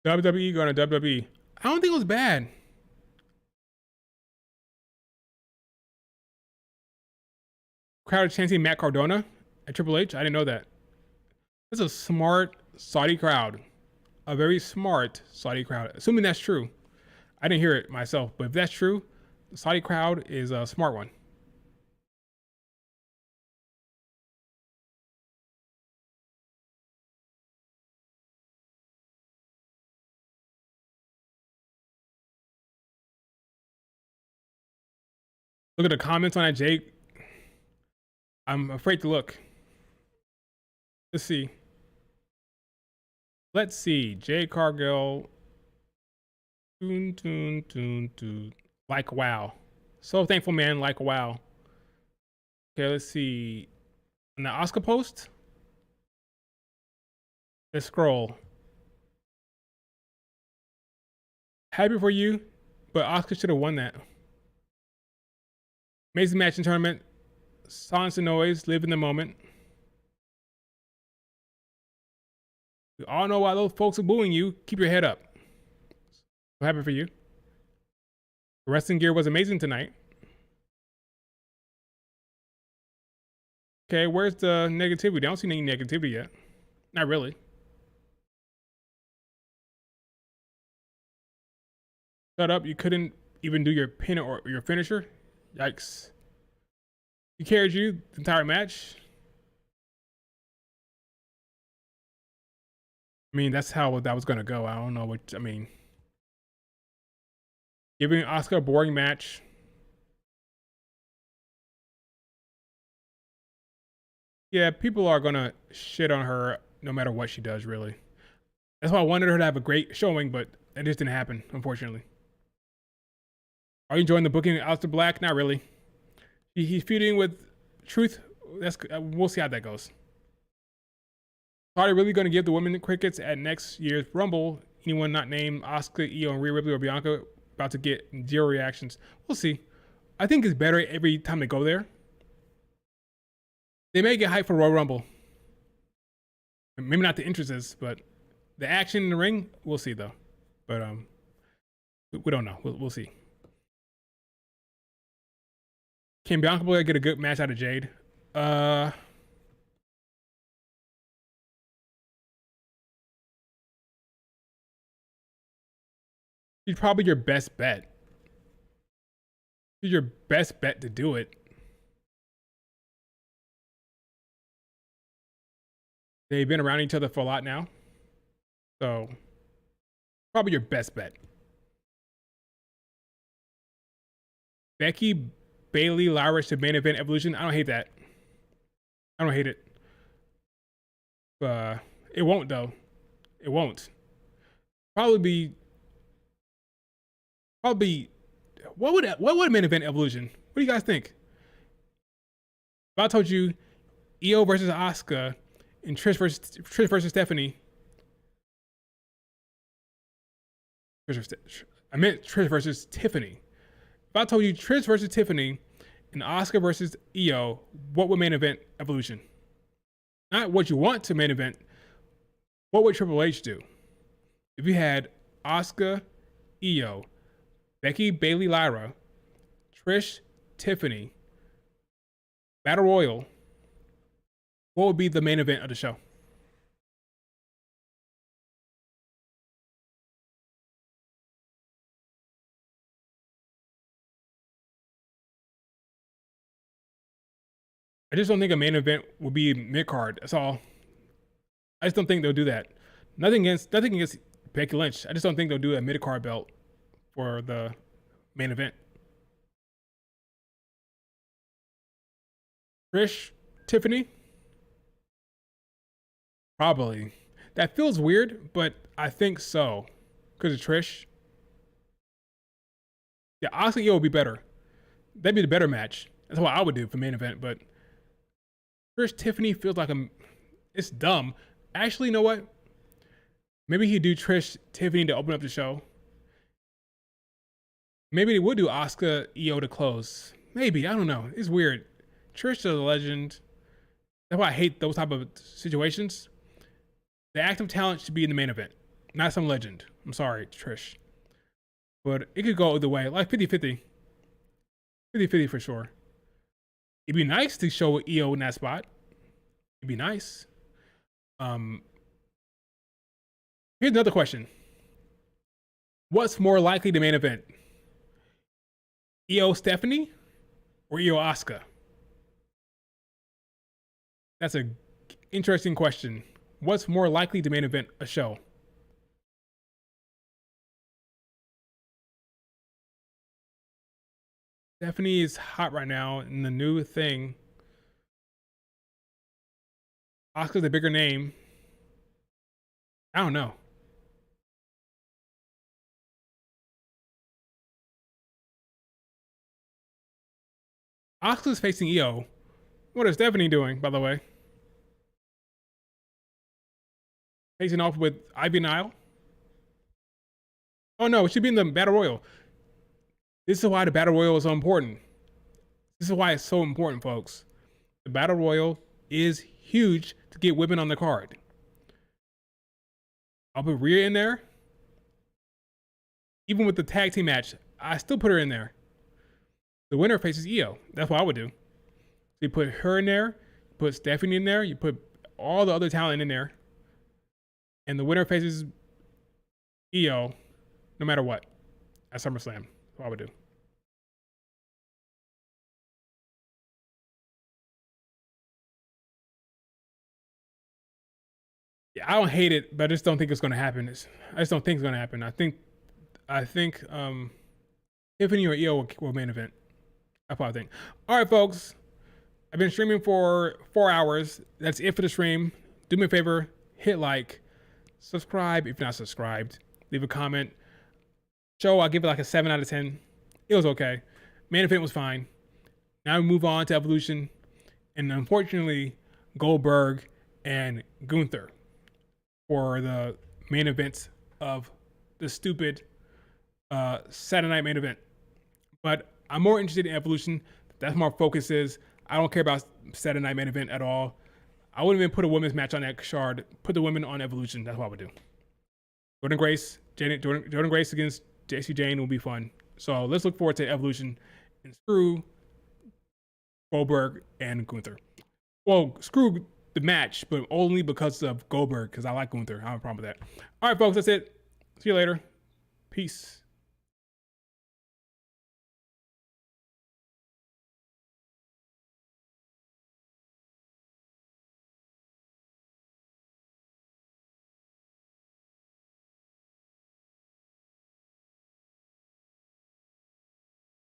WWE going to WWE. I don't think it was bad. Crowd chanting Matt Cardona at Triple H. I didn't know that. That's a smart Saudi crowd. A very smart Saudi crowd. Assuming that's true. I didn't hear it myself, but if that's true, the Saudi crowd is a smart one. Look at the comments on that, Jake. I'm afraid to look. Let's see. Let's see. Jade Cargill. Toon. Like wow. So thankful, man. Like wow. Okay, let's see. On the Oscar post. Let's scroll. Happy for you, but Oscar should have won that. Amazing match in tournament. Silence the noise. Live in the moment. We all know why those folks are booing you. Keep your head up. So happy for you. The wrestling gear was amazing tonight. Okay, where's the negativity? I don't see any negativity yet. Not really. Shut up. You couldn't even do your pin or your finisher? Yikes. He carried you the entire match? I mean, that's how that was going to go. I don't know what, I mean. Giving Oscar a boring match. Yeah, people are going to shit on her no matter what she does, really. That's why I wanted her to have a great showing, but it just didn't happen, unfortunately. Are you enjoying the booking of Aleister Black? Not really. He's feuding with Truth. We'll see how that goes. Are they really going to give the women crickets at next year's Rumble? Anyone not named Asuka, Io, and Rhea Ripley or Bianca about to get 0 reactions? We'll see. I think it's better every time they go there. They may get hyped for Royal Rumble. Maybe not the entrances, but the action in the ring, we'll see though. But we don't know. We'll see. Can Bianca Belair get a good match out of Jade? She's probably your best bet. She's your best bet to do it. They've been around each other for a lot now. So, probably your best bet. Becky, Bailey, Lyra to main event Evolution. I don't hate that. I don't hate it. It won't though. It won't. Probably. What would main event Evolution? What do you guys think? If I told you Io versus Asuka and Trish versus Stephanie. I meant Trish versus Tiffany. If I told you Trish versus Tiffany and Asuka versus Io, what would main event Evolution? Not what you want to main event. What would Triple H do? If you had Asuka, Io, Becky, Bailey, Lyra, Trish, Tiffany, Battle Royal, what would be the main event of the show? I just don't think a main event will be mid card. That's all. I just don't think they'll do that. Nothing against Becky Lynch. I just don't think they'll do a mid card belt for the main event. Trish, Tiffany, probably. That feels weird, but I think so because of Trish. Yeah, Asuka Io would be better. That'd be the better match. That's what I would do for main event. But Trish Tiffany feels like it's dumb. Actually, you know what? Maybe he'd do Trish Tiffany to open up the show. Maybe they would do Asuka Io to close. Maybe, I don't know. It's weird. Trish is a legend. That's why I hate those type of situations. The active talent should be in the main event, not some legend. I'm sorry, Trish. But it could go either way, like 50-50. 50-50 for sure. It'd be nice to show Io in that spot. It'd be nice. Here's another question. What's more likely to main event? Io Stephanie or Io Asuka? That's an interesting question. What's more likely to main event a show? Stephanie is hot right now in the new thing. Asuka's a bigger name. I don't know. Asuka's facing Io. What is Stephanie doing, by the way? Facing off with Ivy Nile? Oh no, it should be in the Battle Royal. This is why the Battle Royal is so important. This is why it's so important, folks. The Battle Royal is huge to get women on the card. I'll put Rhea in there. Even with the tag team match, I still put her in there. The winner faces Io. That's what I would do. You put her in there, you put Stephanie in there, you put all the other talent in there, and the winner faces Io no matter what at SummerSlam. That's what I would do. Yeah, I don't hate it, but I just don't think it's going to happen. I just don't think it's going to happen. I think Tiffany or Io will main event. That's what I think. All right, folks. I've been streaming for 4 hours. That's it for the stream. Do me a favor, hit like, subscribe if you're not subscribed, leave a comment. Show, I'll give it like a 7 out of 10. It was okay. Main event was fine. Now we move on to Evolution. And unfortunately, Goldberg and Gunther for the main events of the stupid Saturday night main event. But I'm more interested in Evolution. That's where my focus is. I don't care about Saturday night main event at all. I wouldn't even put a women's match on that card. Put the women on Evolution. That's what I would do. Jordan Grace against JC Jane will be fun. So let's look forward to Evolution and screw Goldberg and Gunther. Well, screw the match, but only because of Goldberg, because I like Gunther. I don't have a problem with that. All right, folks, that's it. See you later. Peace.